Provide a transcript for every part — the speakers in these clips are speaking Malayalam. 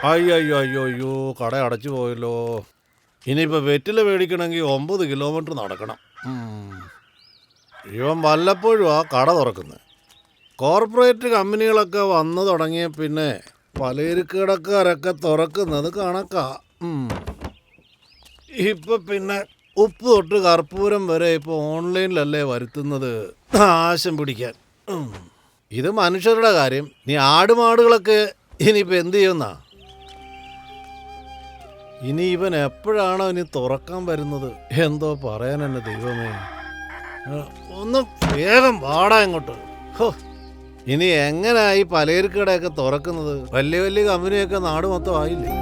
അയ്യോ അയ്യോ അയ്യോ അയ്യോ, കട അടച്ചു പോയല്ലോ. ഇനിയിപ്പോൾ വെറ്റില മേടിക്കണമെങ്കിൽ 9 കിലോമീറ്റർ നടക്കണം. ഇവൻ വല്ലപ്പോഴും ആ കട തുറക്കുന്നത്. കോർപ്പറേറ്റ് കമ്പനികളൊക്കെ വന്നു തുടങ്ങിയ പിന്നെ പലചരക്കടക്കാരൊക്കെ തുറക്കുന്നത് കണക്കാ. ഇപ്പം പിന്നെ ഉപ്പ് തൊട്ട് കർപ്പൂരം വരെ ഇപ്പോൾ ഓൺലൈനിലല്ലേ വരുത്തുന്നത്, നാശം പിടിക്കാൻ. ഇത് മനുഷ്യരുടെ കാര്യം. നീ ആടുമാടുകളൊക്കെ ഇനിയിപ്പോൾ എന്ത് ചെയ്യുന്നാ? ഇനി ഇവൻ എപ്പോഴാണോ ഇനി തുറക്കാൻ വരുന്നത്? എന്തോ പറയാൻ തന്നെ ദൈവമേ. ഒന്ന് വേഗം വാടാ ഇങ്ങോട്ട്. ഹോ, ഇനി എങ്ങനെയായി പലചരക്കടയൊക്കെ തുറക്കുന്നത്? വലിയ വലിയ കമ്പനിയൊക്കെ നാട് മൊത്തം ആയില്ലേ?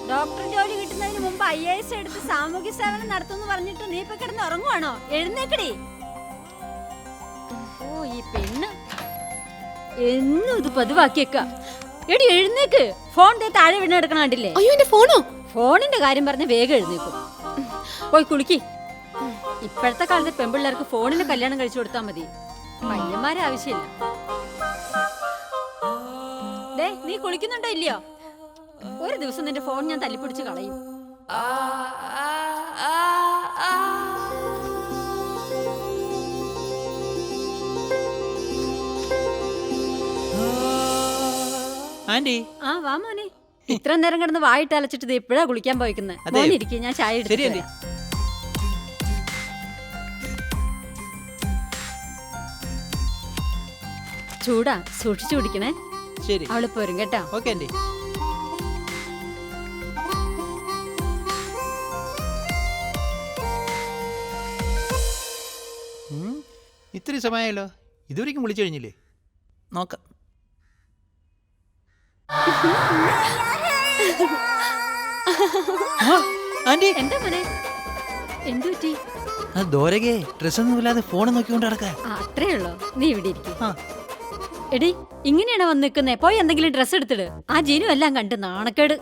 ഡോക്ടർ ജോലി കിട്ടുന്നതിന് മുമ്പ് IAS എടുത്ത് സാമൂഹ്യ സേവനം നടത്തുമെന്ന് പറഞ്ഞിട്ട് നീ ഇപ്പൊ കിടന്ന് ഉറങ്ങുവാണോ? എഴുന്നേക്കടി. ഓ, ഈ പെണ്ണ് എന്നും ഇത് പതിവാക്കിയേക്ക. എടി എഴുന്നേക്ക്. ഫോൺ താഴെ വീണ് കിടക്കണ കണ്ടില്ലേ? അയ്യോ, എന്റെ ഫോണോ? ഫോണിന്റെ കാര്യം പറഞ്ഞ് വേഗം എഴുന്നേക്കും. പോയി കുളിക്ക്. ഇപ്പോഴത്തെ കാലത്ത് പെൺപിള്ളേർക്ക് ഫോണിന് കല്യാണം കഴിച്ചു കൊടുത്താൽ മതി, പയ്യന്മാരെ ആവശ്യമില്ല. ദേ, നീ കുളിക്കുന്നുണ്ടോ ഇല്ലയോ? ഒരു ദിവസം നിന്റെ ഫോൺ ഞാൻ തല്ലിപ്പിടിച്ച് കളയും. ആന്റി, ആ വാ മോനെ. ഇത്ര നേരം കിടന്ന് വായിട്ട് അലച്ചിട്ട് ഇപ്പഴാ കുളിക്കാൻ പോയിക്കുന്നത്. മോനിരിക്കും, ഞാൻ ചായ എടുത്തു. ചൂടാ, സൂക്ഷിച്ചു കുടിക്കണേ. ശരി, അവള് പോരും കേട്ടോ. Okay aunty. ഇത്തിരി സമയമായല്ലോ, ഇതുവരെയും വിളിച്ചു കഴിഞ്ഞില്ലേ? നോക്കാം. ആന്റി, എന്താ മോനെ? എന്തു പറ്റി? ദോരകെ ഡ്രസ്സൊന്നും ഇല്ലാതെ ഫോൺ നോക്കിക്കൊണ്ട് നടക്ക. അത്രേ ഉള്ളോ? നീ ഇവിടെ ഇരിക്കും. എടി, ഇങ്ങനെയാണോ വന്ന് നിൽക്കുന്നേ? പോയി എന്തെങ്കിലും ഡ്രസ് എടുത്തിട്. ആ ജിനു എല്ലാം കണ്ട് നാണക്കേട്.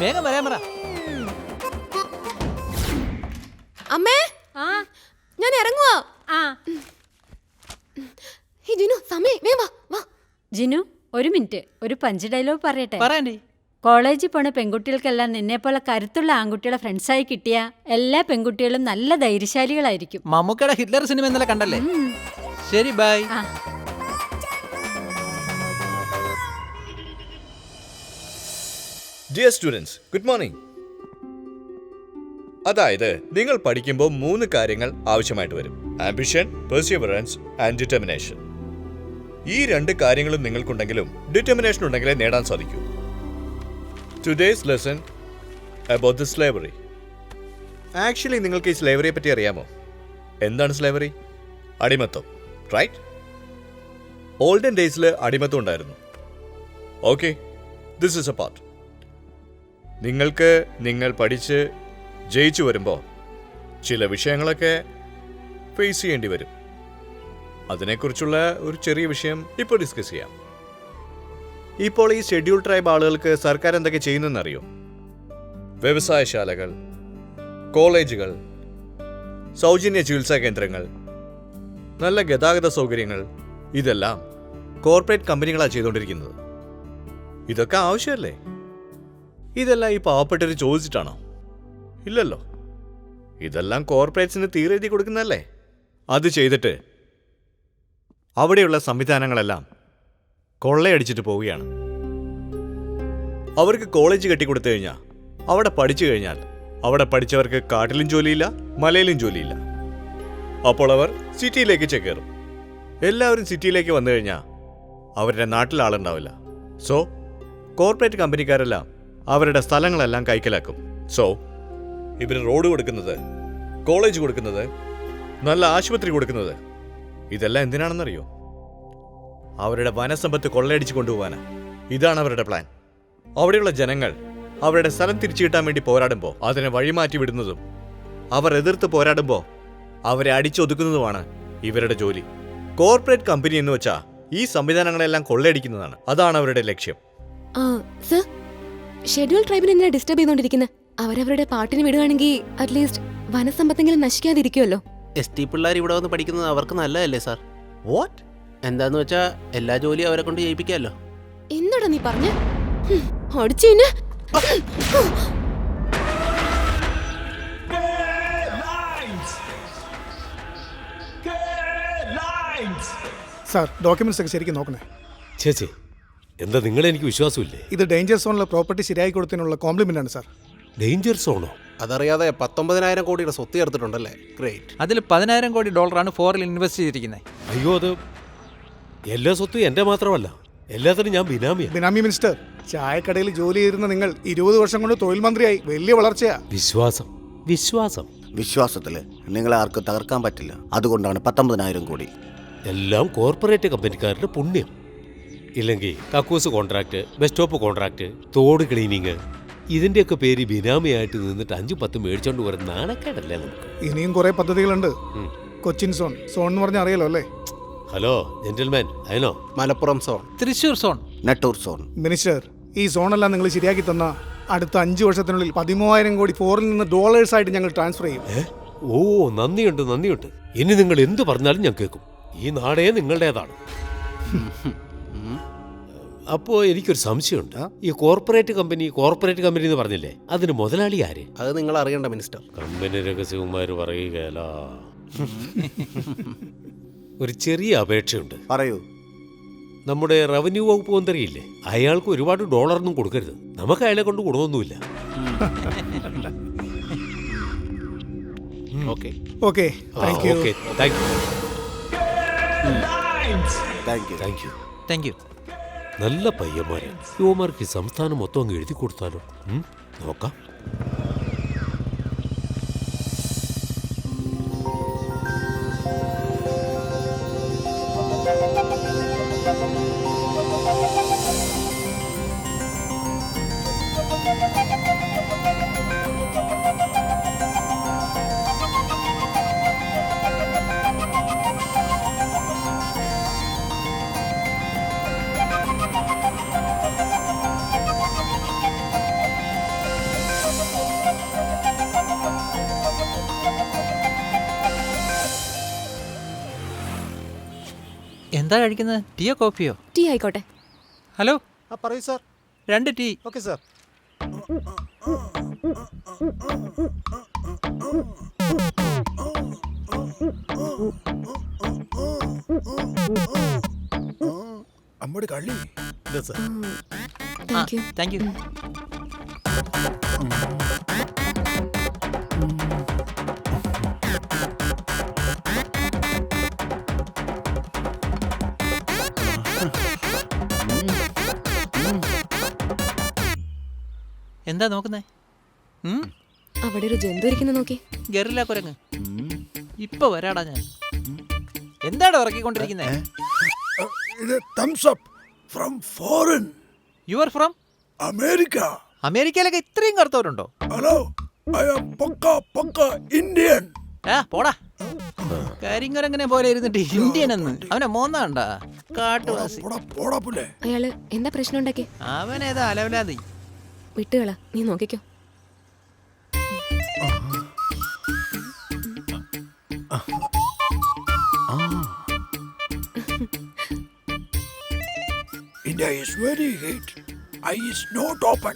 വേഗം വരാൻ പറ. അമ്മേ, ഞാൻ ഇറങ്ങുവാ. ജിനു, സമയം വേഗം വാ. ജിനു, ഒരു മിനിറ്റ്, ഒരു പഞ്ച് ഡയലോഗ് പറയട്ടെ. പറയണ്ടേ? കോളേജിൽ പോണ പെൺകുട്ടികൾക്കെല്ലാം നിന്നെ പോലെ കരുത്തുള്ള ആൺകുട്ടികളെ ഫ്രണ്ട്സായി കിട്ടിയ എല്ലാ പെൺകുട്ടികളും നല്ല ധൈര്യശാലികളായിരിക്കും. മമ്മൂക്കയുടെ ഹിറ്റ്ലർ സിനിമ ഇന്നലെ കണ്ടല്ലേ? ശരി, bye. Dear students, good morning. അതായത് നിങ്ങൾ പഠിക്കുമ്പോൾ 3 കാര്യങ്ങൾ ആവശ്യമായിട്ട് വരും: ആംബിഷൻ, പെർസിവറൻസ് ആൻഡ് ഡിറ്റർമിനേഷൻ. ഈ 2 കാര്യങ്ങളും നിങ്ങൾക്കുണ്ടെങ്കിലും ഡിറ്റർമിനേഷൻ ഉണ്ടെങ്കിലേ നേടാൻ സാധിക്കൂ. Today's lesson about the slavery. Actually നിങ്ങൾക്ക് ഈ സ്ലേവറിയെ പറ്റി അറിയാമോ? എന്താണ് സ്ലേവറി? അടിമത്തം, റൈറ്റ്? ഓൾഡൻ ഡേയ്സിൽ അടിമത്തം ഉണ്ടായിരുന്നു. Okay, this is A part. നിങ്ങൾ പഠിച്ച് ജയിച്ചു വരുമ്പോൾ ചില വിഷയങ്ങളൊക്കെ ഫേസ് ചെയ്യേണ്ടി വരും. അതിനെക്കുറിച്ചുള്ള ഒരു ചെറിയ വിഷയം ഇപ്പോൾ ഡിസ്കസ് ചെയ്യാം. ഇപ്പോൾ ഈ ഷെഡ്യൂൾ ട്രൈബ് ആളുകൾക്ക് സർക്കാർ എന്തൊക്കെ ചെയ്യുന്നതെന്നറിയോ? വ്യവസായശാലകൾ, കോളേജുകൾ, സൗജന്യ ചികിത്സാ കേന്ദ്രങ്ങൾ, നല്ല ഗതാഗത സൗകര്യങ്ങൾ, ഇതെല്ലാം കോർപ്പറേറ്റ് കമ്പനികളാണ് ചെയ്തുകൊണ്ടിരിക്കുന്നത്. ഇതൊക്കെ ആവശ്യമല്ലേ? ഇതെല്ലാം ഈ പാവപ്പെട്ടവർ ചോദിച്ചിട്ടാണോ? ഇല്ലല്ലോ. ഇതെല്ലാം കോർപ്പറേറ്റ്സിന് തീരെഴുതി കൊടുക്കുന്നതല്ലേ? അത് ചെയ്തിട്ട് അവിടെയുള്ള സംവിധാനങ്ങളെല്ലാം കൊള്ളയടിച്ചിട്ട് പോവുകയാണ്. അവർക്ക് കോളേജ് കെട്ടിക്കൊടുത്തു കഴിഞ്ഞാൽ അവിടെ പഠിച്ചു കഴിഞ്ഞാൽ അവിടെ പഠിച്ചവർക്ക് കാട്ടിലും ജോലിയില്ല, മലയിലും ജോലിയില്ല. അപ്പോൾ അവർ സിറ്റിയിലേക്ക് ചേക്കേറും. എല്ലാവരും സിറ്റിയിലേക്ക് വന്നു കഴിഞ്ഞാൽ അവരുടെ നാട്ടിൽ ആളുണ്ടാവില്ല. സോ കോർപ്പറേറ്റ് കമ്പനിക്കാരെല്ലാം അവരുടെ സ്ഥലങ്ങളെല്ലാം കൈക്കലാക്കും. സോ ഇവർ റോഡ് കൊടുക്കുന്നത്, കോളേജ് കൊടുക്കുന്നത്, നല്ല ആശുപത്രി കൊടുക്കുന്നത്, ഇതെല്ലാം എന്തിനാണെന്നറിയോ? അവരുടെ വനസമ്പത്ത് കൊള്ളയടിച്ച് കൊണ്ടുപോകാനാ. ഇതാണ് അവരുടെ പ്ലാൻ. അവിടെയുള്ള ജനങ്ങൾ അവരുടെ സ്ഥലം തിരിച്ചു കിട്ടാൻ വേണ്ടി പോരാടുമ്പോൾ അതിനെ വഴിമാറ്റി വിടുന്നതും അവർ എതിർത്ത് പോരാടുമ്പോൾ അവരെ അടിച്ചൊതുക്കുന്നതുമാണ് ഇവരുടെ ജോലി. കോർപ്പറേറ്റ് കമ്പനി എന്ന് വെച്ചാൽ ഈ സംവിധാനങ്ങളെല്ലാം കൊള്ളയടിക്കുന്നതാണ്. അതാണ് അവരുടെ ലക്ഷ്യം. സർ, ഷെഡ്യൂൾ ട്രൈബിനെ എന്തിനാ ഡിസ്റ്റർബ് ചെയ്തോണ്ടിരിക്കുന്നത്? അവരവരുടെ പാട്ടിന് വിടുവാണെങ്കിൽ അറ്റ്ലീസ്റ്റ് വനസമ്പത്തെങ്കിലും നശിക്കാതിരിക്കുമല്ലോ. ST പിള്ളേർ ഇവിടെ വന്ന് പഠിക്കുന്നത് അവർക്ക് നല്ലതല്ലേ സാർ? വാട്ട്? എന്താന്ന് വെച്ചാ എല്ലാ ജോലിയും അവരെ കൊണ്ട് ചെയ്യിപ്പിക്കാമല്ലോ. എന്നോടാ നീ പറഞ്ഞ? അടിച്ചേന് സാർ, ഡോക്യുമെന്റ്സ് ഒക്കെ ശരിക്കും നോക്കണേ. ചേച്ചി, എന്താ നിങ്ങളെനിക്ക് വിശ്വാസമില്ലേ? ഇത് ഡേഞ്ചർ സോണിലെ പ്രോപ്പർട്ടി ശരിയായി കൊടുത്തതിനുള്ള കോംപ്ലിമെന്റ് ആണ് സാർ. ഡേഞ്ചർ സോണോ? അതറിയാതെ 19,000 കോടിയുടെ സ്വത്ത് ചേർത്തിട്ടുണ്ടല്ലേ? ഗ്രേറ്റ്. അതിൽ $10,000 കോടി ഫോറിൽ ഇൻവെസ്റ്റ് ചെയ്തിരിക്കുന്നത്. അയ്യോ, അത് എല്ലാ സ്വത്തും എൻ്റെ മാത്രമല്ല, എല്ലാത്തിനും ഞാൻ ബിനാമിയാ. ബിനാമി മിനിസ്റ്റർ, ചായക്കടയിൽ ജോലി ചെയ്തിരുന്ന നിങ്ങൾ 20 വർഷം കൊണ്ട് തൊഴിൽ മന്ത്രിയായി. വലിയ വളർച്ചയാ. വിശ്വാസം, വിശ്വാസം. വിശ്വാസത്തില് നിങ്ങളെ ആർക്കും തകർക്കാൻ പറ്റില്ല. അതുകൊണ്ടാണ് 19,000 കോടി. എല്ലാം കോർപ്പറേറ്റ് കമ്പനിക്കാരുടെ പുണ്യം. ഇല്ലെങ്കിൽ കക്കൂസ് കോൺട്രാക്ട്, ബസ് സ്റ്റോപ്പ് കോൺട്രാക്ട്, തോട് ക്ലീനിങ്, ഇതിൻ്റെയൊക്കെ പേര് ബിനാമിയായിട്ട് നിന്നിട്ട് 5-10 മേടിച്ചോണ്ട് വരുന്ന നാണക്കേടല്ലേ നമുക്ക്? ഇനിയും കുറെ പദ്ധതികളുണ്ട്. കൊച്ചിൻ സോൺ എന്ന് പറഞ്ഞാൽ അറിയാലോ അല്ലേ? ഹലോ ജെന്റിൽമാൻ, അതിനോ? Malappuram zone, Thrissur zone, Nettoor zone. Minister, ഈ സോണെല്ലാം നിങ്ങൾ ശരിയാക്കി തന്ന അടുത്ത 5 വർഷത്തിനുള്ളിൽ 13,000 കോടി ഫോറിൽ നിന്ന് ഡോളേഴ്സായിട്ട് ഞങ്ങൾ ട്രാൻസ്ഫർ ചെയ്യും. ഓ, നന്ദിയുണ്ട്, നന്ദിയുണ്ട്. ഇനി നിങ്ങൾ എന്ത് പറഞ്ഞാലും ഞാൻ കേൾക്കും. ഈ നാടേ നിങ്ങളുടേതാണ്. അപ്പോൾ എനിക്കൊരു സംശയമുണ്ട്. ഈ കോർപ്പറേറ്റ് കമ്പനി എന്ന് പറഞ്ഞില്ലേ, അതിന് മുതലാളി ആര്? അത് നിങ്ങൾ അറിയണ്ട മിനിസ്റ്റർ. കമ്പനി രഹസ്യകുമാർ പറയുകയല്ല. ഒരു ചെറിയ അപേക്ഷയുണ്ട്. പറയൂ. നമ്മുടെ റവന്യൂ വകുപ്പ് മന്ത്രിയില്ലേ, അയാൾക്ക് ഒരുപാട് ഡോളറൊന്നും കൊടുക്കരുത്. നമുക്ക് അയാളെ കൊണ്ട് ഗുണമൊന്നുമില്ല. Okay okay, thank you. Okay, thank you. Thank you. Thank you. Thank you. നല്ല പയ്യന്മാരെ. യുവമാർക്ക് ഈ സംസ്ഥാനം മൊത്തം അങ്ങ് എഴുതി കൊടുത്താലോ? നോക്കാം. എന്താ കഴിക്കുന്നത്? ടീയോ കോഫിയോ? ടീ ആയിക്കോട്ടെ. ഹലോ, പറയൂ സാർ. 2 ടീ. Okay sir. അമ്മയുടെ കള്ളി. Thank you. Thank U. എന്താ നോക്കുന്നേ? അവിടെ ഒരു ജന്തു ഇരിക്കുന്ന നോക്കി. ഗറില്ല കുരങ്ങ്. ഇപ്പൊ വരാടാ ഞാൻ. എന്താണ് ഉറക്കിക്കൊണ്ടിരിക്കുന്നേ? You are from America. അമേരിക്കയിലൊക്കെ ഇത്രയും കറുത്തവരുണ്ടോ? Hello, I am pakka Indian. പോടാ. കരിങ്കുരങ്ങനെ പോലെ ഇരുന്നിട്ട് ഇന്ത്യൻ എന്ന് അവനെ മോന്നാണ്ട കാട്ടുവാസി. അയാള് എന്താ പ്രശ്നം ഉണ്ടാക്കി? അവനേതാ അലവലാതി. വിട്ടുകളാ, നീ നോക്കിക്കോ. India is very heat. Eye is not open.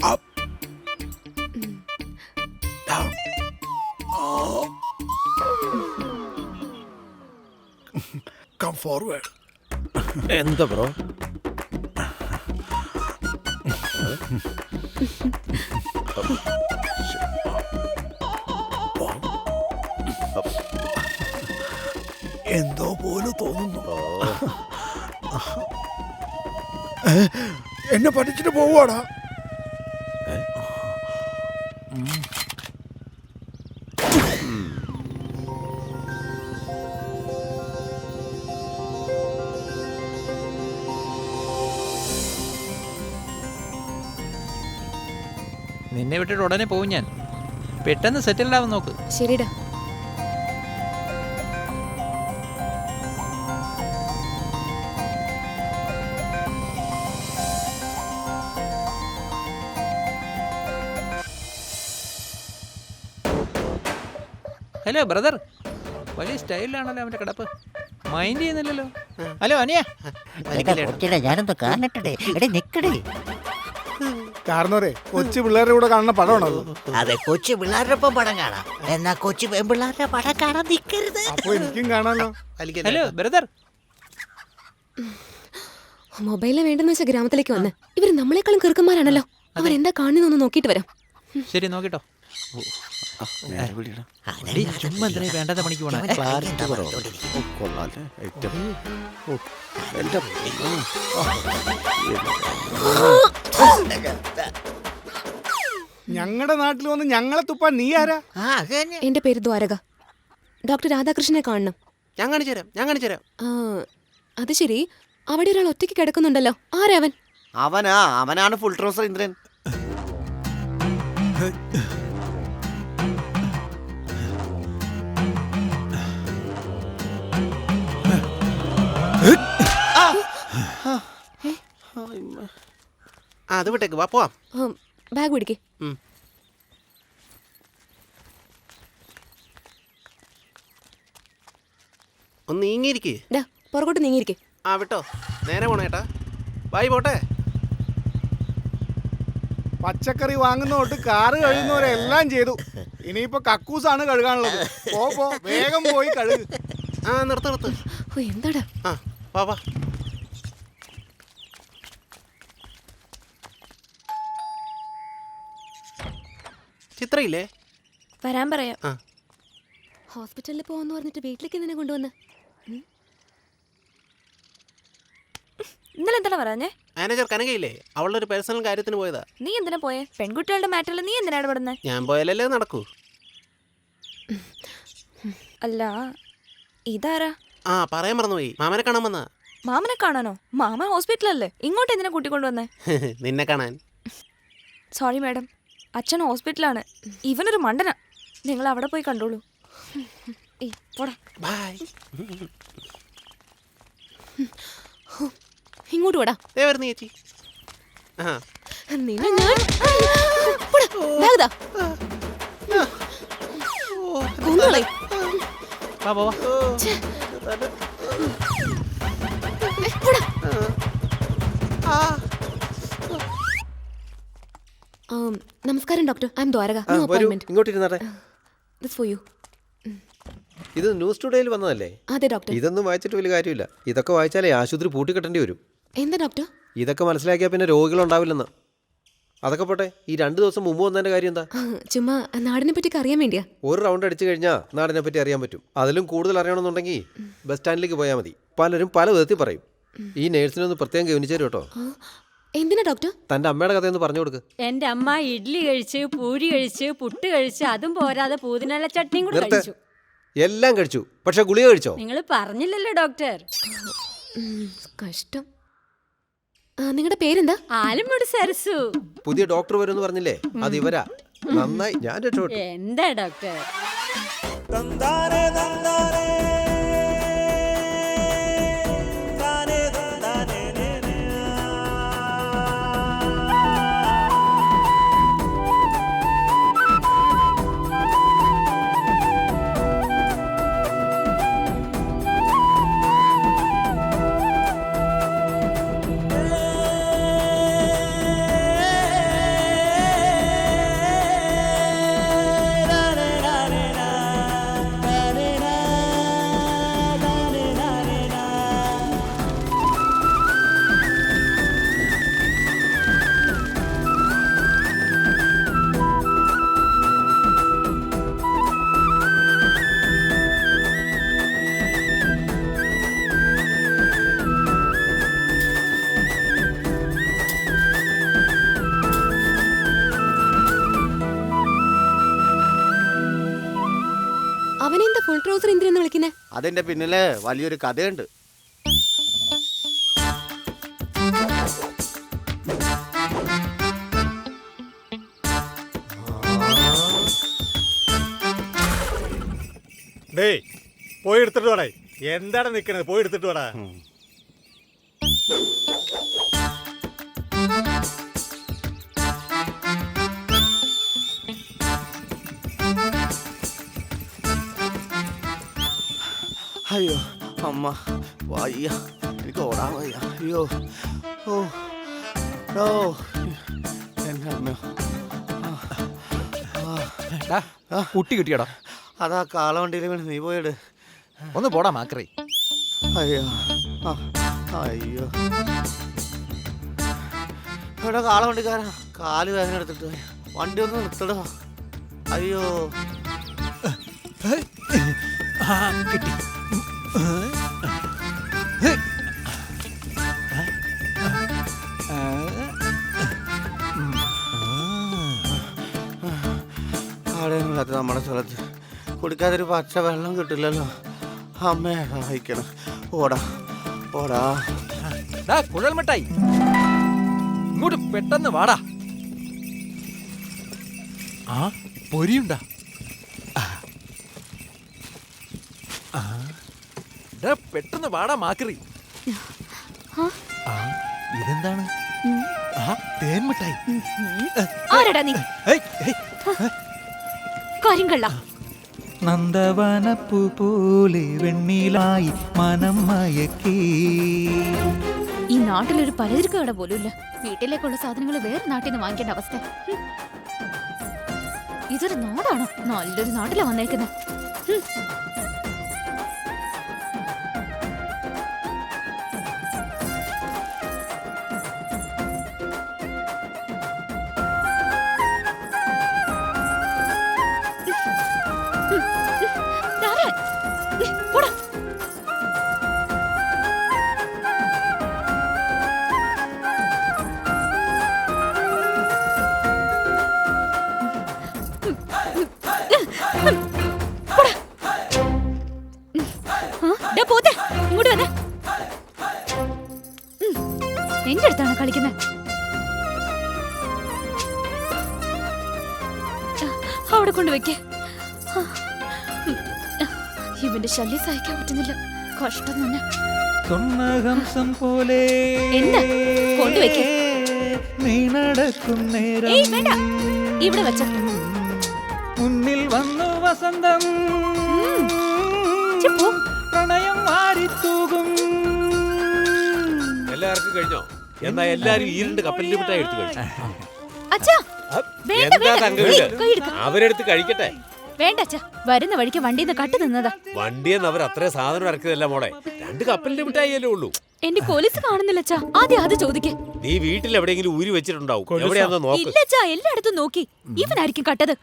Up. Down. Come forward. എന്താ ബ്രോ? എന്തോ പോലെ തോന്നുന്നു. എന്നെ പഠിച്ചിട്ട് പോവാടാ. നിന്നെ വിട്ടിട്ട് ഉടനെ പോകും ഞാൻ. പെട്ടെന്ന് സെറ്റിൽഡ് ആവാൻ നോക്ക്. ശരിടാ. ഹലോ ബ്രദർ, വലിയ സ്റ്റൈലിലാണല്ലോ അവന്റെ കിടപ്പ്. മൈൻഡ് ചെയ്യുന്നില്ലല്ലോ. ഹലോ അനിയ, ഞാനൊന്ന് കാണട്ടെ. എടേ നിക്കടേ. കാരണവരെ കൊച്ചു പിള്ളേരുടെ കൂടെ കാണുന്ന പടമാണോ അത്? അതെ, കൊച്ചു പിള്ളേരുടെ ഒപ്പം പടം കാണാം. എന്നാ കൊച്ചു പെൺപിള്ളേരുടെ പടം കാണാൻ നിൽക്കരുത്. അപ്പൊ എനിക്കും കാണാലോ. Hello brother. മൊബൈലിൽ വേണ്ടെന്ന് വെച്ചാൽ ഗ്രാമത്തിലേക്ക് വന്ന് ഇവര് നമ്മളെക്കാളും കിറുക്കന്മാരാണല്ലോ. അവരെന്താ കാണുന്നൊന്ന് നോക്കിയിട്ട് വരാം. ശരി, നോക്കിട്ടോ. ചുമ്മാ എന്തിനാ വേണ്ടാത്ത പണിക്ക് പോണേ? ഞങ്ങളുടെ നാട്ടിൽ വന്ന് ഞങ്ങളെ തുപ്പാൻ നീ ആരാ? എന്റെ പേര് ദ്വാരക. ഡോക്ടർ രാധാകൃഷ്ണനെ കാണണം. ഞാൻ കാണിച്ചു തരാം. ആ, അത് ശരി. അവിടെ ഒരാൾ ഒറ്റയ്ക്ക് കിടക്കുന്നുണ്ടല്ലോ. ആരാവൻ? അവനാണ് ഫുൾ ട്രൗസർ ഇന്ദ്രൻ. അത് വിട്ടേക്ക്, വാ പോവാം. ബാഗ് പിടിക്കേ. ഒന്ന് നീങ്ങിയിരിക്കേ. പുറകോട്ട് നീങ്ങിയിരിക്കേ. ആ വിട്ടോ, നേരെ പോണേട്ടാ. ബായ്, പോട്ടെ. പച്ചക്കറി വാങ്ങുന്ന തൊട്ട് കാറ് കഴുകുന്നവരെല്ലാം ചെയ്തു. ഇനിയിപ്പോ കക്കൂസാണ് കഴുകാനുള്ളത്. പോ വേഗം പോയി കഴുകു. ആ നിർത്ത്. എന്താടാ? ആ വാ. ചിത്രയില്ലേ? വരാൻ പറയാം. ഹോസ്പിറ്റലിൽ പോവാന്ന് പറഞ്ഞിട്ട് വീട്ടിലേക്ക് നിന്നെ കൊണ്ടുവന്ന്. ഇന്നലെ എന്താണ് പറഞ്ഞേ? മാനേജർ കനകയില്ലേ, അവളുടെ ഒരു പേഴ്സണൽ കാര്യത്തിന് പോയതാ. നീ എന്തിനാ പോയേ? പെൺകുട്ടികളുടെ മാറ്ററിൽ നീ എന്തിനാ ഇടപെടുന്നേ? ഞാൻ പോയാലല്ലേ നടക്കൂ. അല്ല, ഇതാരാ? ആ പറയാൻ മറന്നുപോയി, മാമനെ കാണാൻ വന്നാ. മാമനെ കാണാനോ? മാമൻ ഹോസ്പിറ്റലല്ലേ, ഇങ്ങോട്ട് എന്തിനാ കൂട്ടിക്കൊണ്ടുവന്നേ? നിന്നെ കാണാൻ. സോറി മാഡം, അച്ഛൻ ഹോസ്പിറ്റലാണ്. ഇവനൊരു മണ്ടനാ. നിങ്ങൾ അവിടെ പോയി കണ്ടോളൂ. ബൈ. ഇങ്ങോട്ട് വിടാ. വരുന്നു ചേച്ചി. നിന്നെ ഞാൻ ബാഗ്ദാ കൊന്നോളെ. വാ വാ. നമസ്കാരം ഡോക്ടർ. I am Dwaraka. ഇങ്ങോട്ടിരുന്നാട്ടെ. This for you. ഇത് ന്യൂസ് ടുഡേയിൽ വന്നതല്ലേ? അതെ ഡോക്ടർ. ഇതൊന്നും വായിച്ചിട്ട് വലിയ കാര്യമില്ല. ഇതൊക്കെ വായിച്ചാലേ ആശുപത്രി പൂട്ടിക്കെട്ടേണ്ടി വരും. എന്താ ഡോക്ടർ? ഇതൊക്കെ മനസ്സിലാക്കിയാൽ പിന്നെ രോഗികളുണ്ടാവില്ലെന്ന്. അതൊക്കെ പോട്ടെ, ഈ 2 ദിവസം മുമ്പ് വന്നതിന്റെ കാര്യം എന്താ? ചുമ്മാ നാടിനെ പറ്റി അറിയാൻ വേണ്ടിയാ. ഒരു റൗണ്ട് അടിച്ചു കഴിഞ്ഞാൽ നാടിനെ പറ്റി അറിയാൻ പറ്റും. അതിലും കൂടുതൽ അറിയണമെന്നുണ്ടെങ്കിൽ ബസ് സ്റ്റാൻഡിലേക്ക് പോയാൽ മതി. പലരും പല വിധത്തിൽ പറയും. ഈ നേഴ്സിനൊന്ന് പ്രത്യേകം ഗവനിച്ചു കേട്ടോ. എന്തിനാ ഡോക്ടർ? തന്റെ അമ്മയുടെ കഥയൊന്ന് പറഞ്ഞു കൊടുക്ക്. എന്റെ അമ്മ ഇഡ്ഡലി കഴിച്ച്, പൂരി കഴിച്ച്, പുട്ട് കഴിച്ച്, അതും പോരാതെ പൂതിനുള്ള ചട്നിയും കൂടെ കഴിച്ചു. എല്ലാം കഴിച്ചു, പക്ഷെ ഗുളിക കഴിച്ചോ? നിങ്ങൾ പറഞ്ഞില്ലല്ലോ ഡോക്ടർ. കഷ്ടം. നിങ്ങളുടെ പേരെന്താ? ആലമ്പുട് സരസു. പുതിയ ഡോക്ടർ വരുമെന്ന് പറഞ്ഞില്ലേ, അത് ഇവരാ. നന്നായി, ഞാൻ രക്ഷപ്പെട്ടു. എന്താ ഡോക്ടർ? അവനെന്താ ഫുൾ ട്രൗസർ എന്തിനെന്ന് വിളിക്കുന്നേ? അതിന്റെ പിന്നില് വലിയൊരു കഥയുണ്ട്. ഡേയ് പോയി എടുത്തിട്ട് വേടേ. എന്താണ് നിക്കണത്? പോയി എടുത്തിട്ട് വേടാ. അയ്യോ അമ്മ വയ്യ, എനിക്ക് ഓടാൻ വയ്യ. അയ്യോ ഓ ഓ എൻ്റെ അമ്മ. കുട്ടി കിട്ടിയടാ. അതാ കാളവണ്ടിയിൽ വേണം, നീ പോയിട്. ഒന്ന് പോടാ മാക്രി. അയ്യോ ആ, അയ്യോ ഇവിടെ കാളവണ്ടിക്കാരാ, കാല് വേദന എടുത്തിട്ട് വണ്ടി ഒന്ന് നിർത്തടോ. അയ്യോ കിട്ടി. കാടൊന്നുമില്ലാത്ത നമ്മുടെ സ്ഥലത്ത് കുടിക്കാതൊരു പച്ച വെള്ളം കിട്ടില്ലല്ലോ. അമ്മയെ സഹായിക്കണം. ഓടാ ഓടാ. കുഴൽ മിഠായി ഇങ്ങോട്ട് പെട്ടെന്ന് വാടാ. ആ പൊരിയുണ്ടാ? പെട്ടെന്ന് വാടാ മാക്രി. ഇതെന്താണ്? തേൻ മിഠായി. ആരടാ നീ? കരിങ്കള്ള. നന്ദവനപ്പൂ പോലെ വെണ്ണിലായി മനം മയക്കേ. ഈ നാട്ടിലൊരു പലചരക്ക് കട പോലും ഇല്ല. വീട്ടിലേക്കുള്ള സാധനങ്ങൾ വേറെ നാട്ടിൽ നിന്ന് വാങ്ങിക്കേണ്ട അവസ്ഥ. ഇതൊരു നാടാണോ? നല്ലൊരു നാട്ടിലാ വന്നേക്കുന്നത്. എന്റെ അടുത്താണ് കളിക്കുന്നത്. അവിടെ കൊണ്ടുവയ്ക്കേ. ഇവന്റെ ശല്യം സഹിക്കാൻ പറ്റുന്നില്ല. കഷ്ടം തന്നെ. സ്വർണ്ണഹംസം പോലെ എന്താ കൊണ്ടുവയ്ക്കേ? നീ നടക്കും നേരം ഇവിടെ വെച്ച മുന്നിൽ വന്നു വസന്തം. പ്രണയം മാറിത്തൂകും. എല്ലാവർക്കും കഴിഞ്ഞോ? എന്നാ എല്ലാരും ഈ 2 കപ്പലിന്റെ മിഠായി എടുത്തു കഴിച്ചു. എന്താ അവരെടുത്ത് കഴിക്കട്ടെ. വേണ്ട അച്ഛാ, വരുന്ന വഴിക്ക് വണ്ടിന്ന് കട്ട് നിന്നതാ. വണ്ടിയെന്ന് അവർ അത്രയും സാധനം ഇറക്കിയതല്ല മോളെ. 2 കപ്പലിന്റെ മിഠായിയല്ലേ ഉള്ളൂ. എന്റെ പോലീസ് കാണുന്നില്ല അച്ഛാ. ആദ്യം അത് ചോദിക്കേ. നീ വീട്ടിൽ എവിടെയെങ്കിലും ഊരി വെച്ചിട്ടുണ്ടാവും. എവിടെയാണെന്ന് നോക്ക്. ഇല്ല അച്ഛാ, എല്ലായിടത്തും നോക്കി. ഇവനായിരിക്കും കട്ടത്.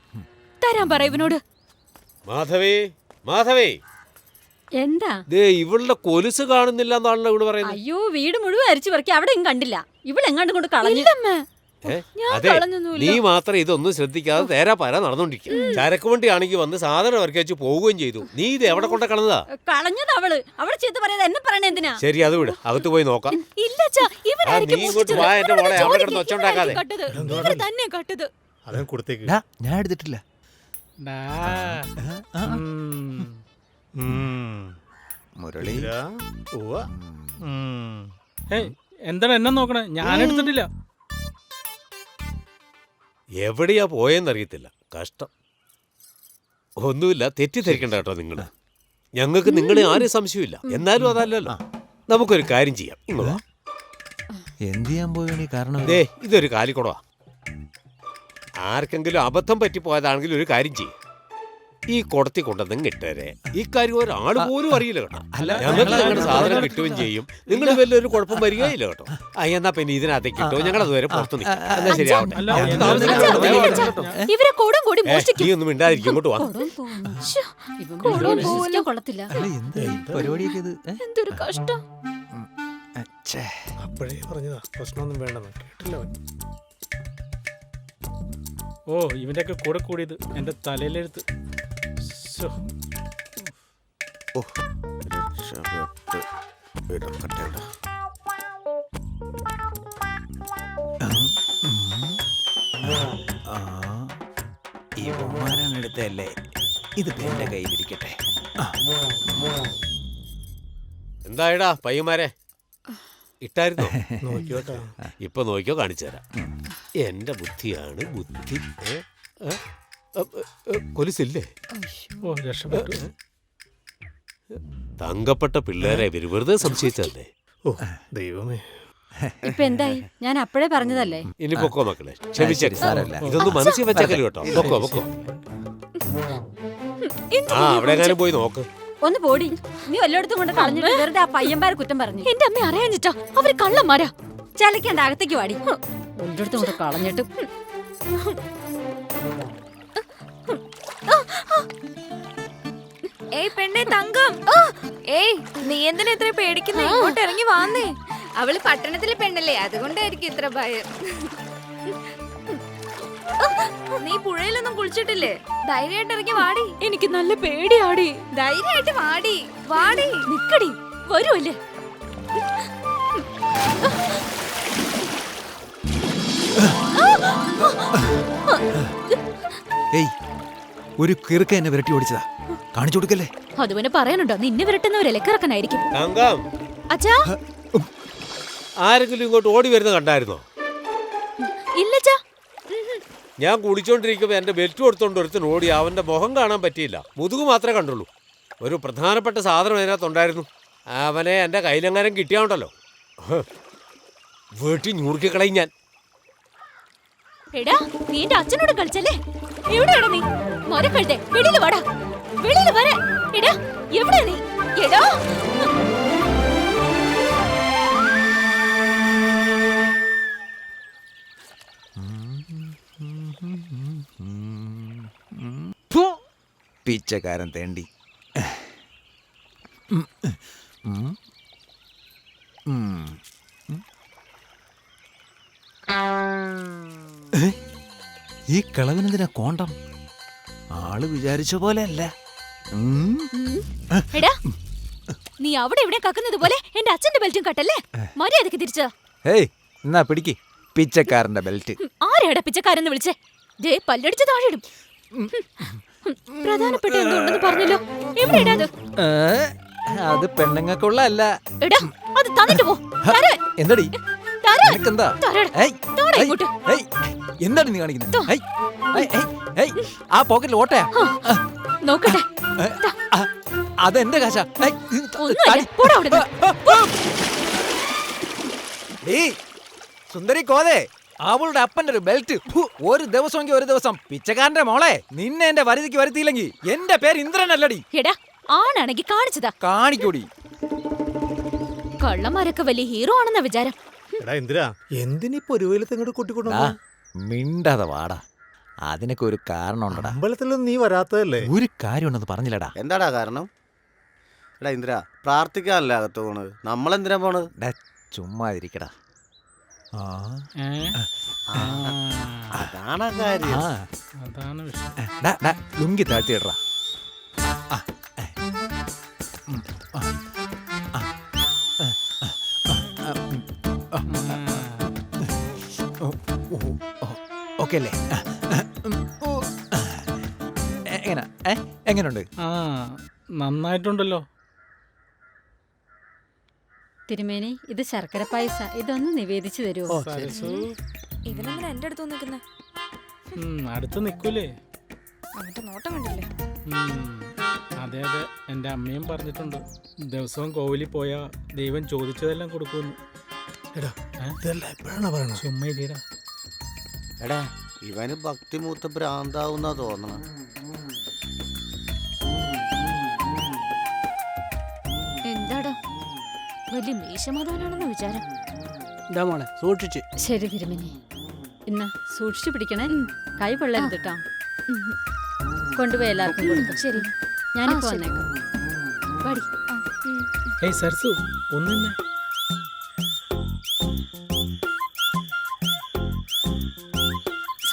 തരാൻ പറ ഇവനോട്. മാധവേ, മാധവേ, എന്താ ഇവളുടെ കൊലുസ് കാണുന്നില്ല എന്നാണല്ലോ ഇവിടെ പറയുന്നത്. അയ്യോ, വീട് മുഴുവൻ അരിച്ചു പറക്കി അവിടെയും കണ്ടില്ല. ഇവളെങ്ങാണ്ട് കൊണ്ട് കളഞ്ഞു. അതെ, നീ മാത്രം ഇതൊന്നും ശ്രദ്ധിക്കാതെ തേരാ പാര നടന്നോണ്ടിരിക്കും. ചരക്ക് വണ്ടി ആണെങ്കിൽ വന്ന് സാധനം ഇറക്കി വെച്ച് പോവുകയും ചെയ്തു. നീ ഇത് എവിടെ കൊണ്ട കളഞ്ഞതാ? കളഞ്ഞത് അവള് ചീത്ത പറയാതെ എന്നെ പറയണ എന്തിനാ? ശരി, അത് വിട്, അകത്ത് പോയി നോക്കാം. നീ ഇങ്ങോട്ട് വാ, എന്റെ മോളെ അവിടെ കിടന്ന് ഒച്ചണ്ടാക്കാതെ. തന്നെ കട്ടത്. ഞാൻ എടുത്തിട്ടില്ല. മുരളി എന്താണ് എന്നെ നോക്കണേ? ഞാൻ എടുത്തിട്ടില്ല. എവിടെയാ പോയെന്നറിയത്തില്ല. കഷ്ടം. ഒന്നുമില്ല, തെറ്റിദ്ധരിക്കണ്ട കേട്ടോ നിങ്ങള്. ഞങ്ങൾക്ക് നിങ്ങളെ ആരും സംശയമില്ല. എന്നാലും അതല്ലല്ലോ. നമുക്കൊരു കാര്യം ചെയ്യാം. ഇങ്ങോട്ടാ. എന്ത് ചെയ്യാൻ പോയാണ്? കാരണം ഇതൊരു കാലിക്കുടവാ. ആർക്കെങ്കിലും അബദ്ധം പറ്റിപ്പോയതാണെങ്കിൽ ഒരു കാര്യം ചെയ്യും. ഈ കുടത്തി കൊണ്ടുവന്ന് ഇട്ടേരെ. ഈ കാര്യം ഒരാൾ പോലും അറിയില്ല കേട്ടോ. ഞങ്ങൾക്ക് ഞങ്ങളുടെ സാധനം കിട്ടുകയും ചെയ്യും. നിങ്ങൾ വലിയൊരു കുഴപ്പം വരികയില്ല കേട്ടോ. എന്നാ പിന്നെ ഇതിനകത്തേക്ക് കിട്ടോ. ഞങ്ങൾ അതുവരെ പുറത്തു നിൽക്കാം. എന്നാ ശരിയാവട്ടെ. നീ ഒന്നും മിണ്ടാതിരിക്കും. ഇങ്ങോട്ട് വാ. കൊള്ളത്തില്ല. പരിപാടിയൊക്കെ ഇത് എന്തൊരു കഷ്ടം. അപ്പോഴേ പറഞ്ഞതാ പ്രശ്നമൊന്നും വേണ്ടെന്ന്. കേട്ടില്ല. ഓ, ഇവന്റെ ഒക്കെ കൂടെ കൂടിയത് എന്റെ തലയിലെടുത്ത്. രക്ഷപ്പെട്ട് ഇടക്കട്ടെ. ഇവന്മാരാണ് എടുത്തല്ലേ, ഇത് എന്റെ കയ്യിലിരിക്കട്ടെ. എന്തായടാ പയ്യന്മാരെ, ഇട്ടായിരുന്നോ? ഇപ്പൊ നോക്കിയോ, കാണിച്ചു തരാം. എന്റെ ബുദ്ധിയാണ് ബുദ്ധി. കൊലുസില്ലേ? ഓ രക്ഷപ്പെട്ടു. തങ്കപ്പെട്ട പിള്ളേരെ ഇവര് വെറുതെ സംശയിച്ചല്ലേ. ഓ ദൈവമേ, ഇപ്പൊ എന്തായി? ഞാൻ അപ്പോഴേ പറഞ്ഞതല്ലേ. ഇനി പൊക്കോ മക്കളെ, ക്ഷമിച്ചേക്ക്. സാരമില്ല. ഇതൊന്നും മനസ്സിൽ വെച്ചേക്കല്ലോ കേട്ടോ. പൊക്കോ പൊക്കോ. ആ അവിടെ എങ്ങാനും പോയി നോക്ക്. ഒന്ന് പോടി. നീ എല്ലായിടത്തും കൊണ്ട് കളഞ്ഞിട്ട് വെറുതെ ആ പയ്യന്മാരെ കുറ്റം പറഞ്ഞു. എന്റെ അമ്മ അറിയാഞ്ഞിട്ടാ, അവര് കള്ളന്മാരാ. ചലക്കേണ്ട, അകത്തേക്ക് വാടി. എല്ലായിടത്തും കൊണ്ട് കളഞ്ഞിട്ട്. ഏയ് പെണ്ണെ തങ്കം, ഏയ് നീ എന്തിനാ ഇത്ര പേടിക്കുന്നേ? ഇങ്ങോട്ട് ഇറങ്ങി വാന്നേ. അവള് പട്ടണത്തിലെ പെണ്ണല്ലേ, അതുകൊണ്ടായിരിക്കും ഇത്ര ഭയം. നീ പുഴയിലൊന്നും കുളിച്ചിട്ടില്ലേ? ധൈര്യമായിട്ട് ഇറങ്ങി വാടി. എനിക്ക് നല്ല പേടിയാടി. ധൈര്യമായിട്ട് വാടി, വാടി. നിക്കടി, വരുമല്ലേ? ഏയ്, ഒരു കിറുക്ക എന്നെ വിരട്ടി ഓടിച്ചതാ. കാണിച്ചു കൊടുക്കല്ലേ. അതുപോലെ പറയാനുണ്ടോ? നിന്നെ വിരട്ടുന്നവരല്ലേ കിറക്കനായിരിക്കും. തങ്കം, അച്ഛാ, ആരെങ്കിലും ഇങ്ങോട്ട് ഓടി വരുന്ന കണ്ടായിരുന്നോ? ഇല്ലച്ചാ. ഞാൻ കുളിച്ചോണ്ടിരിക്കുമ്പോ എന്റെ ബെൽറ്റ് കൊടുത്തോണ്ട് ഒരുത്തൻ ഓടി. അവന്റെ മുഖം കാണാൻ പറ്റിയില്ല, മുതുകു മാത്രമേ കണ്ടുള്ളൂ. ഒരു പ്രധാനപ്പെട്ട സാധനം അതിനകത്തുണ്ടായിരുന്നു. അവനെ എന്റെ കയ്യിലെങ്ങാനും കിട്ടിയാണ്ടല്ലോ, വീട്ടിൽ ഞൂർക്കിക്കളയും ഞാൻ. എടാ, നീ എന്റെ അച്ഛനോട് കളിച്ചല്ലേ? എവിടെയാടാ നീ? മരം കഴുതേ, വെളിയിൽ വാടാ, വെളിയിൽ വരാ. എടാ, എവിടെയാ നീ? എടാ, പിച്ചക്കാരൻ തേണ്ടി. ഈ കിളവനെന്തിനാ കോണ്ടം? ആള് വിചാരിച്ച പോലെ അല്ല. എടാ, നീ അവിടെ ഇവിടെ കക്കുന്നത് പോലെ എന്റെ അച്ഛന്റെ ബെൽറ്റും കട്ടല്ലേ? മര്യാദക്ക് തിരിച്ചോ. ഏയ്, എന്നാ പിടിക്ക് പിച്ചക്കാരന്റെ ബെൽറ്റ്. ആരെടാ പിച്ചക്കാരെന്ന് വിളിച്ചേ? ദേ പല്ലടിച്ച് താഴെ ഇടും. പ്രധാനപ്പെട്ട എന്തുണ്ടെന്ന് പറഞ്ഞല്ലോ, എവിടെയാ അത്? അത് പെണ്ണുങ്ങൾക്കുള്ള അല്ല. എടാ, അത് തന്നിട്ട് പോ. തരാൻ. എന്തടി തരാൻ. നിനക്കെന്താ? തരാൻ. ഏയ്, താടാ ഏയ്, ഇങ്ങോട്ട്. ഏയ്, എന്താണ് നീ കാണിക്കുന്നത്? ഏയ്, ഏയ്, ഏയ്, ഏയ്, ആ പോക്കറ്റിൽ ഓട്ടയാ. നോക്കട്ടെ. അതെന്റെ കാശ. ഒന്നുമില്ല, പോടാ അവിടുന്ന്. സുന്ദരി കോതേ, അവളുടെ അപ്പന്റെ ഒരു ബെൽറ്റ്. ഒരു ദിവസമെങ്കിൽ ഒരു ദിവസം. പിച്ചക്കാരന്റെ മോളെ, നിന്നെ എന്റെ വരുതിക്ക് വരുത്തിയില്ലെങ്കിൽ എന്റെ പേര് ഇന്ദ്രനല്ലടി. എടാ, ആണാണെങ്കി കാണിച്ചതാ. കാണിക്കൂടി. കള്ളന്മാരൊക്കെ വലിയ ഹീറോ ആണെന്ന വിചാരം. എടാ എന്തിനാ, എന്തിനിപ്പോ ഒരു വെയിലത്ത് ഇങ്ങോട്ട് കൂട്ടിക്കൊണ്ടു? മിണ്ടാതെ വാടാ, അതിനൊക്കെ ഒരു കാരണം ഉണ്ടടാ. അമ്പലത്തിലൊന്നും നീ വരാത്തതല്ലേ? ഒരു കാര്യം ഉണ്ടെന്ന് പറഞ്ഞില്ലടാ. എന്താടാ കാരണം? എടാ ഇന്ദ്ര, പ്രാർത്ഥിക്കാനല്ലേ അകത്ത് പോണത്, നമ്മളെന്തിനാ പോണത്? ചുമ്മാ ഇരിക്കടാ. അതാണ് കാര്യം. അതാണ് വിഷയം. ലുങ്കി താഴ്ത്തിയിടറാ. ഓക്കെ അല്ലേ? എങ്ങനെയുണ്ട്? ആ, നന്നായിട്ടുണ്ടല്ലോ. തിരുമേനി, ഇത് ശർക്കര പായസ. ഇതൊന്ന് നിവേദിച്ചു തരുമോ? ഇവനെന്തിനാ എന്റെ അടുത്ത് നിൽക്കുന്നേ? അടുത്ത് നിക്കൂലേ? അവന്റെ നോട്ടം കണ്ടില്ലേ? അതെ അതെ, എൻ്റെ അമ്മയും പറഞ്ഞിട്ടുണ്ട്, ദിവസവും കോവിലിൽ പോയാ ദൈവം ചോദിച്ചതെല്ലാം കൊടുക്കുമെന്ന്. ചുമ്മാ ഇരിടാ. എടാ, ഇവന് ഭക്തിമൂത്ത ഭ്രാന്താവുന്നാ തോന്നണം. എന്താടാ, വലിയ മീശമാധവനാണെന്ന് വിചാരം. മോളെ സൂക്ഷിച്ച്. ശരി തിരുമേനി, ഇന്ന് സൂക്ഷിച്ചു പിടിക്കണേ, കൈ പൊള്ളരുത് കേട്ടോ. കൊണ്ടുപോയി എല്ലാവർക്കും കൊടുക്കും. ശരി, ഞാനിപ്പോ വന്നേക്കാം. പാടി. ഏയ് സർസു, ഒന്നിന്നെ.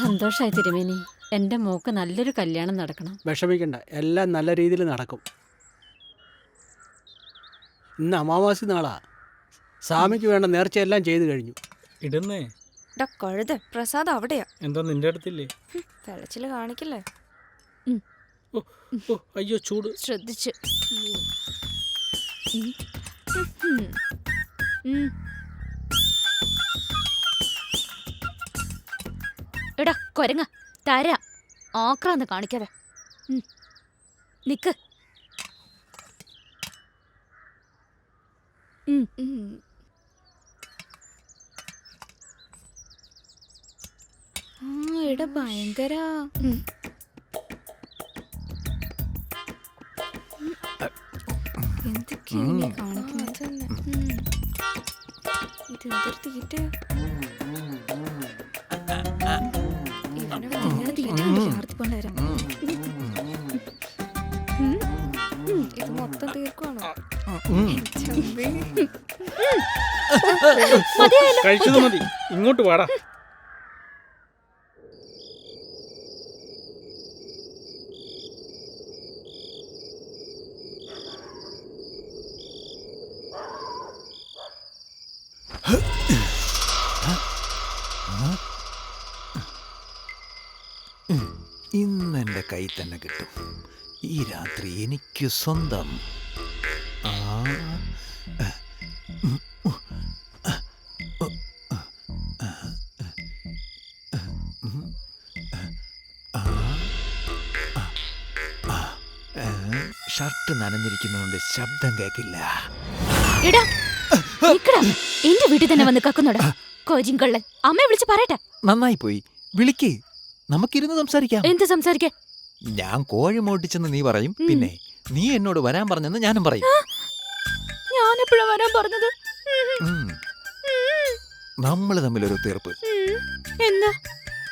സന്തോഷായി തിരുമേനി, എന്റെ മോക്ക് നല്ലൊരു കല്യാണം നടക്കണം. വിഷമിക്കണ്ട, എല്ലാം നല്ല രീതിയിൽ നടക്കും. ഇന്ന് അമാവാസി നാളാ. സ്വാമിക്ക് വേണ്ട നേർച്ചയെല്ലാം ചെയ്തു കഴിഞ്ഞു. ഇടുന്നേ. കഴുത പ്രസാദ് അവിടെയാ. എന്താ നിന്റെ അടുത്തില്ലേ? തെളച്ചില് കാണിക്കില്ലേ? ഓ അയ്യോ ചൂട്. ശ്രദ്ധിച്ച്. എടാ കൊരങ്ങ തരാ ആക്രാന്ന് കാണിക്കാതെ നിക്ക്. എടാ ഭയങ്കര എന്തൊക്കെയാണ് കാണിക്കുന്നത്? ഇതെന്തൊരു തീറ്റ? ഇവനോട് തീറ്റ കൊണ്ടുവരാം. ഇത് മൊത്തം തീർക്കുവാണോ? കഴിച്ചത് മതി, ഇങ്ങോട്ട് വാടാ. ഇന്നെൻ്റെ കൈ തന്നെ കിട്ടും. ഈ രാത്രി എനിക്ക് സ്വന്തം. ഷർട്ട് നനഞ്ഞിരിക്കുന്നതുകൊണ്ട് ശബ്ദം കേക്കില്ല. എടാ നിക്കടാ, എന്റെ വീട്ടിൽ തന്നെ വന്ന് കക്കുന്നോടാ കോജിങ്കള്ളൻ. അമ്മയെ വിളിച്ച് പറയട്ടെ. നന്നായി പോയി, വിളിക്ക്, നമുക്കിരുന്ന് സംസാരിക്കാം. എന്ത് സംസാരിക്കാൻ? ഞാൻ കോഴി മോട്ടിച്ചെന്ന് നീ പറയും, പിന്നെ നീ എന്നോട് വരാൻ പറഞ്ഞെന്ന് ഞാനും പറയും. ഞാനെപ്പോഴാ വരാൻ പറഞ്ഞത്? നമ്മൾ തമ്മിലൊരു തീർപ്പ്. എന്താ?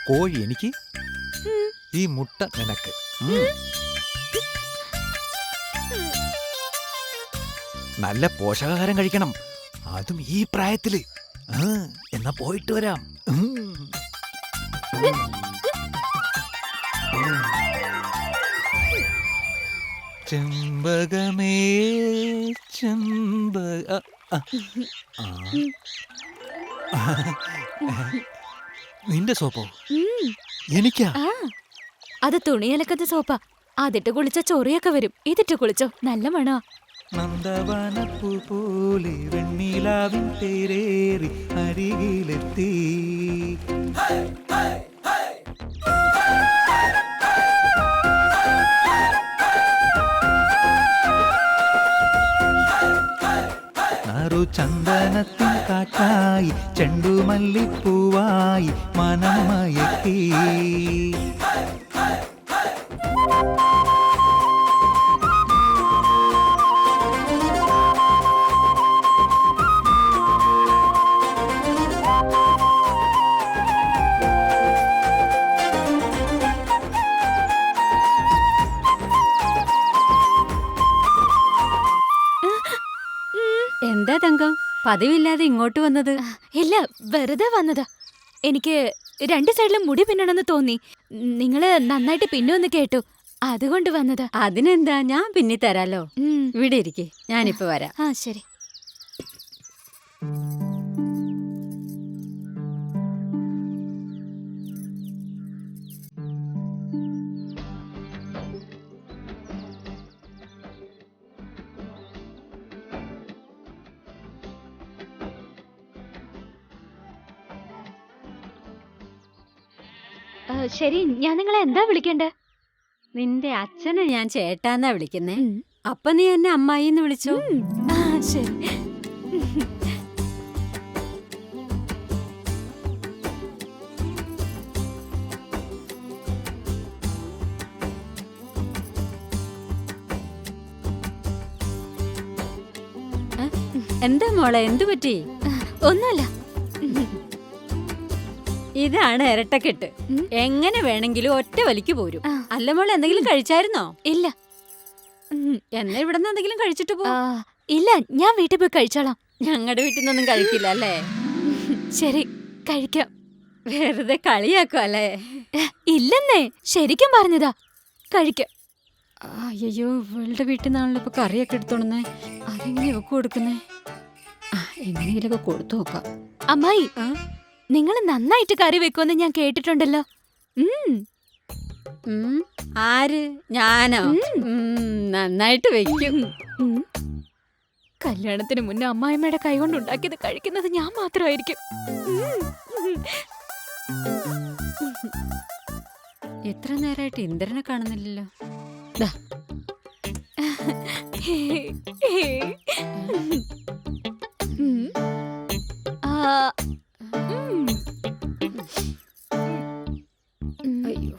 കോഴി എനിക്ക്, ഈ മുട്ട നിനക്ക്. നല്ല പോഷകാഹാരം കഴിക്കണം, അതും ഈ പ്രായത്തില്. എന്നാ പോയിട്ട് വരാം. ചെമ്പകമേ ചെമ്പക. നിന്റെ സോപ്പോ? എനിക്കാ? അത് തുണിയലക്കത്തെ സോപ്പാ. അതിട്ട് കുളിച്ച ചൊറിയൊക്കെ വരും. ഇതിട്ട് കുളിച്ചോ, നല്ല മണോ. നന്ദവനപ്പൂ പോലെ വെണ്ണിലാവിൻ തേരേറി അരികിലെത്തി. നറു ചന്ദനത്തിൻ കാറ്റായി ചെണ്ടുമല്ലിപ്പൂവായി മനം മയക്കി. എന്താ തങ്കം പതിവില്ലാതെ ഇങ്ങോട്ട് വന്നത്? ഇല്ല, വെറുതെ വന്നതാ. എനിക്ക് രണ്ട് സൈഡിലും മുടി പിന്നണമെന്ന് തോന്നി. നിങ്ങള് നന്നായിട്ട് പിന്നൊന്ന് കേട്ടു, അതുകൊണ്ട് വന്നതാ. അതിനെന്താ, ഞാൻ പിന്നെ തരാലോ. ഇവിടെ ഇരിക്കെ, ഞാനിപ്പോ വരാം. ആ ശരി. ശരി, ഞാൻ നിങ്ങളെ എന്താ വിളിക്കണ്ടേ? നിന്റെ അച്ഛനെ ഞാൻ ചേട്ടാന്നാ വിളിക്കുന്നേ. അപ്പൊ നീ എന്നെ അമ്മായിന്ന് വിളിച്ചു. ശരി. എന്താ മോളെ, എന്തു പറ്റി? ഒന്നുമല്ല. ഇതാണ് ഇരട്ടക്കെട്ട്. എങ്ങനെ വേണമെങ്കിലും ഒറ്റ വലിക്ക് പോരും. അല്ല മോളെ, എന്തെങ്കിലും കഴിച്ചായിരുന്നോ? ഇല്ല. എന്നാ ഇവിടുന്ന് എന്തെങ്കിലും കഴിച്ചിട്ട് പോ. ഇല്ല, ഞാൻ വീട്ടിൽ പോയി കഴിച്ചോളാം. ഞങ്ങളുടെ വീട്ടിൽ നിന്നൊന്നും കഴിക്കില്ല അല്ലേ? ശരി, കഴിക്കാം. വെറുതെ കളിയാക്കും അല്ലേ? ഇല്ലെന്നേ, ശരിക്കും പറഞ്ഞതാ. കഴിക്കാം. അയ്യോ, ഇവളുടെ വീട്ടിൽ നിന്നാണല്ലോ ഇപ്പൊ കറിയൊക്കെ എടുത്തോണേ. അതെങ്ങനെയാ കൊടുക്കുന്നേ? എങ്ങനെയൊക്കെ കൊടുത്തു നോക്കാം. അമ്മായി നിങ്ങൾ നന്നായിട്ട് കറി വെക്കുമെന്ന് ഞാൻ കേട്ടിട്ടുണ്ടല്ലോ. ആര്? ഞാനോ? നന്നായിട്ട് വെക്കും. കല്യാണത്തിന് മുന്നേ അമ്മായിമ്മയുടെ കൈകൊണ്ട് ഉണ്ടാക്കിയത് കഴിക്കുന്നത് ഞാൻ മാത്രമായിരിക്കും. എത്ര നേരമായിട്ട് ഇന്ദ്രനെ കാണുന്നില്ലല്ലോ. ദാ. അയ്യോ,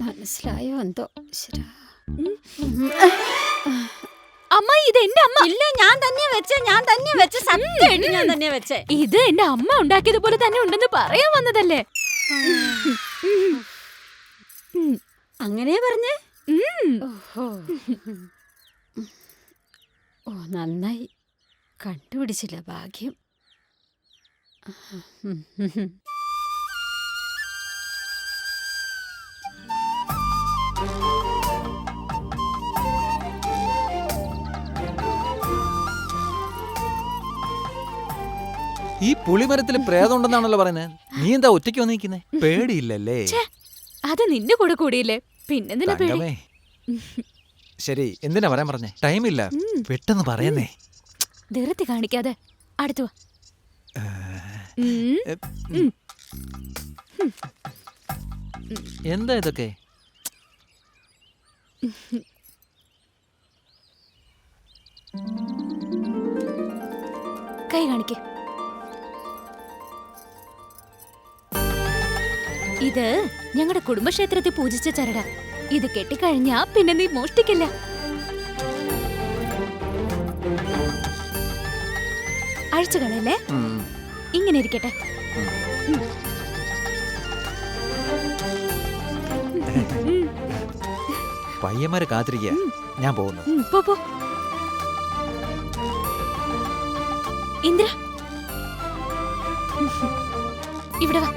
മനസ്സിലായോ എന്തോ. അമ്മായി ഇത് എന്റെ അമ്മ. ഇല്ല, ഞാൻ തന്നെ വെച്ച സത്യമായിട്ട് ഞാൻ തന്നെ വെച്ചേ. ഇത് എന്റെ അമ്മ ഉണ്ടാക്കിയത് പോലെ തന്നെ ഉണ്ടെന്ന് പറയാൻ വന്നതല്ലേ. അങ്ങനെ പറഞ്ഞേ? ഓ, നന്നായി കണ്ടുപിടിച്ചില്ല, ഭാഗ്യം. ഈ പുളിമരത്തിൽ പ്രേതം ഉണ്ടെന്നാണല്ലോ പറയുന്നത്. നീ എന്താ ഒറ്റയ്ക്ക് വന്നിരിക്കുന്നേ? പേടിയില്ലല്ലേ? അത് നിന്റെ കൂടെ കൂടിയില്ലേ, പിന്നെന്തിനാ പേടി? തങ്കമേ, ശരി, എന്തിനാ പറയാൻ പറഞ്ഞേ? ടൈമില്ല, പെട്ടെന്ന് പറയുന്നേ. ധൃതി കാണിക്കാതെ അടുത്തു വാ. എന്താ ഇതൊക്കെ? കൈ കാണിക്കേ. ഇത് ഞങ്ങളുടെ കുടുംബക്ഷേത്രത്തിൽ പൂജിച്ച ചരട. ഇത് കെട്ടിക്കഴിഞ്ഞാ പിന്നെ നീ മോഷ്ടിക്കില്ല. അഴിച്ചു കളയല്ലേ, ഇങ്ങനെ ഇരിക്കട്ടെ. പയ്യന്മാര് കാത്തിരിക്കുക, ഞാൻ പോകുന്നു. പോ. ഇന്ദ്ര, ഇവിടെ വാ.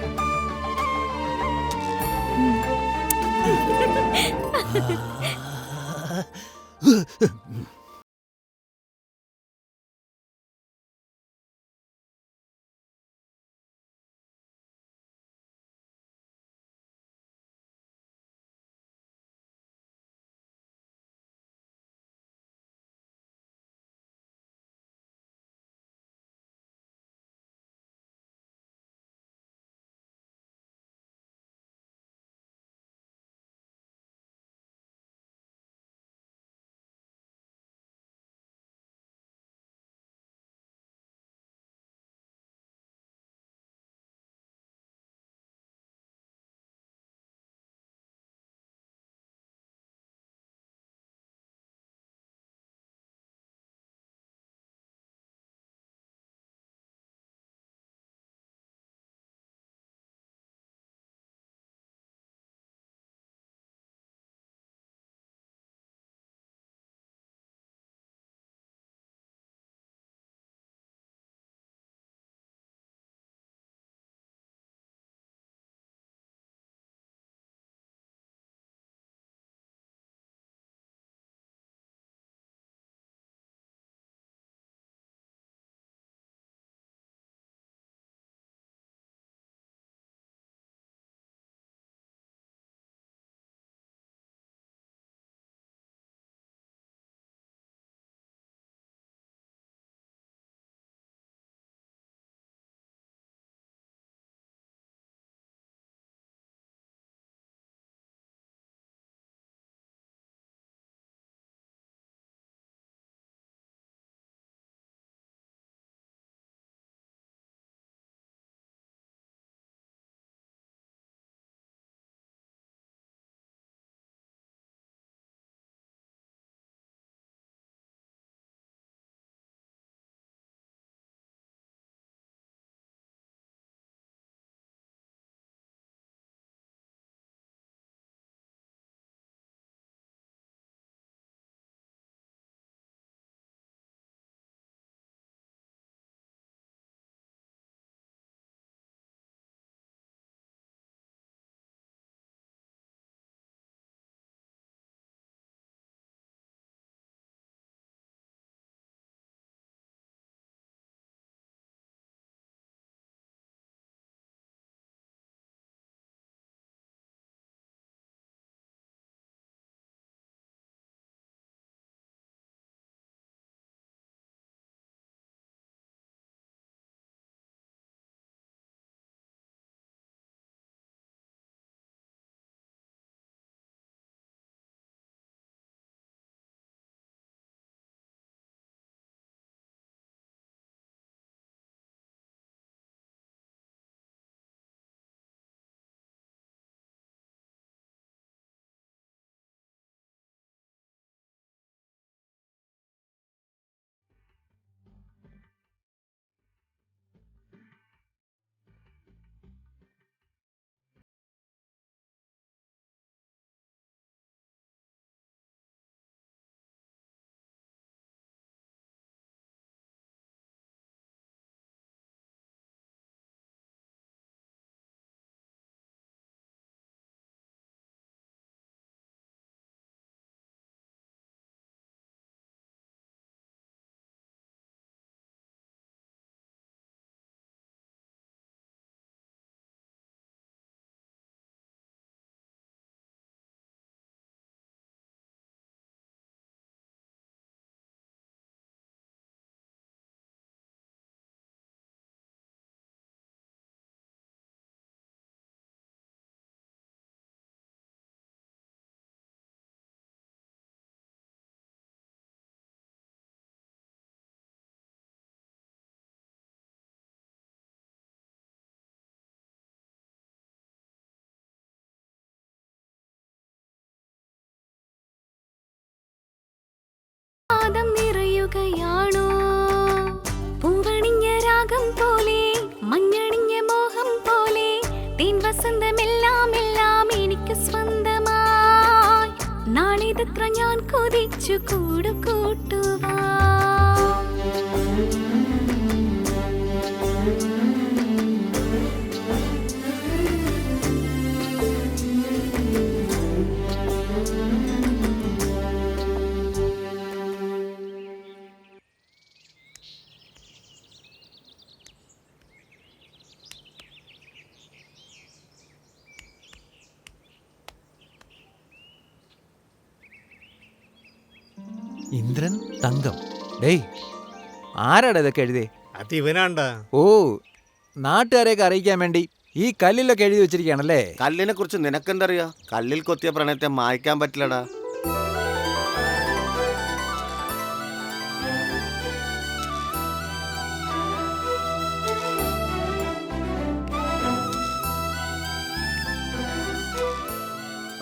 വേണ്ടത്ര ഞാൻ കൊതിച്ചു കൂടു കൂട്ടുവാ. ഇന്ദ്രൻ തങ്കം. ഡേയ്, ആരാടാ ഇതൊക്കെ എഴുതിയേ? അത് ഇവനാണ്ടാ. ഓ, നാട്ടുകാരെയൊക്കെ അറിയിക്കാൻ വേണ്ടി ഈ കല്ലിലൊക്കെ എഴുതി വെച്ചിരിക്കുകയാണല്ലേ? കല്ലിനെ കുറിച്ച് നിനക്കെന്തറിയാ? കല്ലിൽ കൊത്തിയ പ്രണയത്തെ മായ്ക്കാൻ പറ്റില്ലടാ.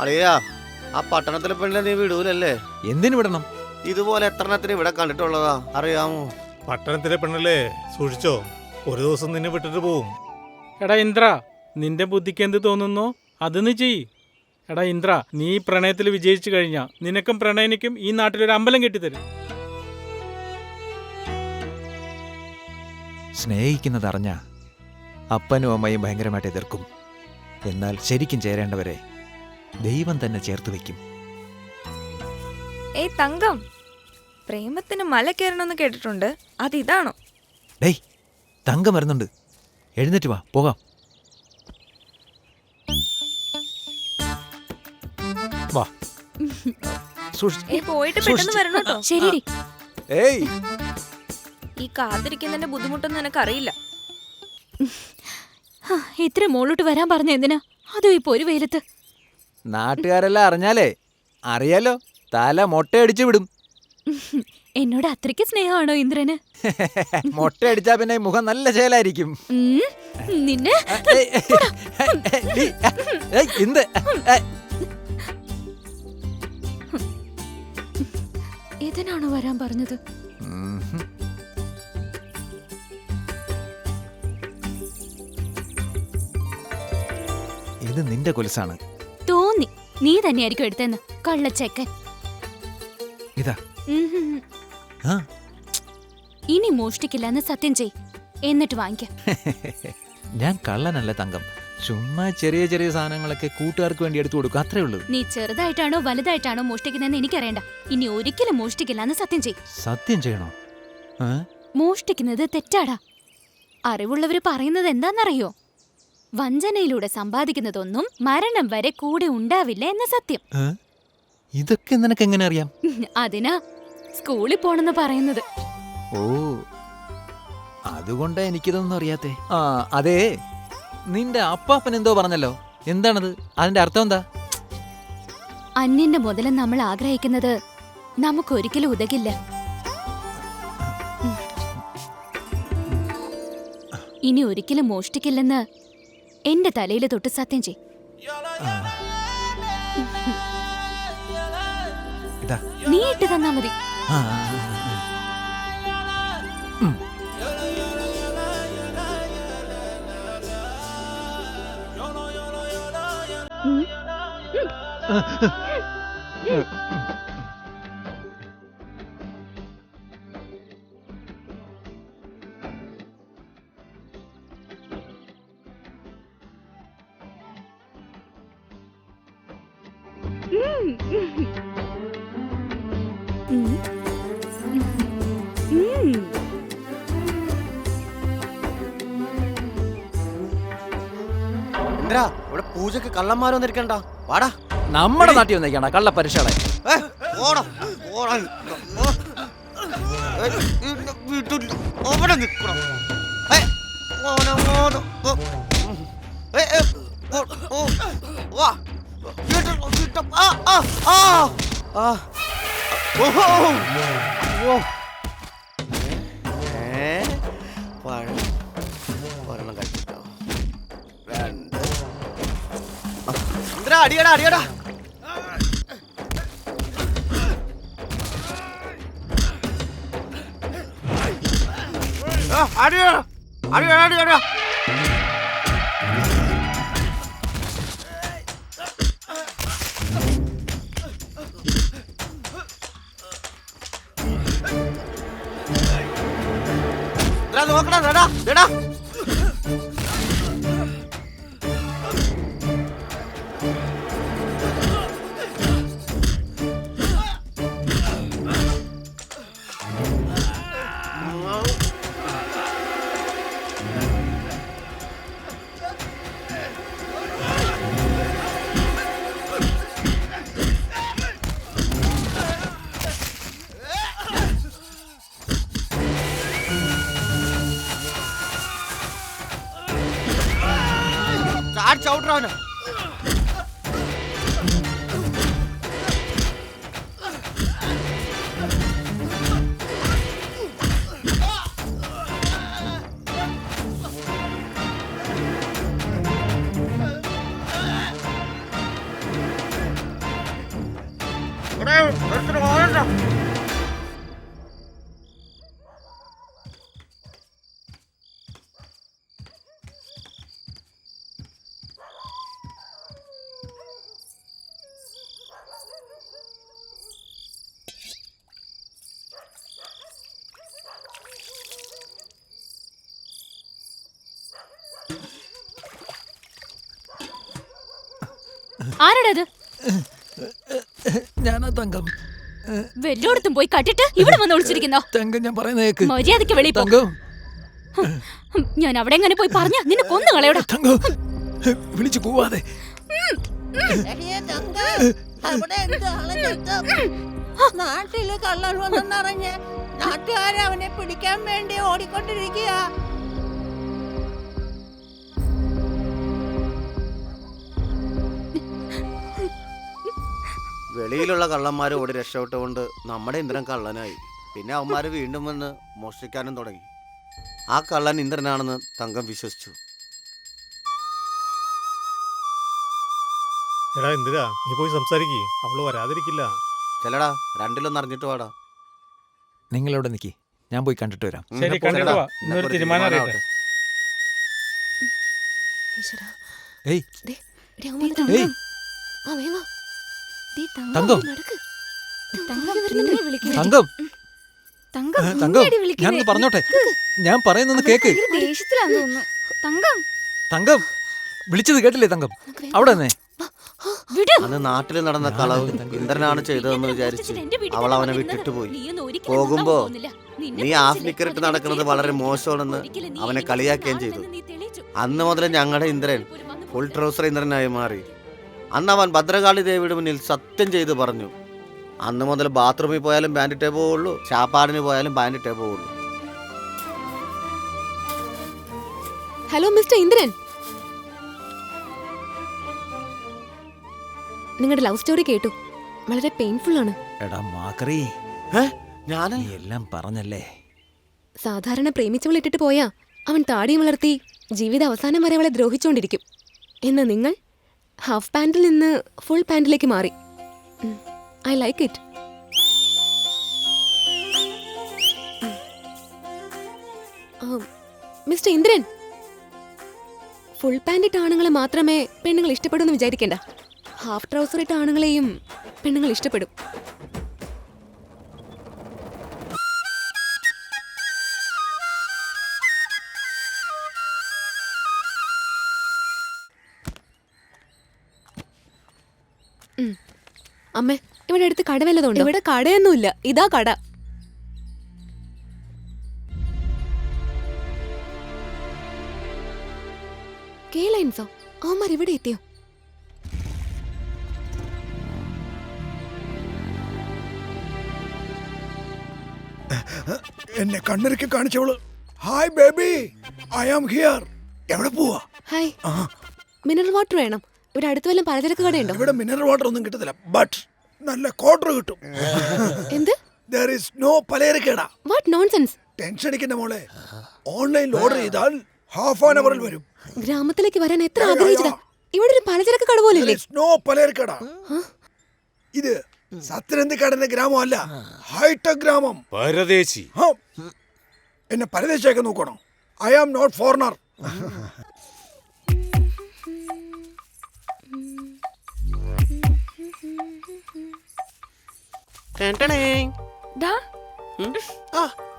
അളിയാ, ആ പട്ടണത്തിലെ പെണ്ണിനെ നീ വിടൂലല്ലേ? എന്തിനു വിടണം? ഇതുപോലെ എത്രണ്ണത്തിന് ഇവിടെ കണ്ടിട്ടുള്ളതാ അറിയാമോ? പട്ടണത്തിലെ പെണ്ണല്ലേ, സൂക്ഷിച്ചോ, ഒരു ദിവസം നിന്നെ വിട്ടിട്ട് പോവും. എടാ ഇന്ദ്ര, നിന്റെ ബുദ്ധിക്ക് എന്ത് തോന്നുന്നോ അത് നീ ചെയ്യ്. എടാ ഇന്ദ്ര, നീ പ്രണയത്തിൽ വിജയിച്ചു കഴിഞ്ഞാ നിനക്കും പ്രണയനിക്കും ഈ നാട്ടിലൊരു അമ്പലം കെട്ടിത്തരും. സ്നേഹിക്കുന്നത് അറിഞ്ഞ അപ്പനും അമ്മയും ഭയങ്കരമായിട്ട് എതിർക്കും. എന്നാൽ ശരിക്കും ചേരേണ്ടവരെ ദൈവം തന്നെ ചേർത്ത് വെക്കും. ഏയ് തങ്കം, പ്രേമത്തിന് മല കയറണമെന്ന് കേട്ടിട്ടുണ്ട്, അത് ഇതാണോ? ഡേയ്, തങ്കം വരുന്നുണ്ട്, എഴുന്നേറ്റ് വാ, പോകാം. വാ, പോയിട്ട് പെട്ടെന്ന് വരണം കേട്ടോ. ശരി. ഏയ്, ഈ കാത്തിരിക്കുന്നതിന്റെ ബുദ്ധിമുട്ടൊന്നും എനിക്കറിയില്ല. ഇത്ര മോളോട്ട് വരാൻ പറഞ്ഞ എന്തിനാ? അതും ഇപ്പൊ ഒരു വെയിലത്ത്. നാട്ടുകാരെല്ലാം അറിഞ്ഞാലേ അറിയാലോ, തല മൊട്ടയടിച്ചു വിടും. എന്നോട് അത്രയ്ക്ക് സ്നേഹമാണോ ഇന്ദ്രന്? മൊട്ടയടിച്ചാ പിന്നെ മുഖം നല്ല ചേലായിരിക്കും. നിന്നെ എന്ത് ഇതിനാണോ വരാൻ പറഞ്ഞത്? ഇത് നിന്റെ കൊലുസാണ്. തോന്നി, നീ തന്നെയായിരിക്കും എടുത്തെന്ന്, കള്ളച്ചക്കൻ. ഇതാ. ഇനി മോഷ്ടിക്കില്ലെന്ന് സത്യം ചെയ്, എന്നിട്ട് വാങ്ങിക്കാം. ഞാൻ കള്ളനല്ല തങ്കം, ചുമ്മാ ചെറിയ ചെറിയ സാധനങ്ങളൊക്കെ കൂട്ടുകാർക്ക് വേണ്ടി എടുത്തു കൊടുക്കും, അത്രേ ഉള്ളൂ. നീ ചെറുതായിട്ടാണോ വലുതായിട്ടാണോ മോഷ്ടിക്കുന്നതെന്ന് എനിക്കറിയണ്ട. ഇനി ഒരിക്കലും മോഷ്ടിക്കില്ലെന്ന് സത്യം ചെയ്. സത്യം ചെയ്യണോ? മോഷ്ടിക്കുന്നത് തെറ്റാടാ. അറിവുള്ളവര് പറയുന്നത് എന്താന്നറിയോ? വഞ്ചനയിലൂടെ സമ്പാദിക്കുന്നതൊന്നും മരണം വരെ കൂടെ ഉണ്ടാവില്ല എന്ന സത്യം. ഇതൊക്കെ നിനക്ക് എങ്ങനെ അറിയാം? അതിനാ സ്കൂളിൽ പോണെന്ന് പറയുന്നത്. ഓ, അതുകൊണ്ടാ എനിക്കിതൊന്നും അറിയാത്തേ. ആ അതെ, നിന്റെ അപ്പാപ്പൻ എന്തോ പറഞ്ഞല്ലോ, എന്താണത്? അതിന്റെ അർത്ഥം എന്താ? അന്യന്റെ മുതലും നമ്മൾ ആഗ്രഹിക്കുന്നത് നമുക്കൊരിക്കലും ഉതകില്ല. ഇനി ഒരിക്കലും മോഷ്ടിക്കില്ലെന്ന് എന്റെ തലയിൽ തൊട്ട് സത്യം ചെയ്. നീ ഇട്ട് തന്നാ മതി. ഇവിടെ പൂജക്ക് കള്ളന്മാരോ നിൽക്കണ്ട, വാടാ. നമ്മുടെ നാട്ടിൽ വന്നേക്കാണ് കള്ള പരിശാളെ. അടിയടാ അടിയടാ. അടിയടാ അടിയടാ അടിയടാ. നോക്കടാ എടാ എടാ ചവിട്ടവന് ആരാടത്? ഞാനാ തങ്കം. വെല്ലോടത്തും പോയി കട്ടിട്ട് ഇവിടെ വന്ന് ഒളിച്ചിരിക്കുന്നോ? തങ്കം ഞാൻ പറയുന്ന കേക്ക്. മര്യാദയ്ക്ക് വെളിയിൽ പോ. ഞാൻ അവിടെ എങ്ങനെ പോയി പറഞ്ഞ നിന്നെ കൊന്നു കളയോടാ. തങ്കം വിളിച്ചു പോവാതെ. നാട്ടില് കള്ളർ വന്നെന്നറിഞ്ഞ് നാട്ടുകാരെ അവനെ പിടിക്കാൻ വേണ്ടി ഓടിക്കൊണ്ടിരിക്കുക. വെളിയിലുള്ള കള്ളന്മാർ ഓടി രക്ഷപ്പെട്ടുകൊണ്ട് നമ്മുടെ ഇന്ദ്രൻ കള്ളനായി. പിന്നെ അവന്മാര് വീണ്ടും വന്ന് മോഷ്ടിക്കാനും തുടങ്ങി. ആ കള്ളൻ ഇന്ദ്രനാണെന്ന് തങ്കം വിശ്വസിച്ചു. എടാ എന്തിനാ നീ പോയി സംസാരിക്കേ, അവള് വരാതിരിക്കില്ല. ചെല്ലടാ, രണ്ടിലൊന്ന് അറിഞ്ഞിട്ട് വാടാ. നിങ്ങളവിടെ നിൽക്കി, ഞാൻ പോയി കണ്ടിട്ട് വരാം. ശരി, കണ്ടിട്ട് വാ. ഇന്നൊരു തീരുമാനം അറിയട്ടെ. ഏയ് തങ്കം തങ്കം ഞാനൊന്ന് പറഞ്ഞോട്ടെ, ഞാൻ പറയുന്നൊന്ന് കേക്ക്. തങ്കം വിളിച്ചത് കേട്ടില്ലേ തങ്കം? അവിടെ തന്നെ അന്ന് നാട്ടിൽ നടന്ന കളവ് ഇന്ദ്രനാണ് ചെയ്തതെന്ന് വിചാരിച്ച് അവൾ അവനെ വിട്ടിട്ട് പോയി. പോകുമ്പോ നീ ഹാഫ് നിക്കറിട്ട് നടക്കുന്നത് വളരെ മോശമാണെന്ന് അവനെ കളിയാക്കുകയും ചെയ്തു. അന്ന് മുതൽ ഞങ്ങളുടെ ഇന്ദ്രൻ ഫുൾ ട്രൗസർ ഇന്ദ്രനായി മാറി. അന്ന് അവൻ ഭദ്രകാളി ദേവിയുടെ മുന്നിൽ സത്യം ചെയ്ത് പറഞ്ഞു, അന്ന് മുതൽ ബാത്റൂമിൽ പോയാലും ബാൻഡിട്ടേ പോവുള്ളൂ, ചാപ്പാടിന് പോയാലും ബാൻഡിട്ടേ പോവുള്ളൂ. ഹലോ മിസ്റ്റർ ഇന്ദ്രൻ, നിങ്ങളുടെ ലവ് സ്റ്റോറി കേട്ടു. വളരെ പെയിൻഫുൾ ആണ്. എടാ മാക്കറി, ഞാൻ എല്ലാം പറഞ്ഞല്ലേ. സാധാരണ പ്രേമിച്ചവളെ ഇട്ടിട്ട് പോയാ അവൻ താടിയും വളർത്തി ജീവിത അവസാനം വരെ അവളെ ദ്രോഹിച്ചുകൊണ്ടിരിക്കും. എന്ന് നിങ്ങൾ ഹാഫ് പാൻറിൽ നിന്ന് ഫുൾ പാൻറിലേക്ക് മാറി. I like it. Mister Indran, full pant ഇട്ട ആണുങ്ങളെ മാത്രമേ പെണ്ണുങ്ങൾ ഇഷ്ടപ്പെടൂ എന്ന് വിചാരിക്കേണ്ട. ഹാഫ് ട്രൗസർ ഇട്ട ആണുങ്ങളെയും പെണ്ണുങ്ങൾ ഇഷ്ടപ്പെടും. അമ്മേ, ഇവിടെ അടുത്ത് കട വല്ലതുണ്ടോ? ഇവിടെ കടയൊന്നുമില്ല, ഇതാ കട. കെ ലൈൻസോ? അവന്മാർ ഇവിടെ എത്തിയോ? എന്നെ കണ്ണിറുക്കി കാണിച്ചവള്. Hi baby, I am here. എവിടെ പോവാ? ഹായ്, മിനറൽ വാട്ടർ വേണം. ഇവിടെ അടുത്ത് വല്ല പലചരക്ക് കടയുണ്ടോ? ഇവിടെ മിനറൽ വാട്ടർ ഒന്നും കിട്ടത്തില്ല, ബട്ട് നല്ല ക്വാർട്ടർ കിട്ടും. എന്ത്? there is no പലചരക്കട. What nonsense. ടെൻഷൻ അടിക്കണ്ട മോളെ, ഓൺലൈനിൽ ഓർഡർ ചെയ്താൽ ഹാഫ് ആൻ അവറിൽ വരും. ഗ്രാമത്തിലേക്ക് വരാൻ എത്ര ആഗ്രഹിച്ചതാ. ഇവിടെ ഒരു പലചരക്ക് കട പോലും ഇല്ലേ? നോ പലചരക്കട. ഇത് സത്യനന്ദിക്കാടിന്റെ ഗ്രാമമല്ല, ഹൈടെക് ഗ്രാമം. പരദേശി. എന്നെ പരദേശിയൊക്കെ നോക്കണം. I am not foreigner.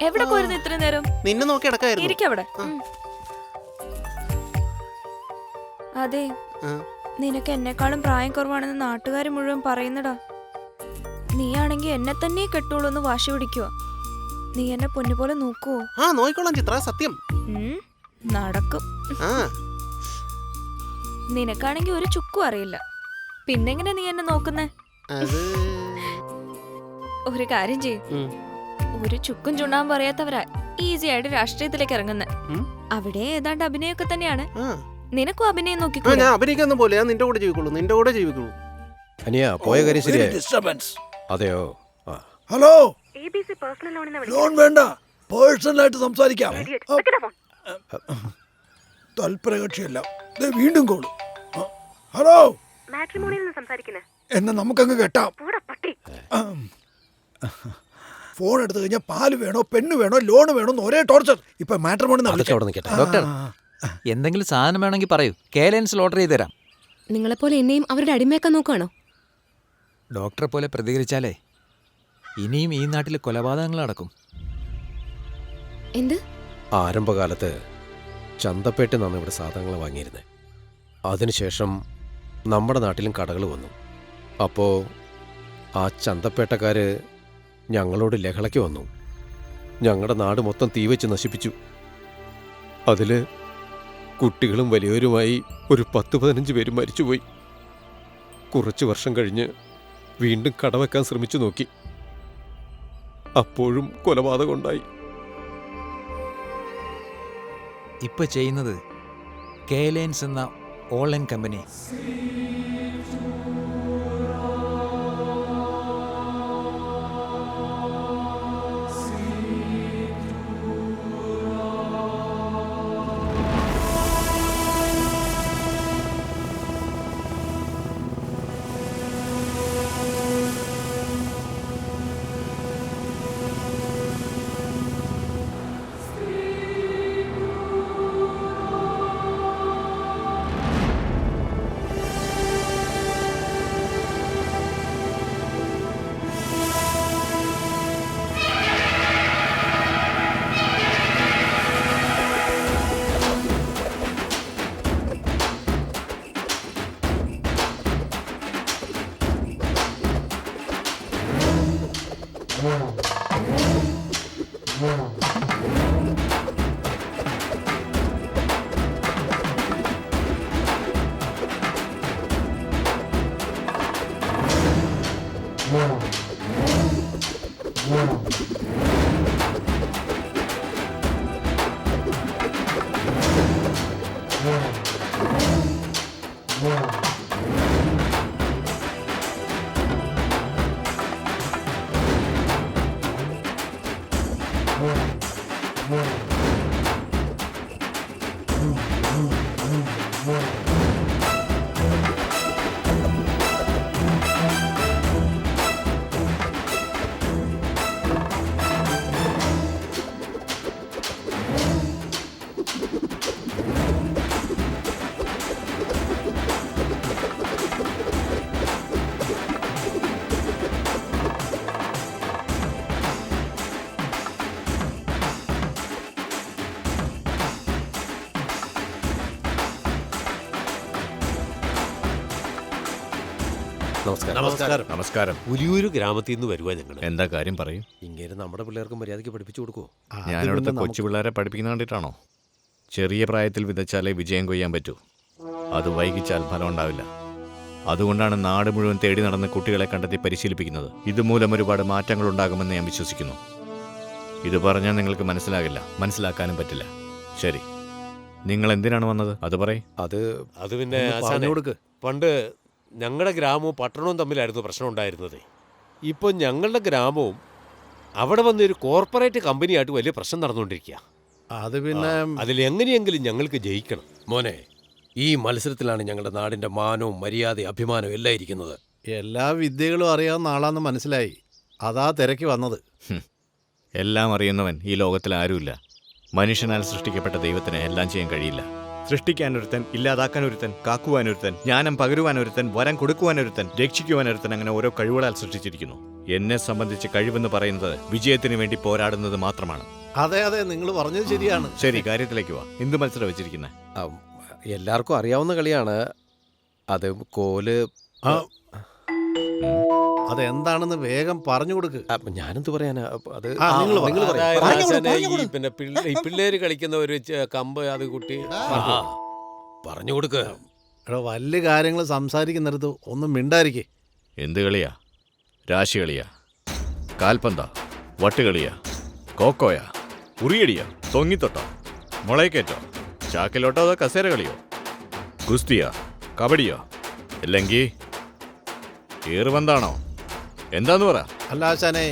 എവിടെ പോയിരുന്നു ഇത്ര നേരം? നിന്നെ നോക്കി അടക്കായിരുന്നു. ഇരിക്കവിടെ. അതെ, നിനക്ക് എന്നെക്കാളും പ്രായം കുറവാണെന്ന് നാട്ടുകാർ മുഴുവൻ പറയുന്നടാ. നീയാണെങ്കി എന്നെ തന്നെ കെട്ടുള്ളൂ എന്ന് വാശി പിടിക്കുക. നീ എന്നെ പൊന്നുപോലെ നോക്കുവോ? നോക്കിക്കോളാം ചിത്ര, സത്യം നടക്കും. നിനക്കാണെങ്കി ഒരു ചുക്കും അറിയില്ല, പിന്നെങ്ങനെ നീ എന്നെ നോക്കുന്നേ? ഒരു കാര്യം ചെയ്യും, ഒരു ചുക്കും ചുണ്ണാൻ പറയാത്തവരാ ഈസി ആയിട്ട് രാഷ്ട്രീയത്തിലേക്ക് ഇറങ്ങുന്നേ. അവിടെ ഏതാണ്ട് അഭിനയൊക്കെ തന്നെയാണ്. നിനക്കും അഭിനയം നോക്കിക്കോ. ഞാൻ അഭിനയിക്കൊന്നും പോലെ, ഞാൻ നിന്റെ കൂടെ ജീവിക്കുള്ളൂ, നിന്റെ കൂടെ ജീവിക്കുള്ളൂ. അനിയ പോയ കാര്യം ശരിയായി. ഡിസ്റ്റർബൻസ്. അതെയോ? ഹലോ, ലോൺ വേണ്ട, പേഴ്സണലായിട്ട് സംസാരിക്കാം. തൽപരകക്ഷിയല്ല, വീണ്ടും കോള്. ഹലോ, എന്നാ നമുക്കങ്ങ് കെട്ടാം. ഫോൺ എടുത്തു കഴിഞ്ഞാൽ പാല് വേണോ, പെണ്ണ് വേണോ, ലോൺ വേണോ എന്ന് ഒരേ ടോർച്ചർ. ഇപ്പൊ മാട്രിമോണി ഡോക്ടർ, എന്തെങ്കിലും സാധനം വേണമെങ്കിൽ പറയൂ, കേലൻസിൽ ഓർഡർ ചെയ്ത് തരാം. നിങ്ങളെപ്പോലെ എന്നെയും അവരുടെ അടിമയാക്കാൻ നോക്കുകയാണോ? ഡോക്ടറെ പോലെ പ്രതികരിച്ചാലേ ഇനിയും ഈ നാട്ടിൽ കൊലപാതകങ്ങൾ നടക്കും. എന്ത്? ആരംഭകാലത്ത് ചന്തപ്പേട്ടിൽ നിന്നാണ് ഇവിടെ സാധനങ്ങൾ വാങ്ങിയിരുന്നത്. അതിനുശേഷം നമ്മുടെ നാട്ടിലും കടകൾ വന്നു. അപ്പോൾ ആ ചന്തപ്പേട്ടക്കാർ ഞങ്ങളോട് ലഹളയ്ക്ക് വന്നു. ഞങ്ങളുടെ നാട് മൊത്തം തീ വെച്ച് നശിപ്പിച്ചു. അതിൽ കുട്ടികളും വലിയവരുമായി ഒരു 10-15 പേര് മരിച്ചുപോയി. കുറച്ച് വർഷം കഴിഞ്ഞ് വീണ്ടും കടവെക്കാൻ ശ്രമിച്ചു നോക്കി. അപ്പോഴും കൊലപാതകം ഉണ്ടായി. ഇപ്പൊ ചെയ്യുന്നത് കേലൻസ് എന്ന ഓൺലൈൻ കമ്പനി. നമസ്കാരം. നമസ്കാരം. പുലിയൂര് ഗ്രാമത്തിൽ നിന്ന് വരുവാ ഞങ്ങൾ. എന്താ കാര്യം പറയും. ഇങ്ങനെ നമ്മുടെ പിള്ളേർക്ക് മര്യാദയ്ക്ക് പഠിപ്പിച്ചു കൊടുക്കുവോ? ഞാനിവിടുത്തെ കൊച്ചു പിള്ളേരെ പഠിപ്പിക്കുന്ന കണ്ടിട്ടാണോ? ചെറിയ പ്രായത്തിൽ വിതച്ചാലേ വിജയം കൊയ്യാൻ പറ്റൂ. അത് വൈകിച്ചാൽ ഫലം ഉണ്ടാവില്ല. അതുകൊണ്ടാണ് നാട് മുഴുവൻ തേടി നടന്ന് കുട്ടികളെ കണ്ടെത്തി പരിശീലിപ്പിക്കുന്നത്. ഇതുമൂലം ഒരുപാട് മാറ്റങ്ങൾ ഉണ്ടാകുമെന്ന് ഞാൻ വിശ്വസിക്കുന്നു. ഇത് പറഞ്ഞാൽ നിങ്ങൾക്ക് മനസ്സിലാകില്ല, മനസ്സിലാക്കാനും പറ്റില്ല. ശരി, നിങ്ങൾ എന്തിനാണ് വന്നത്? അത് പറയ്. അത് പിന്നെ പണ്ട് ഞങ്ങളുടെ ഗ്രാമവും പട്ടണവും തമ്മിലായിരുന്നു പ്രശ്നം ഉണ്ടായിരുന്നത്. ഇപ്പം ഞങ്ങളുടെ ഗ്രാമവും അവിടെ വന്നൊരു കോർപ്പറേറ്റ് കമ്പനിയായിട്ട് വലിയ പ്രശ്നം നടന്നുകൊണ്ടിരിക്കുക. അത് പിന്നെ അതിലെങ്ങനെയെങ്കിലും ഞങ്ങൾക്ക് ജയിക്കണം. മോനെ, ഈ മത്സരത്തിലാണ് ഞങ്ങളുടെ നാടിന്റെ മാനവും മര്യാദയും അഭിമാനവും എല്ലാം ഇരിക്കുന്നത്. എല്ലാ വിദ്യകളും അറിയാവുന്ന ആളാന്ന് മനസ്സിലായി. അതാ തിരക്കി വന്നത്. എല്ലാം അറിയുന്നവൻ ഈ ലോകത്തിൽ ആരുമില്ല. മനുഷ്യനാൽ സൃഷ്ടിക്കപ്പെട്ട ദൈവത്തിന് എല്ലാം ചെയ്യാൻ കഴിയില്ല. സൃഷ്ടിക്കാനൊരുത്തൻ, ഇല്ലാതാക്കാനൊരുത്തൻ, കാക്കുവാനൊരുത്തൻ, ജ്ഞാനം പകരുവാനൊരുത്തൻ, വരം കൊടുക്കുവാനൊരുത്തൻ, രക്ഷിക്കുവാനൊരുത്തൻ, അങ്ങനെ ഓരോ കഴിവുകളാൽ സൃഷ്ടിച്ചിരിക്കുന്നു. എന്നെ സംബന്ധിച്ച് കഴിവെന്ന് പറയുന്നത് വിജയത്തിന് വേണ്ടി പോരാടുന്നത് മാത്രമാണ്. അതെ അതെ, നിങ്ങൾ പറഞ്ഞത് ശരിയാണ്. ശരി, കാര്യത്തിലേക്ക് വാ. എന്ത് മത്സരം വെച്ചിരിക്കുന്നത്? എല്ലാവർക്കും അറിയാവുന്ന കളിയാണ് അത്. കോല് അതെന്താണെന്ന് വേഗം പറഞ്ഞു കൊടുക്ക്. ഞാനെന്ത് പറയാനാ അത്? നിങ്ങൾ പിന്നെ പിള്ളേര് കളിക്കുന്ന ഒരു കമ്പ് അത് കുട്ടി പറഞ്ഞു കൊടുക്കുക. എടോ, വലിയ കാര്യങ്ങൾ സംസാരിക്കുന്നിടത്ത് ഒന്നും മിണ്ടായിരിക്കേ. എന്ത് കളിയാ? രാശി കളിയാ? കാൽപന്താ? വട്ടുകളിയാ? കോക്കോയാ? ഉറിയടിയാ? തൊങ്ങിത്തൊട്ടോ? മുളയ്ക്കേറ്റോ? ചാക്കിലോട്ടോ? അതോ കസേര കളിയോ? ഗുസ്തിയാ? കബഡിയോ? അല്ലെങ്കിൽ ഏറുപന്താണോ? എന്താന്ന് പറ. അല്ല ആശാനെ,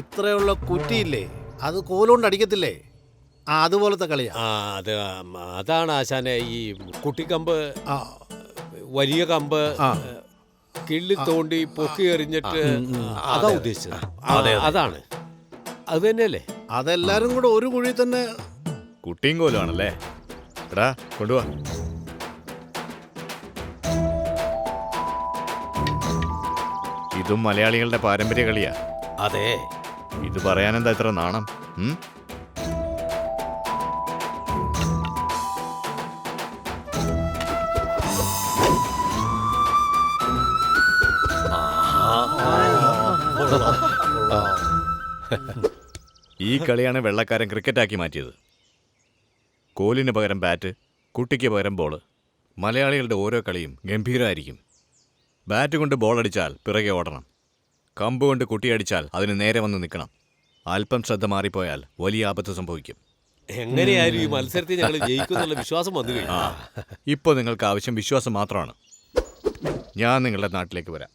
ഇത്രയുള്ള കുറ്റിയില്ലേ, അത് കോലുകൊണ്ട് അടിക്കത്തില്ലേ? അതുപോലത്തെ കളിയാ. അതാണ് ആശാനെ ഈ കുട്ടിക്കമ്പ്, വലിയ കമ്പ് കിള്ളി തോണ്ടി പൊക്കി എറിഞ്ഞിട്ട് അതാ ഉദ്ദേശിച്ചത്. അതാണ് അത് തന്നെയല്ലേ? അതെല്ലാരും കൂടെ ഒരു കുഴി തന്നെ. കുട്ടിയും കോലുമാണല്ലേ? എടാ കൊണ്ടുവാ. ഇതും മലയാളികളുടെ പാരമ്പര്യ കളിയാ. അതെ. ഇത് പറയാനെന്താ ഇത്ര നാണം? ഈ കളിയാണ് വെള്ളക്കാരൻ ക്രിക്കറ്റാക്കി മാറ്റിയത്. കോലിന് പകരം ബാറ്റ്, കുട്ടിക്ക് പകരം ബോള്. മലയാളികളുടെ ഓരോ കളിയും ഗംഭീരമായിരിക്കും. ബാറ്റ് കൊണ്ട് ബോൾ അടിച്ചാൽ പിറകെ ഓടണം. കമ്പ് കൊണ്ട് കുട്ടിയടിച്ചാൽ അതിന് നേരെ വന്ന് നിൽക്കണം. അല്പം ശ്രദ്ധ മാറിപ്പോയാൽ വലിയ ആപത്ത് സംഭവിക്കും. എങ്ങനെയായാലും ഈ മത്സരത്തിൽ ഞങ്ങൾ ജയിക്കുന്നുള്ള വിശ്വാസം വന്നു കഴിഞ്ഞു. ഇപ്പോൾ നിങ്ങൾക്ക് ആവശ്യം വിശ്വാസം മാത്രമാണ്. ഞാൻ നിങ്ങളുടെ നാട്ടിലേക്ക് വരാം.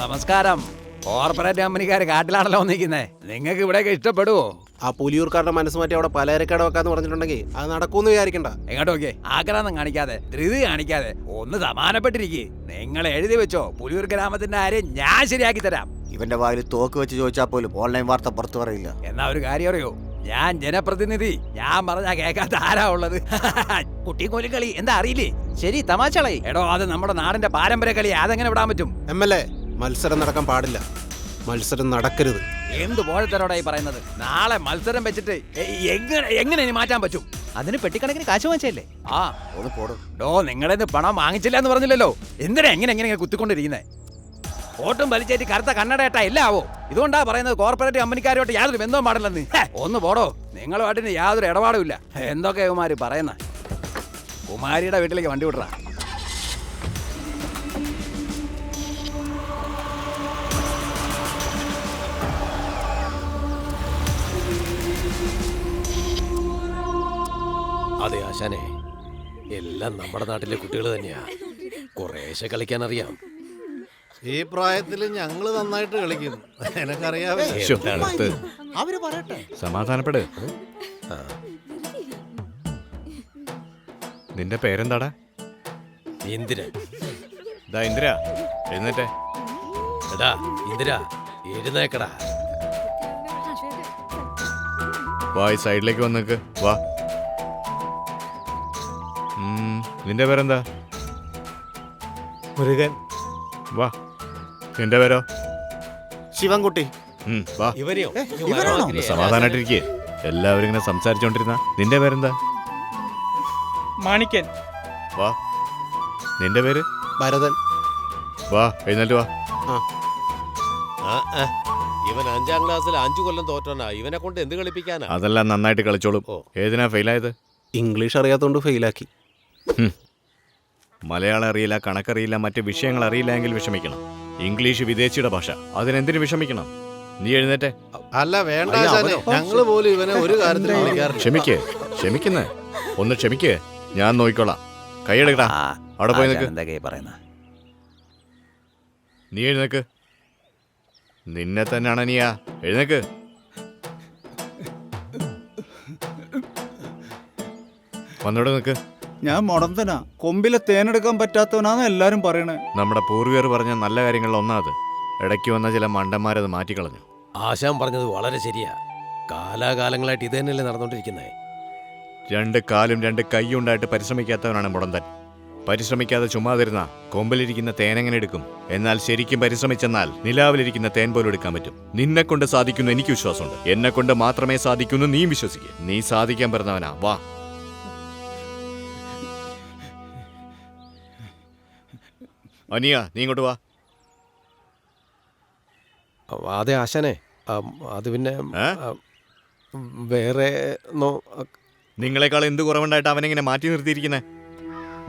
നമസ്കാരം. കോർപ്പറേറ്റ് കമ്പനിക്കാർ കാട്ടിലാണല്ലോ വന്നിരിക്കുന്നേ. നിങ്ങൾക്ക് ഇവിടെയൊക്കെ ഇഷ്ടപ്പെടുവോ? ആ പുലിയൂർക്കാരുടെ മനസ്സ് മാറ്റി അവിടെ പലചരക്കട വെക്കാന്ന് പറഞ്ഞിട്ടുണ്ടെങ്കിൽ അത് നടക്കൂന്ന് വിചാരിക്കണ്ട. എങ്ങോട്ട് നോക്കിയേ, ആക്രാന്തം കാണിക്കാതെ, ധൃതി കാണിക്കാതെ ഒന്ന് സമാനപ്പെട്ടിരിക്കേ. നിങ്ങൾ എഴുതി വെച്ചോ, പുലിയൂർ ഗ്രാമത്തിന്റെ കാര്യം ഞാൻ ശരിയാക്കി തരാം. ഇവന്റെ വായിൽ തോക്ക് വെച്ച് ചോദിച്ചാൽ പോലും ഓൺലൈൻ വാർത്ത പുറത്തു പറയില്ല. എന്നാ ഒരു കാര്യം അറിയോ, ഞാൻ ജനപ്രതിനിധി. ഞാൻ പറഞ്ഞാ കേൾക്കാത്ത ആരാ ഉള്ളത്? കുട്ടിയും കോലും കളി എന്താ അറിയില്ലേ? ശരി, തമാശകളായി. എടോ, അത് നമ്മുടെ നാടിന്റെ പാരമ്പര്യ കളി. അതെങ്ങനെ വിടാൻ പറ്റും? MLA, മത്സരം നടക്കാൻ പാടില്ല. മത്സരം നടക്കരുത്. എന്ത് പോഴത്തരോടായി പറയുന്നത്? നാളെ മത്സരം വെച്ചിട്ട് എങ്ങനെ ഇനി മാറ്റാൻ പറ്റും? അതിന് പെട്ടിക്കണക്കിന് കാശ് വാങ്ങിച്ചല്ലേ? ഡോ, നിങ്ങളെ പണം വാങ്ങിച്ചില്ല എന്ന് പറഞ്ഞില്ലല്ലോ. എന്തിനാ എങ്ങനെ കുത്തിക്കൊണ്ടിരിക്കുന്നേ? ഓട്ടും വലിച്ചേറ്റി കറുത്ത കണ്ണടേട്ടാ എല്ലാം ആവോ. ഇതുകൊണ്ടാ പറയുന്നത് കോർപ്പറേറ്റ് കമ്പനിക്കാരോട്ട് യാതൊരു ബന്ധവും പാടില്ലെന്ന്. ഒന്ന് പോടോ, നിങ്ങളുമായിട്ടിന് യാതൊരു ഇടപാടും ഇല്ല. എന്തൊക്കെ കുമാരി പറയുന്ന? കുമാരിയുടെ വീട്ടിലേക്ക് വണ്ടി വിടറാ. അതെ ആശാനെ, എല്ലാം നമ്മുടെ നാട്ടിലെ കുട്ടികൾ തന്നെയാ. കുറേശ്ശെ കളിക്കാൻ അറിയാം. ഈ പ്രായത്തിൽ ഞങ്ങള് നന്നായിട്ട് കളിക്കുന്നു, എനക്കറിയാവേ. അവര് പറയട്ടെ. സമാധാനപ്പെട്. നിന്റെ പേരെന്താടാ? ഇന്ദിര. ഇന്ദിര, എഴുന്നേറ്റേ. എടാ ഇന്ദിര, എഴുന്നേക്കടാ. വാ, ഈ സൈഡിലേക്ക് വന്നേക്ക്. വാ. നിന്റെ പേരെന്താ? മുരുകൻ. വാ. നിന്റെ പേരോ? ശിവൻകുട്ടി. വാ. ഇവരെയോ? സമാധാനായിട്ടിരിക്കേ. എല്ലാവരും ഇങ്ങനെ സംസാരിച്ചോണ്ടിരുന്ന. നിന്റെ പേരെന്താ? മാണിക്കൻ. വാ. നിന്റെ പേര്? ഭരതൻ. വാ, എഴുന്നേറ്റ് വാ. ഇവൻ 5ാം ക്ലാസ്സിൽ 5 കൊല്ലം തോറ്റോനാ. ഇവനെ കൊണ്ട് എന്ത് കളിപ്പിക്കാനാ? അതെല്ലാം നന്നായിട്ട് കളിച്ചോളും. ഏതിനാ ഫെയിലായത്? ഇംഗ്ലീഷ് അറിയാത്തോണ്ട് ഫെയിലാക്കി. മലയാളം അറിയില്ല, കണക്കറിയില്ല, മറ്റ് വിഷയങ്ങൾ അറിയില്ല എങ്കിൽ വിഷമിക്കണം. ഇംഗ്ലീഷ് വിദേശിയുടെ ഭാഷ, അതിനെന്തിനു വിഷമിക്കണം? നീ എഴുന്നേറ്റെ. അല്ല വേണ്ട, ഞങ്ങള് പോലും ഇവനെ ഒരു കാര്യത്തിലും വിളിക്കാറില്ല. ക്ഷമിക്കുന്നേ, ഒന്ന് ക്ഷമിക്കേ. ഞാൻ നോക്കിക്കോളാം. കൈയെടുക്കടാ. അവിടെ പോയി നിൽക്ക്. നീ എഴുന്നേക്ക്. നിന്നെ തന്നെയാണ് നീയാ. എഴുന്നേക്ക്. വന്നോടെ നിൽക്ക്. ഞാൻ മുടന്തനാ, കൊമ്പിലെ തേനെടുക്കാൻ പറ്റാത്തവനാന്ന് എല്ലാരും പറയണേ. നമ്മുടെ പൂർവികർ പറഞ്ഞ നല്ല കാര്യങ്ങളിൽ ഒന്നാത്. ഇടയ്ക്ക് വന്ന ചില മണ്ടന്മാരത് മാറ്റിക്കളഞ്ഞു. ആശാൻ പറഞ്ഞത് വളരെ ശരിയാ. കാലാകാലങ്ങളായിട്ട് ഇത് തന്നെയല്ലേ നടന്നുകൊണ്ടിരിക്കുന്നത്. 2 കാലും 2 കൈയും ഉണ്ടായിട്ട് പരിശ്രമിക്കാത്തവനാണ് മുടന്തൻ. പരിശ്രമിക്കാതെ ചുമ്മാതിരുന്ന കൊമ്പിലിരിക്കുന്ന തേനെങ്ങനെ എടുക്കും? എന്നാൽ ശരിക്കും പരിശ്രമിച്ചെന്നാൽ നിലാവിലിരിക്കുന്ന തേൻ പോലും എടുക്കാൻ പറ്റും. നിന്നെ കൊണ്ട് സാധിക്കുന്നു എനിക്ക് വിശ്വാസമുണ്ട്. എന്നെ കൊണ്ട് മാത്രമേ സാധിക്കുന്നു നീ വിശ്വസിക്കുക. നീ സാധിക്കാൻ പറഞ്ഞവനാ. വാ. അനിയ, നീ ഇങ്ങോട്ട് വാ. അതെ ആശാനെ, അത് പിന്നെ വേറെ നിങ്ങളെക്കാൾ എന്ത് കുറവുണ്ടായിട്ട് അവനെങ്ങനെ മാറ്റി നിർത്തിയിരിക്കുന്നത്?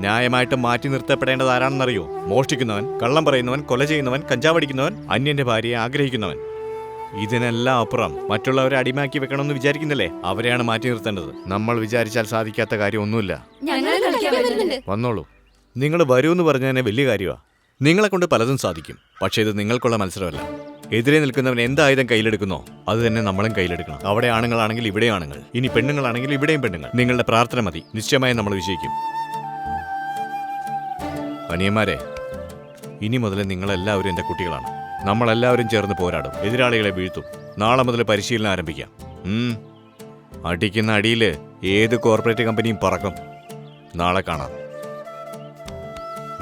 ന്യായമായിട്ട് മാറ്റി നിർത്തപ്പെടേണ്ടത് ആരാണെന്നറിയോ? മോഷ്ടിക്കുന്നവൻ, കള്ളം പറയുന്നവൻ, കൊല ചെയ്യുന്നവൻ, കഞ്ചാവടിക്കുന്നവൻ, അന്യന്റെ ഭാര്യയെ ആഗ്രഹിക്കുന്നവൻ. ഇതിനെല്ലാം അപ്പുറം മറ്റുള്ളവരെ അടിമാക്കി വെക്കണമെന്ന് വിചാരിക്കുന്നില്ലേ? അവരെയാണ് മാറ്റി നിർത്തേണ്ടത്. നമ്മൾ വിചാരിച്ചാൽ സാധിക്കാത്ത കാര്യം ഒന്നുമില്ല. വന്നോളൂ. നിങ്ങൾ വരൂന്ന് പറഞ്ഞതിനെ വലിയ കാര്യമാണ്. നിങ്ങളെ കൊണ്ട് പലതും സാധിക്കും. പക്ഷേ ഇത് നിങ്ങൾക്കുള്ള മത്സരമല്ല. എതിരെ നിൽക്കുന്നവൻ എന്ത് ആയുധം കയ്യിലെടുക്കുന്നോ അത് തന്നെ നമ്മളും കയ്യിലെടുക്കണം. അവിടെ ആണുങ്ങളാണെങ്കിൽ ഇവിടെ ആണുങ്ങൾ, ഇനി പെണ്ണുങ്ങളാണെങ്കിൽ ഇവിടെയും പെണ്ണുങ്ങൾ. നിങ്ങളുടെ പ്രാർത്ഥന മതി, നിശ്ചയമായും നമ്മൾ വിജയിക്കും. അനിയന്മാരെ, ഇനി മുതൽ നിങ്ങളെല്ലാവരും എൻ്റെ കുട്ടികളാണ്. നമ്മളെല്ലാവരും ചേർന്ന് പോരാടും, എതിരാളികളെ വീഴ്ത്തും. നാളെ മുതൽ പരിശീലനം ആരംഭിക്കാം. അടിക്കുന്ന അടിയിൽ ഏത് കോർപ്പറേറ്റ് കമ്പനിയും പറക്കും. നാളെ കാണാം.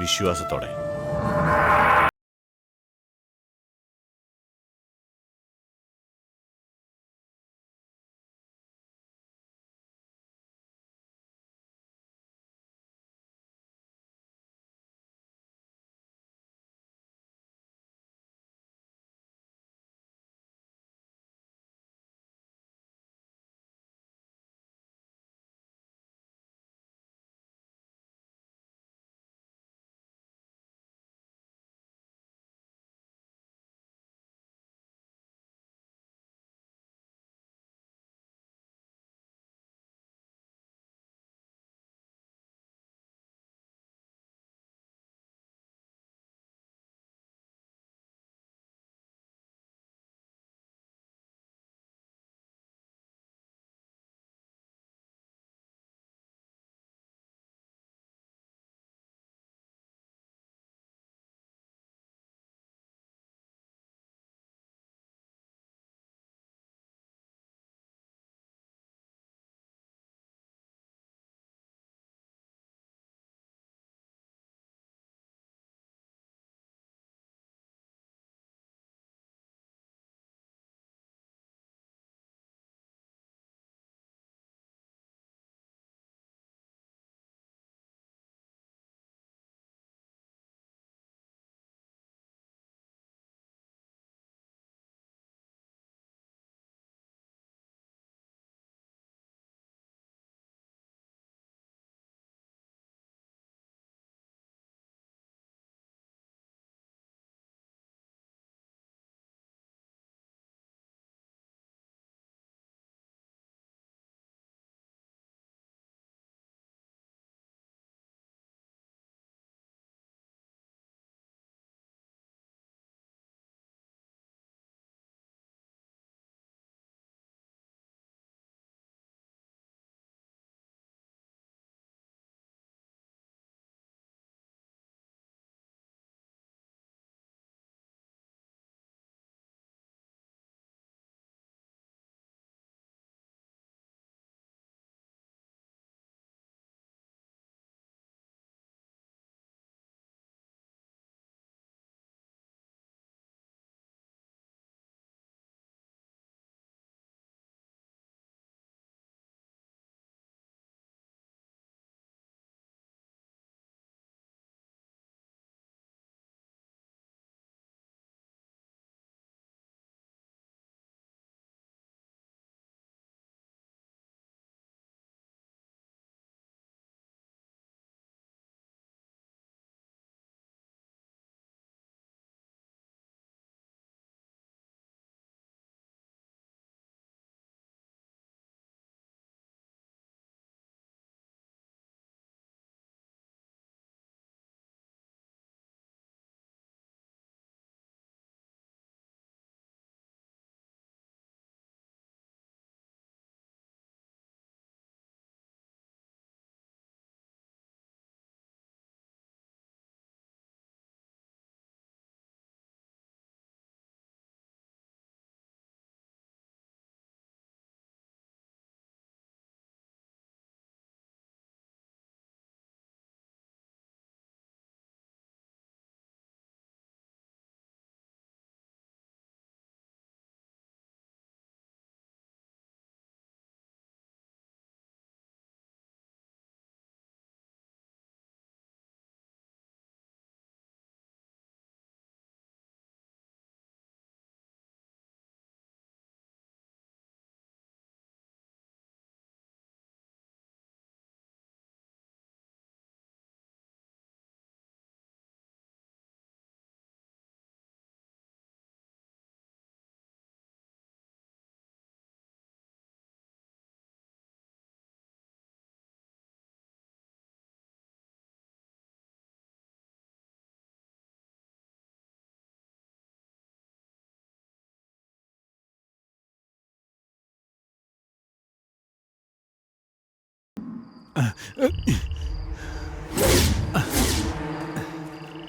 വിശ്വാസത്തോടെ.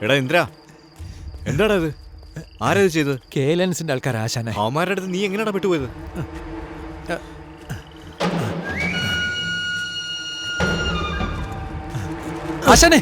എടാ ഇന്ദ്ര, എന്താടാ ഇത്? ആരാ ഇത് ചെയ്തത്? KLNസിന്റെ ആൾക്കാർ ആശാനെ. അവന്മാരുടെ അടുത്ത് നീ എങ്ങനെയാടാ വിട്ടുപോയത്? ആശാനെ,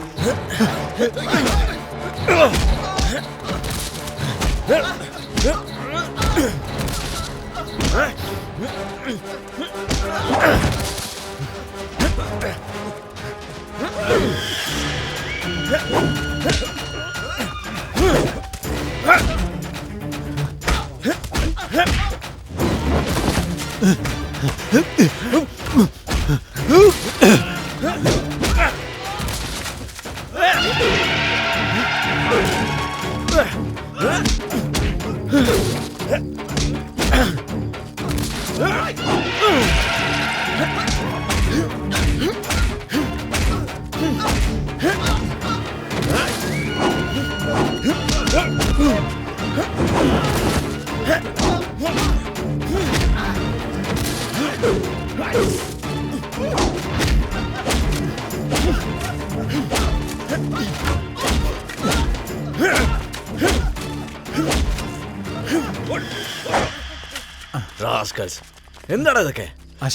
എന്താടാ ഇതൊക്കെ?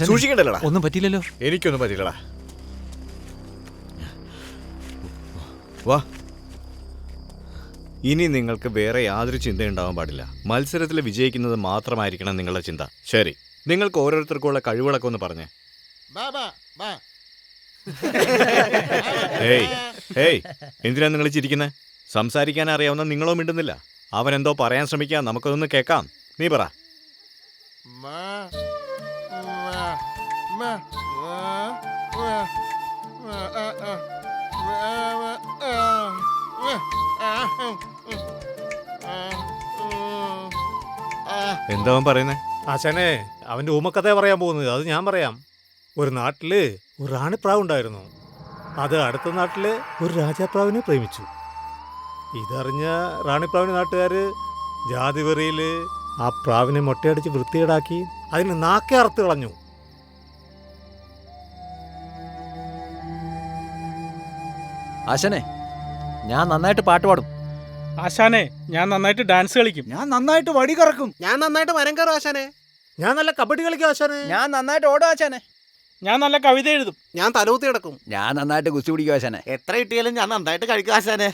സൂക്ഷിക്കണ്ടല്ലടാ. ഒന്നും പറ്റില്ലല്ലോ. എനിക്കൊന്നും പറ്റില്ലടാ. വാ, ഇനി നിങ്ങൾക്ക് വേറെ യാതൊരു ചിന്തയുണ്ടാവാൻ പാടില്ല. മത്സരത്തിൽ വിജയിക്കുന്നത് മാത്രമായിരിക്കണം നിങ്ങളുടെ ചിന്ത. ശരി, നിങ്ങൾക്ക് ഓരോരുത്തർക്കുള്ള കഴിവുകളൊക്കെ ഒന്ന് പറഞ്ഞേ. ഹേയ്, എന്തിനാ നിങ്ങൾ ചിരിക്കുന്നത്? സംസാരിക്കാൻ അറിയാവുന്ന നിങ്ങളോ മിണ്ടുന്നില്ല. അവൻ എന്തോ പറയാൻ ശ്രമിക്കാം, നമുക്കതൊന്ന് കേൾക്കാം. നീ പറ. എന്താ അവൻ പറയുന്നേ? ആശാനെ, അവന്റെ ഊമക്കഥ പറയാൻ പോകുന്നത്. അത് ഞാൻ പറയാം. ഒരു നാട്ടില് ഒരു റാണിപ്രാവ് ഉണ്ടായിരുന്നു. അത് അടുത്ത നാട്ടില് ഒരു രാജാപ്രാവിനെ പ്രേമിച്ചു. ഇതറിഞ്ഞ റാണിപ്രാവിന്റെ നാട്ടുകാര് ജാതിവെറിയില് ആ പ്രാവിനെ മൊട്ടയടിച്ച് വൃത്തികേടാക്കി അതിന് നാക്കെ അറുത്ത് കളഞ്ഞു. ആശാനെ, ഞാൻ നന്നായിട്ട് പാട്ട് പാടും. ആശാനെ, ഞാൻ നന്നായിട്ട് ഡാൻസ് കളിക്കും. ഞാൻ നന്നായിട്ട് വടി കറക്കും. ഞാൻ നന്നായിട്ട് മരം കയറും ആശാനെ. ഞാൻ നല്ല കബഡി കളിക്കും ആശാനെ. ഞാൻ നന്നായിട്ട് ഓടും ആശാനെ. ഞാൻ നല്ല കവിത എഴുതും. ഞാൻ തലൂത്തി കിടക്കും. ഞാൻ നന്നായിട്ട് കുസ്തി പിടിക്കും ആശാനെ. എത്ര കിട്ടിയാലും ഞാൻ നന്നായിട്ട് കഴിക്കും ആശാനെ.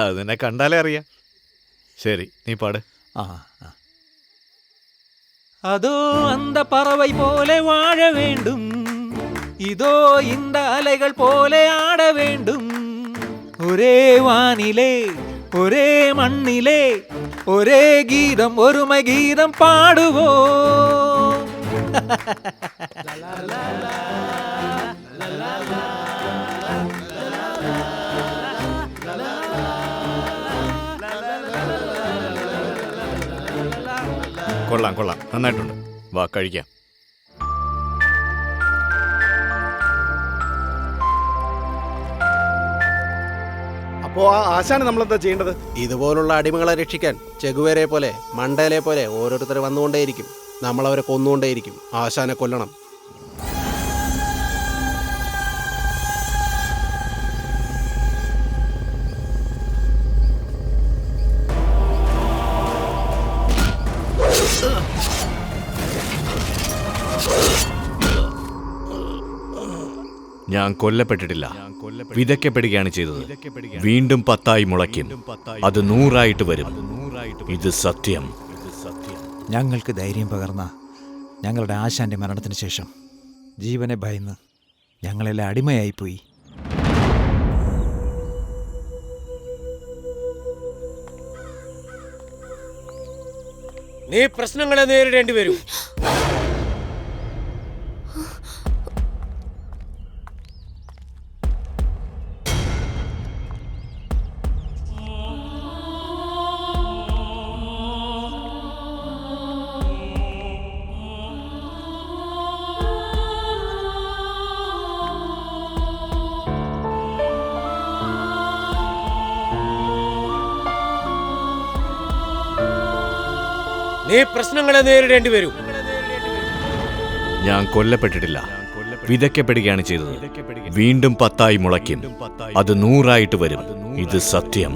അതിനെ കണ്ടാലേ അറിയാം. ശരി, നീ പാട്. அதோ அந்த பறவை போல வாழ வேண்டும், இதோ இந்த அலைகள் போல ஆட வேண்டும். ஒரே வானிலே ஒரே மண்ணிலே ஒரே கீதம், ஒருமை கீதம் பாடுவோம். കൊള്ളാം കൊള്ളാം, നന്നായിട്ടുണ്ട്. വാ, കഴിക്കാം. അപ്പോ ആ ആശാന് നമ്മളെന്താ ചെയ്യേണ്ടത്? ഇതുപോലുള്ള അടിമകളെ രക്ഷിക്കാൻ ചെഗുവേരെ പോലെ മണ്ടേലെ പോലെ ഓരോരുത്തർ വന്നുകൊണ്ടേയിരിക്കും. നമ്മളവരെ കൊന്നുകൊണ്ടേയിരിക്കും. ആശാനെ കൊല്ലണം. ഞാൻ കൊല്ലപ്പെട്ടിട്ടില്ല, വിതയ്ക്കപ്പെടുകയാണ് ചെയ്തത്. വീണ്ടും 10 മുളയ്ക്കും, അത് 100 വരും. ഇത് സത്യം. ഞങ്ങൾക്ക് ധൈര്യം പകർന്ന ഞങ്ങളുടെ ആശാന്റെ മരണത്തിന് ശേഷം ജീവനെ ഭയന്ന് ഞങ്ങളെല്ലാം അടിമയായിപ്പോയി. നീ പ്രശ്നങ്ങളെ നേരിടേണ്ടി വരും. നീ പ്രശ്നങ്ങളെ നേരിടേണ്ടി വരും. ഞാൻ കൊല്ലപ്പെട്ടിട്ടില്ല, വിതയ്ക്കപ്പെടുകയാണ് ചെയ്തത്. വീണ്ടും 10 മുളയ്ക്കും, അത് 100 വരും. ഇത് സത്യം.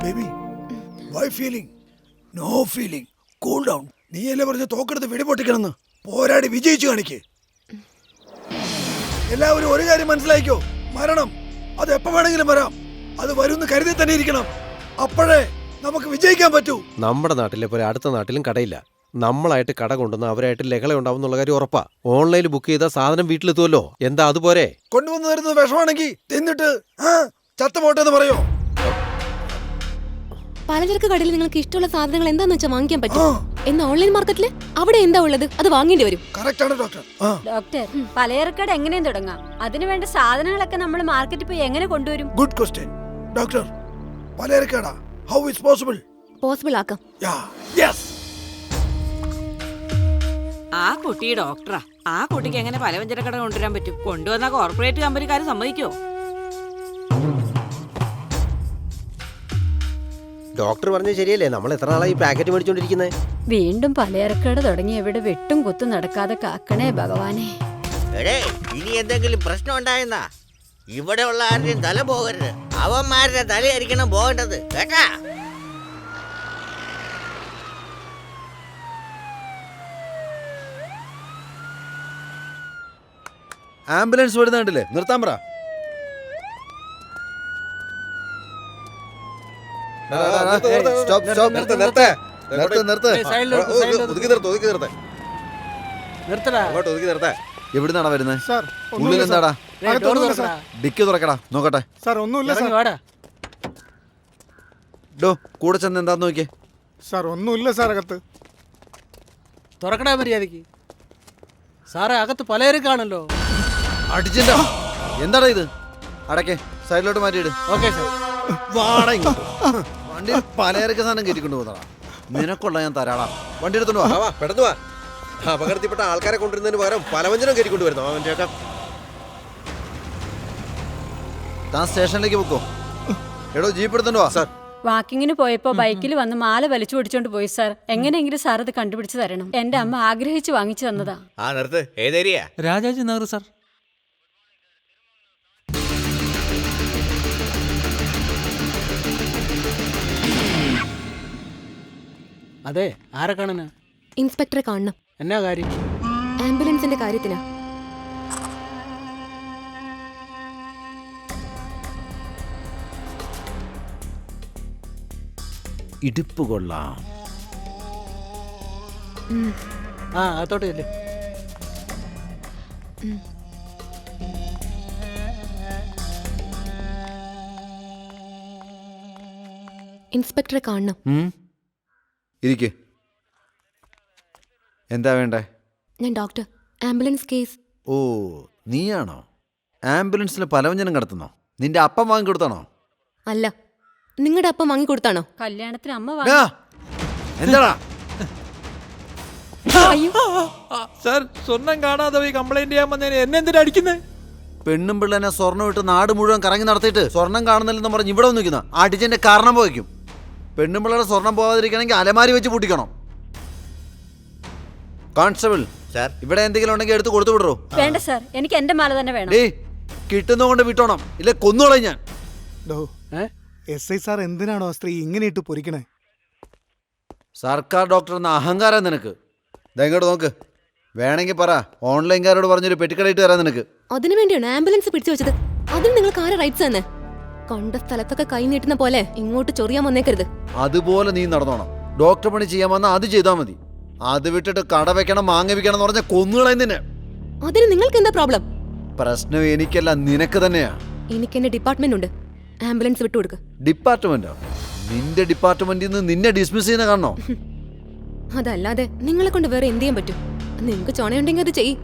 Baby, why feeling? No feeling. Cool down. നീയല്ലേ പറഞ്ഞ തോക്കെടുത്ത് വെടിപൊട്ടിക്കണമെന്ന്. പോരാടി വിജയിച്ചു കാണിക്ക്. എല്ലാവരും ഒരു കാര്യം മനസ്സിലാക്കിക്കോ, മരണം അത് എപ്പോ വേണമെങ്കിലും വരാം. അത് വരുമെന്ന് കരുതി തന്നെ ഇരിക്കണം. അപ്പോഴേ നമുക്ക് വിജയിക്കാൻ പറ്റൂ. നമ്മുടെ നാട്ടിലെ പോലെ അടുത്ത നാട്ടിലും കടയില്ല. നമ്മളായിട്ട് കട കൊണ്ടുവന്ന് അവരായിട്ട് ലഹള ഉണ്ടാവും എന്നുള്ള കാര്യം ഉറപ്പാ. ഓൺലൈനിൽ ബുക്ക് ചെയ്താൽ സാധനം വീട്ടിലെത്തുമല്ലോ. എന്താ അതുപോലെ? കൊണ്ടുവന്ന് തരുന്നത് വിഷമാണെങ്കിൽ തിന്നിട്ട് ചത്തമോട്ടെന്ന് പറയോ? പലചരക്ക് കടയിൽ നിങ്ങൾക്ക് ഇഷ്ടമുള്ള സാധനങ്ങൾ എന്താന്ന് വെച്ചാൽ വാങ്ങിക്കാൻ പറ്റും. എന്നാ ഓൺലൈൻ മാർക്കറ്റില് അവിടെ എന്താ ഉള്ളത് അത് വാങ്ങേണ്ടി വരും. ഡോക്ടർ, പലചരക്കട എങ്ങനെയും തുടങ്ങാം. അതിനു വേണ്ട സാധനങ്ങളൊക്കെ നമ്മൾ മാർക്കറ്റിൽ പോയി എങ്ങനെ കൊണ്ടുവരും? Good question doctor. പലചരക്കട ഹൗ ഇസ് പോസിബിൾ? പോസിബിൾ ആക്കാം. ആ കുട്ടി ഡോക്ടറാ. ആ കുട്ടിക്ക് എങ്ങനെ പലവ്യഞ്ജനക്കട കൊണ്ടുവരാൻ പറ്റും? കൊണ്ടുവന്ന കോർപ്പറേറ്റ് കമ്പനിക്കാർ സമ്മതിക്കോ? ഡോക്ടർ പറഞ്ഞത് ശരിയല്ലേ? നമ്മൾ എത്ര നാളായി പാക്കറ്റ് മേടിച്ചോണ്ടിരിക്കുന്നത്? വീണ്ടും പലചരക്കട തുടങ്ങി എവിടെ വെട്ടും കുത്തും നടക്കാതെ കാക്കണേ ഭഗവാനെ. എടേ, ഇനി എന്തെങ്കിലും പ്രശ്നം ഉണ്ടായെന്നാ ഇവിടെ ഉള്ള ആരുടെയും തല പോകരുത്. അവന്മാരുടെ തലയായിരിക്കണം പോകേണ്ടത്, കേട്ടാ? ആംബുലൻസ് വരുന്നുണ്ടല്ലേ? നിർത്താൻ പറ. എവിടുന്നാടാ വരുന്നത്? ഉള്ളിൽ എന്താടാ? ഡിക്കി തുറക്കടാ, നോക്കട്ടെ. ഡോ കൂടെ ചെന്ന് എന്താന്ന് നോക്കിയേ. സാർ ഒന്നുമില്ല സാർ അകത്ത്. തുറക്കടാ മര്യാദക്ക്. സാറേ അകത്ത് പലചരക്കാണല്ലോ. അടിച്ചിട്ടോ? എന്താടാ ഇത്? അടക്കേ, സൈഡിലോട്ട് മാറ്റിയിട്. Okay sir. വണ്ടി പലചരക്ക് സാധനം കയറ്റിക്കൊണ്ട് പോകുന്നതാ. നിനക്കുള്ള ഞാൻ തരാടാ. വണ്ടി എടുത്തോണ്ട് വാ. പെട്ടെന്ന് വാ. അപകടത്തിൽപ്പെട്ട ആൾക്കാരെ കൊണ്ടുവരുന്നതിന് പകരം പലവ്യഞ്ജനം കയറ്റിക്കൊണ്ട് വരുന്നു അവൻ്റെ. താൻ സ്റ്റേഷനിലേക്ക് പോക്കോ. എടോ ജീപ്പ് എടുത്തോണ്ട് വാ. സാർ വാക്കിങ്ങിന് പോയപ്പോ ബൈക്കിൽ വന്ന് മാല വലിച്ചു പിടിച്ചോണ്ട് പോയി സാർ. എങ്ങനെയെങ്കിലും സാർ അത് കണ്ടുപിടിച്ച് തരണം. എന്റെ അമ്മ ആഗ്രഹിച്ചു വാങ്ങിച്ചു തന്നതാ. രാജാജി നഗർ സാർ. അതെ, ആരെ കാണാനാ? ഇൻസ്പെക്ടറെ കാണണം. എന്നാ കാര്യം? ആംബുലൻസിന്റെ കാര്യത്തിനാ. ഇടുപ്പ് കൊള്ളാം. അതോട്ട് ചെല്ലേ. ഇൻസ്പെക്ടറെ കാണണം. ഇരിക്കെ. എന്താ വേണ്ടേ? ഞാൻ ഡോക്ടർ. Ambulance case. ഓ, നീയാണോ? ആംബുലൻസിൽ പലവ്യഞ്ജനം കടത്തുന്നോ? നിന്റെ അപ്പം വാങ്ങിക്കൊടുത്താണോ? അല്ല, നിങ്ങളുടെ അപ്പം വാങ്ങിക്കൊടുത്താണോ? കല്യാണത്തിന് അമ്മ എന്താടാ? സാർ, സ്വർണം കാണാതെ പോയി കംപ്ലൈന്റ് ചെയ്യാൻ വന്നതിന് എന്നെ എന്തിനാ അടിക്കുന്നത്? പെണ്ണും പിള്ളേനെ സ്വർണ്ണം ഇട്ട് നാട് മുഴുവൻ കറങ്ങി നടത്തിയിട്ട് സ്വർണം കാണുന്നില്ലെന്ന് പറഞ്ഞ് ഇവിടെ വന്ന് നിൽക്കുന്ന അടിച്ചെന്റെ കാരണം പോയിക്കും. പെണ്ണും പിള്ളേരെ സ്വർണം പോകാതിരിക്കണമെങ്കിൽ അലമാരി വെച്ച് പൂട്ടിക്കണം. കോൺസ്റ്റബിൾ സാർ, ഇവിടെ എന്തെങ്കിലും ഉണ്ടെങ്കിൽ എടുത്ത് കൊടുത്തു വിടറോ? വേണ്ട സാർ, എനിക്ക് എന്റെ മാല തന്നെ വേണം. കിട്ടുന്നതുകൊണ്ട് വിട്ടോണം, ഇല്ല കൊന്നോളാം ഞാൻ. SI സാർ എന്തിനാണോ സ്ത്രീ ഇങ്ങനെ ഇട്ട് പൊരിക്കണേ? സർക്കാർ ഡോക്ടർ എന്ന അഹങ്കാരം നിനക്ക്. ഇങ്ങോട്ട് നോക്ക്. വേണമെങ്കിൽ പറ, ഓൺലൈൻകാരോട് പറഞ്ഞൊരു പെട്ടിക്കടയിട്ട് തരാൻ നിനക്ക്. അതിനു വേണ്ടിയാണ് ആംബുലൻസ് പിടിച്ചു വെച്ചത്. അതിന് നിങ്ങൾക്ക് ആരെ റൈറ്റ്സ് തന്നെ? കണ്ട സ്ഥലത്തൊക്കെ കൈ നീട്ടുന്ന പോലെ ഇങ്ങോട്ട് ചൊറിയാൻ വന്നേക്കരുത്. അതുപോലെ നീ നടന്നോണം. ഡോക്ടർ പണി ചെയ്യാൻ വന്നാൽ അത് ചെയ്താൽ മതി. അത് വിട്ടിട്ട് കട വെക്കണം, മാങ്ങ വെക്കണം എന്ന് പറഞ്ഞാൽ കൊന്നുകളയും നിന്നെ. അതിന് നിങ്ങൾക്ക് എന്താ പ്രോബ്ലം? പ്രശ്നം എനിക്കല്ല, നിനക്ക് തന്നെയാ. എനിക്ക് എന്റെ ഡിപ്പാർട്ട്മെന്റ് ഉണ്ട്. ആംബുലൻസ് വിട്ടുകൊടുക്ക്. ഡിപ്പാർട്ട്മെന്റോ? നിന്റെ ഡിപ്പാർട്ട്മെന്റിൽ നിന്ന് നിന്നെ ഡിസ്മിസ് ചെയ്യുന്ന കാണണോ? അതല്ലാതെ നിങ്ങളെ കൊണ്ട് വേറെ എന്ത് ചെയ്യാൻ പറ്റും? നിങ്ങക്ക് ചുണയുണ്ടെങ്കിൽ അത് ചെയ്യ്.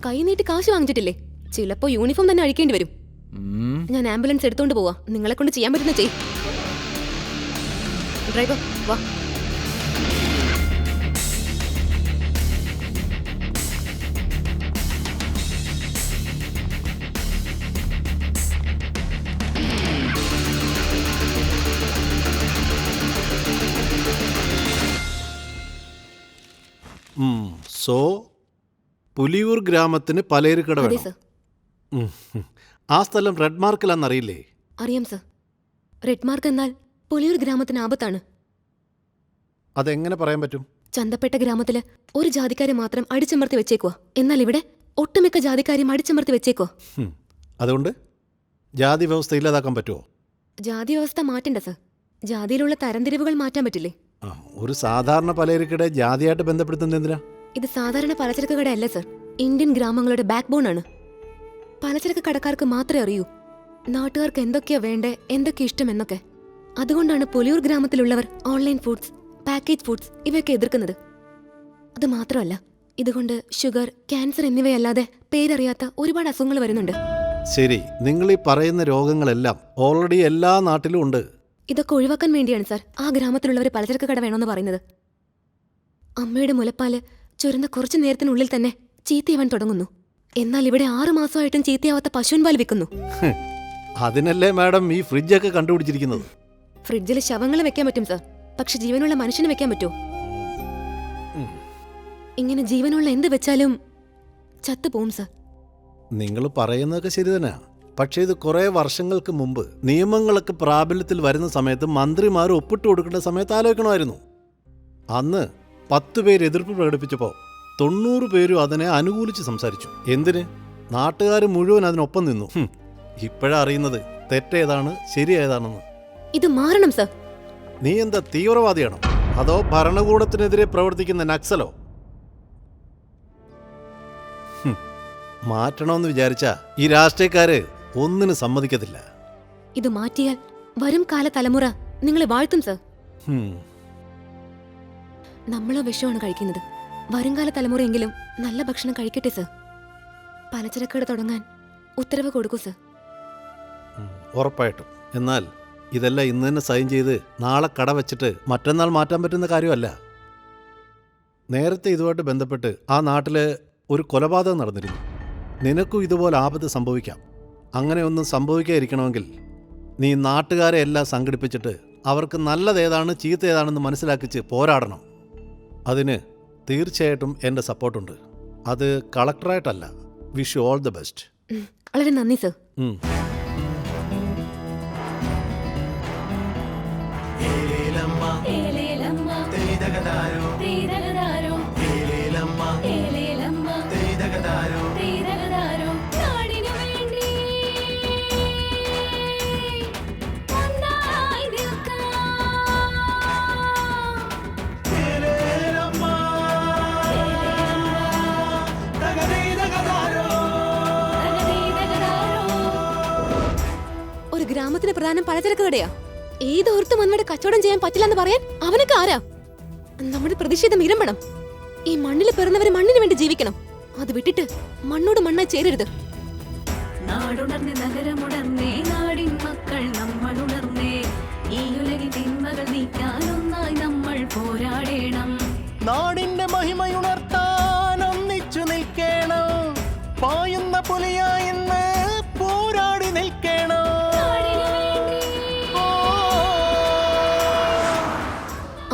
കൈ നീട്ടി കാശ് വാങ്ങിച്ചിട്ടില്ലേ? ചിലപ്പോ യൂണിഫോം തന്നെ അഴിക്കേണ്ടി വരും. ഞാൻ ആംബുലൻസ് എടുത്തോണ്ട് പോവാ. നിങ്ങളെ കൊണ്ട് ചെയ്യാൻ പറ്റുന്ന ചെയ്യ്. ഡ്രൈവർ വാ. സോ പുലിയൂർ ഗ്രാമത്തിന് പലചരക്കട അതെ വേണം. സർ. ആ സ്ഥലം റെഡ് മാർക്കിലാണെന്നറിയില്ലേ? അറിയാം സർ. റെഡ് മാർക്ക് എന്നാൽ പുലിയൂർ ഗ്രാമത്തിന് ആപത്താണ്. അതെങ്ങനെ പറയാൻ പറ്റും? ചന്തപ്പെട്ട ഗ്രാമത്തില് ഒരു ജാതിക്കാരെ മാത്രം അടിച്ചമർത്തി വെച്ചേക്കുവാ. എന്നാൽ ഇവിടെ ഒട്ടുമിക്ക ജാതിക്കാരെയും അടിച്ചമർത്തി വെച്ചേക്കുവാ. അതുകൊണ്ട് ജാതി വ്യവസ്ഥ ഇല്ലാതാക്കാൻ പറ്റുമോ? ജാതി വ്യവസ്ഥ മാറ്റണ്ട സർ. ജാതിയിലുള്ള തരംതിരിവുകൾ മാറ്റാൻ പറ്റില്ലേ? ഒരു സാധാരണ പലചരക്കട ജാതിയായിട്ട് ബന്ധപ്പെടുത്തുന്നത് എന്തിനാ? ഇത് സാധാരണ പലചരക്ക് കടയല്ല സർ. ഇന്ത്യൻ ഗ്രാമങ്ങളുടെ ബാക്ക് ബോൺ ആണ്. പലചരക്ക് കടക്കാർക്ക് മാത്രമേ അറിയൂ നാട്ടുകാർക്ക് എന്തൊക്കെയാ വേണ്ടേ, എന്തൊക്കെ ഇഷ്ടം എന്നൊക്കെ. അതുകൊണ്ടാണ് പുലിയൂർ ഗ്രാമത്തിലുള്ളവർ ഓൺലൈൻ ഫുഡ്സ്, പാക്കേജ് ഫുഡ്സ് ഇവയൊക്കെ എതിർക്കുന്നത്. അത് മാത്രമല്ല, ഇതുകൊണ്ട് ഷുഗർ, ക്യാൻസർ എന്നിവയല്ലാതെ പേരറിയാത്ത ഒരുപാട് അസുഖങ്ങൾ വരുന്നുണ്ട്. ശരി, നിങ്ങൾ ഈ പറയുന്ന രോഗങ്ങളെല്ലാം ഓൾറെഡി എല്ലാ നാട്ടിലും ഉണ്ട്. ഇതൊക്കെ ഒഴിവാക്കാൻ വേണ്ടിയാണ് സാർ ആ ഗ്രാമത്തിലുള്ളവർ പലചരക്ക് കട വേണമെന്ന് പറയുന്നത്. അമ്മയുടെ മുലപ്പാല് ചുരുന്ന കുറച്ചു നേരത്തിനുള്ളിൽ തന്നെ ചീത്തയാവാൻ തുടങ്ങുന്നു. എന്നാൽ ഇവിടെ 6 മാസമായിട്ടും ചീത്തയാവാത്ത പശുവിൻ പാൽ വിൽക്കുന്നു. അതിനല്ലേ മാഡം ഈ ഫ്രിഡ്ജൊക്കെ കണ്ടുപിടിച്ചിരിക്കുന്നത്. ഫ്രിഡ്ജിൽ ശവങ്ങൾ വെക്കാൻ പറ്റും സാർ, പക്ഷെ ജീവനുള്ള മനുഷ്യന് വെക്കാൻ പറ്റുമോ? ഇങ്ങനെ ജീവനുള്ള എന്ത് വെച്ചാലും ചത്തുപോകും സാർ. നിങ്ങൾ പറയുന്നതൊക്കെ ശരി തന്നെ. പക്ഷേ ഇത് കുറേ വർഷങ്ങൾക്ക് മുമ്പ് നിയമങ്ങളൊക്കെ പ്രാബല്യത്തിൽ വരുന്ന സമയത്ത് മന്ത്രിമാർ ഒപ്പിട്ട് കൊടുക്കേണ്ട സമയത്ത് ആലോചിക്കണമായിരുന്നു. അന്ന് 10 പേര് എതിർപ്പ് പ്രകടിപ്പിച്ചപ്പോൾ 90 പേരും അതിനെ അനുകൂലിച്ച് സംസാരിച്ചു. എന്തിന്? നാട്ടുകാർ മുഴുവൻ അതിനൊപ്പം നിന്നു. ഇപ്പോഴാ അറിയുന്നത് തെറ്റേതാണ് ശരിയേതാണെന്ന്. ഇത് മാറണം സർ. നീ എന്താ തീവ്രവാദിയാണോ അതോ ഭരണകൂടത്തിനെതിരെ പ്രവർത്തിക്കുന്ന നക്സലോ? മാറ്റണമെന്ന് വിചാരിച്ചാ ഈ രാഷ്ട്രീയക്കാര് ഒന്നിനും സമ്മതിക്കത്തില്ല. ഇത് മാറ്റിയാൽ വരും കാല തലമുറ നിങ്ങളെ വാഴ്ത്തും സർ. നമ്മളോ വിഷമാണ് കഴിക്കുന്നത്. വരുംകാല തലമുറയെങ്കിലും നല്ല ഭക്ഷണം കഴിക്കട്ടെ സർ. പലചരക്കട തുടങ്ങാൻ ഉത്തരവ് കൊടുക്കൂ സർ. ഉറപ്പായിട്ടും. എന്നാൽ ഇതെല്ലാം ഇന്ന് തന്നെ സൈൻ ചെയ്ത് നാളെ കട വെച്ചിട്ട് മറ്റന്നാൾ മാറ്റാൻ പറ്റുന്ന കാര്യമല്ല. നേരത്തെ ഇതുമായിട്ട് ബന്ധപ്പെട്ട് ആ നാട്ടിൽ ഒരു കൊലപാതകം നടന്നിരുന്നു. നിനക്കും ഇതുപോലെ ആപത്ത് സംഭവിക്കാം. അങ്ങനെയൊന്നും സംഭവിക്കാതിരിക്കണമെങ്കിൽ നീ നാട്ടുകാരെ എല്ലാം സംഘടിപ്പിച്ചിട്ട് അവർക്ക് നല്ലതേതാണ് ചീത്ത ഏതാണെന്ന് മനസ്സിലാക്കിച്ച് പോരാടണം. അതിന് തീർച്ചയായിട്ടും എൻ്റെ സപ്പോർട്ടുണ്ട്. അത് കളക്ടറായിട്ടല്ല. Wish you all the best. വളരെ നന്ദി സർ. ഒരു ഗ്രാമത്തിന് പ്രധാനം പലചരക്ക് കടയാ. ഏതോർത്തും വന്നിട്ട് കച്ചവടം ചെയ്യാൻ പറ്റില്ലെന്ന് പറയാൻ അവനൊക്കെ ആരാ? നമ്മുടെ പ്രതിഷേധം ഇരമ്പണം. ഈ മണ്ണിൽ പിറന്നവര് മണ്ണിന് വേണ്ടി ജീവിക്കണം. അത് വിട്ടിട്ട് മണ്ണോട് മണ്ണായി ചേരരുത്. നാടുണർന്ന് നഗരമുണർന്നേ, നാടിൻ മക്കൾ നമ്മളുണർന്നേ, ഈ ഉലകിൽ തിന്മകൾ നീക്കാനൊന്നായി നമ്മൾ പോരാടേണം. നാടിന്റെ മഹിമയുണർത്താൻ ഒന്നിച്ചു നിൽക്കണം. പായുന്ന പുലിയായിന്ന് പോരാടി നിൽക്കണം.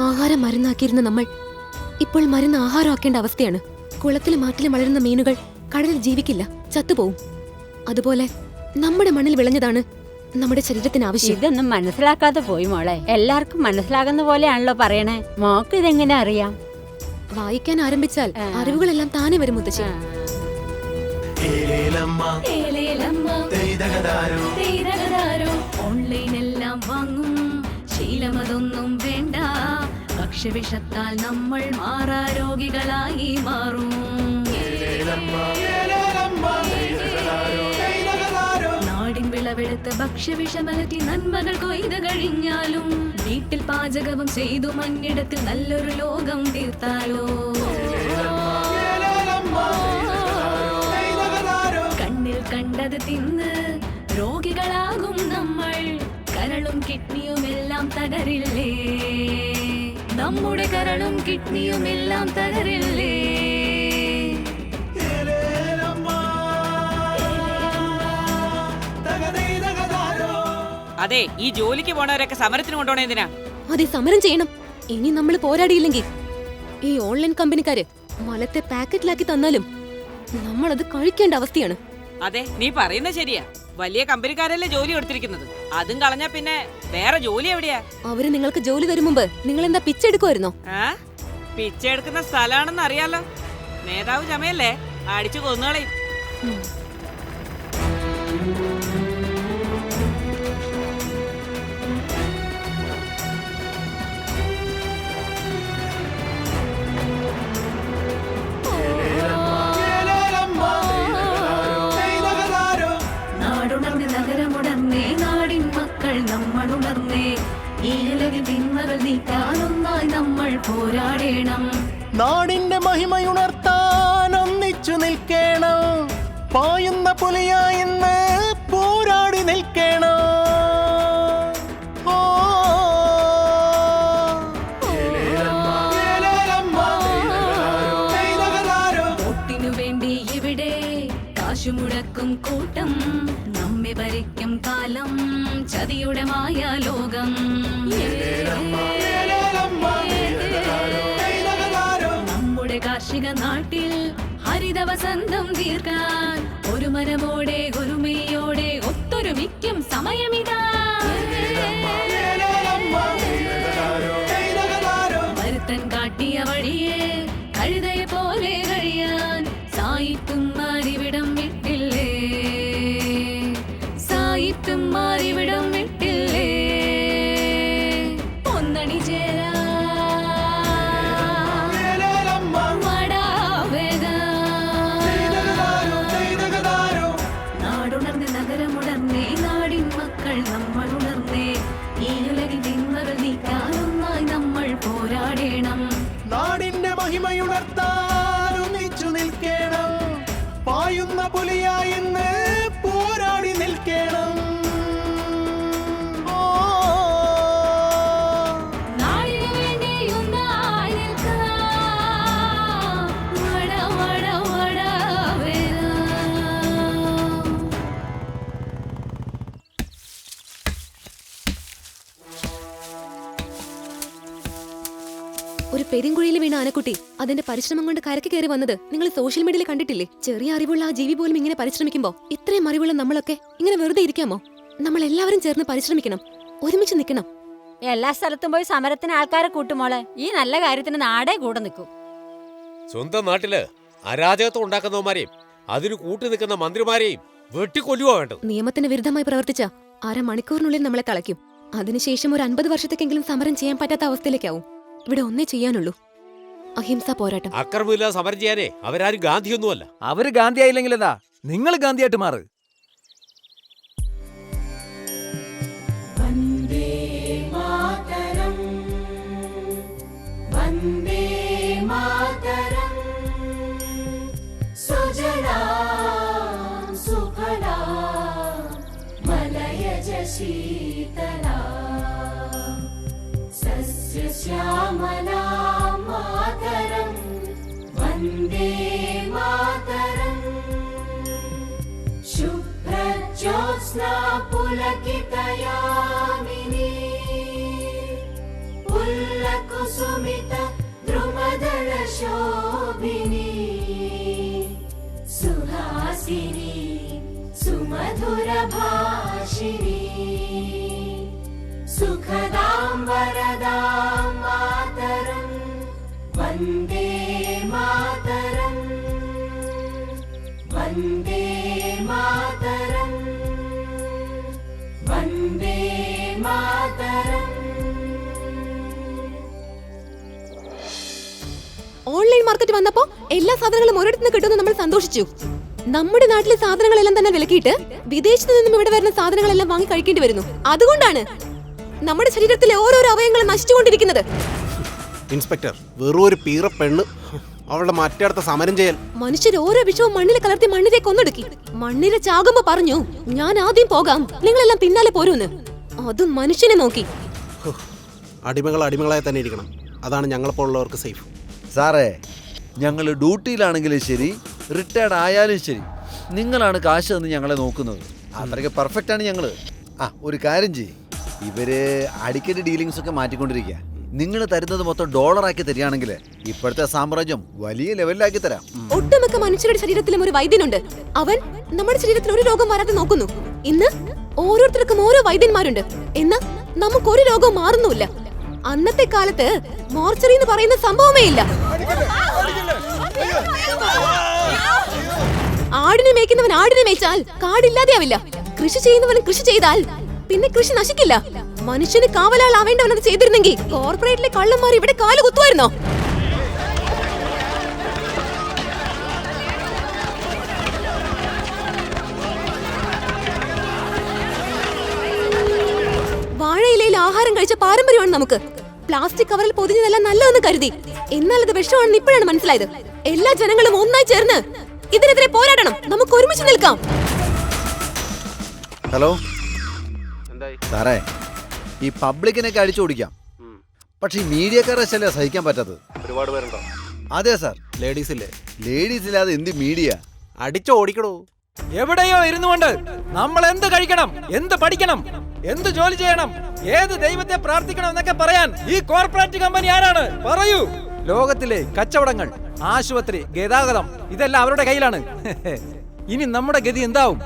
ആഹാരം മരുന്നാക്കിയിരുന്ന നമ്മൾ ഇപ്പോൾ മരുന്ന് ആഹാരമാക്കേണ്ട അവസ്ഥയാണ്. കുളത്തിലും മാറ്റിലും വളരുന്ന മീനുകൾ കടലിൽ ജീവിക്കില്ല, ചത്തുപോകും. അതുപോലെ നമ്മുടെ മണ്ണിൽ വിളഞ്ഞതാണ് നമ്മുടെ ശരീരത്തിന് ആവശ്യം. ഇതൊന്നും മനസ്സിലാക്കാതെ പോയി മോളെ. എല്ലാവർക്കും മനസ്സിലാകുന്ന പോലെയാണല്ലോ പറയണേ. മോക്ക് ഇതെങ്ങനെ അറിയാം? വായിക്കാൻ ആരംഭിച്ചാൽ അറിവുകളെല്ലാം താനെ വരും മുത്തശ്ശി. ഓൺലൈനെല്ലാം വാങ്ങും ശീലമതൊന്നും വേണ്ട. ഭക്ഷ്യവിഷത്താൽ നമ്മൾ മാറാരോഗികളായി മാറും. നാടിൻ വിളവെടുത്ത് ഭക്ഷ്യവിഷമകറ്റി നന്മകൾ കൊയ്തു കഴിഞ്ഞാലും വീട്ടിൽ പാചകവും ചെയ്തു മണ്ണിടത്തിൽ നല്ലൊരു ലോകം തീർത്താലോ. കണ്ണിൽ കണ്ടത് തിന്ന് രോഗികളാകും നമ്മൾ. കരളും കിഡ്നിയുമെല്ലാം തകരില്ലേ, നമ്മുടെ കരളും കിഡ്നിയുമെല്ലാം തകരില്ലേ. അതെ, ഈ ജോലിക്ക് പോണവരൊക്കെ സമരത്തിന് കൊണ്ടുപോണേ എന്തിനാ? അതെ, സമരം ചെയ്യണം. ഇനി നമ്മൾ പോരാടിയില്ലെങ്കിൽ ഈ ഓൺലൈൻ കമ്പനിക്കാര് മലത്തെ പാക്കറ്റിലാക്കി തന്നാലും നമ്മളത് കഴിക്കേണ്ട അവസ്ഥയാണ്. അതെ, നീ പറയുന്നത് ശരിയാ. വലിയ കമ്പനിക്കാരല്ലേ ജോലി കൊടുത്തിരിക്കുന്നത്. അതും കളഞ്ഞാ പിന്നെ വേറെ ജോലി എവിടെയാ? അവര് നിങ്ങൾക്ക് ജോലി തരും മുമ്പ് നിങ്ങൾ എന്താ പിച്ചെടുക്കുമായിരുന്നോ? പിച്ചെടുക്കുന്ന സ്ഥലമാണെന്ന് അറിയാലോ. നേതാവ് ചമയല്ലേ, അടിച്ചു കൊന്നുകളയും. നാടുണർന്ന് നഗരമുണർന്നേ, നാടിൻ മക്കൾ നമ്മളുണർന്നേ, ഈ ഉലകിൽ തിന്മകൾ നീക്കാനൊന്നായി നമ്മൾ പോരാടേണം. നാടിന്റെ മഹിമയുണർത്താൻ ഒന്നിച്ചു നിൽക്കണം, പായുന്ന പുലിയായിന്ന് പോരാടി നിൽക്കണം. വോട്ടിനു വേണ്ടി ഇവിടെ കാശുമുടക്കും കൂട്ടം, നമ്മെ ഭരിക്കും കാലം, ചതിയുടെ മായ ലോകം. നമ്മുടെ കാർഷിക നാട്ടിൽ ഹരിത വസന്തം തീർക്കാൻ ഒരു മനമോടെ ഒരുമയോടെ ഒത്തൊരുമിക്കും സമയമിതാ. വരുത്തൻ കാട്ടിയ വഴിയെ കഴുതയെ പോലെ കഴിയാൻ സായിപ്പുമാരിവിടം വിട്ടില്ലേ, സായിപ്പുമാരിവിടം വിട്ടില്ലേ. ഒന്നണി ചേരാ നാടുണർന്ന് നഗരമുണർന്നേ, നാടിൻ മക്കൾ നമ്മളുണർന്നേ, ഈ ഉലകിൽ തിന്മകൾ നീക്കാനൊന്നായി നമ്മൾ പോരാടേണം. നാടിന്റെ മഹിമയുണർത്താൻ ഒന്നിച്ചു നിൽക്കണം, പായുന്ന പുലിയായിന്ന് പോരാടി നിൽക്കണം. നാടിനു വേണ്ടി ഒന്നായി നിൽക്കാം, വട വട വട വരാം. ഒരു പെരുങ്കുഴിയിൽ വീണ ആനക്കുട്ടി അതിന്റെ പരിശ്രമം കൊണ്ട് കരക്ക് കയറി വന്നത് നിങ്ങൾ സോഷ്യൽ മീഡിയയിൽ കണ്ടിട്ടില്ലേ? ചെറിയ അറിവുള്ള ആ ജീവി പോലും ഇങ്ങനെ പരിശ്രമിക്കുമ്പോ ഇത്രയും അറിവുള്ള നമ്മളൊക്കെ ഇങ്ങനെ വെറുതെ ഇരിക്കാമോ? നമ്മൾ എല്ലാവരും ചേർന്ന് പരിശ്രമിക്കണം, ഒരുമിച്ച് നിൽക്കണം. എല്ലാ സ്ഥലത്തും പോയി സമരത്തിന് ആൾക്കാരെ കൂട്ടുമോളെ. ഈ നല്ല കാര്യത്തിന് നാടേ കൂടെ നിൽക്കും. സ്വന്തം നാട്ടില് അരാജകത്വം ഉണ്ടാക്കുന്നവന്മാരെയും അതിന് കൂട്ടു നിൽക്കുന്ന മന്ത്രിമാരെയും വെട്ടിക്കൊല്ലുവാ വേണ്ടത്. നിയമത്തിന് വിരുദ്ധമായി പ്രവർത്തിച്ച അരമണിക്കൂറിനുള്ളിൽ നമ്മളെ തളയ്ക്കും. അതിനുശേഷം ഒരു 50 വർഷത്തേക്കെങ്കിലും സമരം ചെയ്യാൻ പറ്റാത്ത അവസ്ഥയിലേക്കാവും. ഇവിടെ ഒന്നേ ചെയ്യാനുള്ളൂ, അഹിംസാ പോരാട്ടം. അക്രമമില്ലാതെ സമരം ചെയ്യാനേ അവരാരും ഗാന്ധിയൊന്നുമല്ല. അവര് ഗാന്ധി ആയില്ലെങ്കിൽ എന്താ, നിങ്ങൾ ഗാന്ധിയായിട്ട് മാറ്. വന്ദേ മാതരം, വന്ദേ മാതരം, സുജലാം സുഫലാം മലയജ ശീതലാം, സസ്യശ്യാമലാം മാതരം, വന്ദേ മാതരം, ശുഭ്രജ്യോത്സ്നാ പുലകിതയാമിനീ, പുല്ലകുസുമിത ദ്രുമദള ശോഭിനീ, സുഹാസിനി സുമധുര ഭാഷിണീ, സുഖദാം വരദാം മാതരം, വന്ദേ മാതരം, വന്ദേ മാതരം, വന്ദേ മാതരം. ഓൺലൈൻ മാർക്കറ്റ് വന്നപ്പോ എല്ലാ സാധനങ്ങളും ഒരിടത്ത് നിന്ന് കിട്ടുമെന്ന് നമ്മൾ സന്തോഷിച്ചു. നമ്മുടെ നാട്ടിലെ സാധനങ്ങളെല്ലാം തന്നെ വിലക്കിയിട്ട് വിദേശത്ത് നിന്നും ഇവിടെ വരുന്ന സാധനങ്ങളെല്ലാം വാങ്ങി കഴിക്കേണ്ടി വരുന്നു. അതുകൊണ്ടാണ് നമ്മുടെ ശരീരത്തിലെ ഓരോരോ അവയവങ്ങളും നശിച്ചുകൊണ്ടിരിക്കുന്നത്. ഇൻസ്പെക്ടർ, വെറും ഒരു പീറ പെണ്ണ് അവളുടെ മറ്റടുത്ത സമരം ചെയ്യൽ. മനുഷ്യർ ഓരോ വിഷവും മണ്ണിൽ കലർത്തി മണ്ണിരെ കൊന്നൊടുക്കി. മണ്ണിരെ ചാകുമ്പോ പറഞ്ഞു ഞാൻ ആദ്യം പോകാം, നിങ്ങളെല്ലാം പിന്നാലെ പോരൂന്ന്. അതും മനുഷ്യനെ നോക്കി. അടിമകൾ അടിമകളായി തന്നെ ഇരിക്കണം, അതാണ് ഞങ്ങളെപ്പോലുള്ളവർക്ക് സേഫ്. സാറേ, ഞങ്ങൾ ഡ്യൂട്ടിയിലാണെങ്കിലും ശരി റിട്ടയർഡ് ആയാലും ശരി നിങ്ങളാണ് കാശ് തന്ന് ഞങ്ങളെ നോക്കുന്നത്. അത്രയ്ക്ക് പെർഫെക്റ്റ് ആണ് ഞങ്ങൾ. ഒരു കാര്യം ചെയ്യും, ഇവര് അടിക്കടി ഡീലിങ്സ് ഒക്കെ മാറ്റിക്കൊണ്ടിരിക്കുക. നിങ്ങൾ തരുന്നത് മൊത്തം ഡോളറാക്കി തരികയാണെങ്കിൽ ഇപ്പോഴത്തെ സാമ്രാജ്യം വലിയ ലെവലിലാക്കി തരാം. ഒട്ടുമിക്ക മനുഷ്യരുടെ ശരീരത്തിലും ഒരു വൈദ്യനുണ്ട്. അവൻ നമ്മുടെ ശരീരത്തിൽ ഒരു രോഗം വരാതെ നോക്കുന്നു. ഇന്ന് ഓരോരുത്തർക്കും ഓരോ വൈദ്യന്മാരുണ്ട്. എന്നാൽ നമുക്കൊരു രോഗവും മാറുന്നുമില്ല. അന്നത്തെ കാലത്ത് മോർച്ചറി എന്ന് പറയുന്ന സംഭവമേ ഇല്ല. ആടിനെ മേയ്ക്കുന്നവൻ ആടിനെ മേയ്ച്ചാൽ കാടില്ലാതെയാവില്ല. കൃഷി ചെയ്യുന്നവൻ കൃഷി ചെയ്താൽ പിന്നെ കൃഷി നശിക്കില്ല. മനുഷ്യന് കാവലാളാവേണ്ടവൻ അത് ചെയ്തിരുന്നെങ്കിൽ കോർപ്പറേറ്റിലെ കള്ളന്മാർ ഇവിടെ കാല് കുത്തുമായിരുന്നോ? വാഴയിലയിൽ ആഹാരം കഴിച്ച പാരമ്പര്യമാണ് നമുക്ക്. പ്ലാസ്റ്റിക് കവറിൽ പൊതിഞ്ഞതെല്ലാം നല്ലതെന്ന് കരുതി. എന്നാൽ അത് വിഷമാണെന്ന് ഇപ്പോഴാണ് മനസ്സിലായത്. എല്ലാ ജനങ്ങളും ഒന്നായി ചേർന്ന് ഇതിനെതിരെ പോരാടണം. നമുക്ക് ഒരുമിച്ച് നിൽക്കാം. ഹലോ സാറേ, ഈ പബ്ലിക്കിനൊക്കെ അടിച്ചു ഓടിക്കാം, പക്ഷെ ഈ മീഡിയക്കാരെ ശല്യം സഹിക്കാൻ പറ്റാത്തത്. ഒരുപാട് പേരുണ്ടോ? അതെ സാർ. ലേഡീസ് ഇല്ലേ? ലേഡീസ് ഇല്ലാതെ എന്ത് മീഡിയ? അടിച്ചു ഓടിക്കണോ? എവിടെയോ ഇരുന്നുകൊണ്ട് നമ്മൾ എന്ത് കഴിക്കണം, എന്ത് പഠിക്കണം, എന്ത് ജോലി ചെയ്യണം, ഏത് ദൈവത്തെ പ്രാർത്ഥിക്കണം എന്നൊക്കെ പറയാൻ ഈ കോർപ്പറേറ്റ് കമ്പനി ആരാണ്? പറയൂ. ലോകത്തിലെ കച്ചവടങ്ങൾ, ആശുപത്രി, ഗതാഗതം ഇതെല്ലാം അവരുടെ കയ്യിലാണ്. ഇനി നമ്മുടെ ഗതി എന്താവും?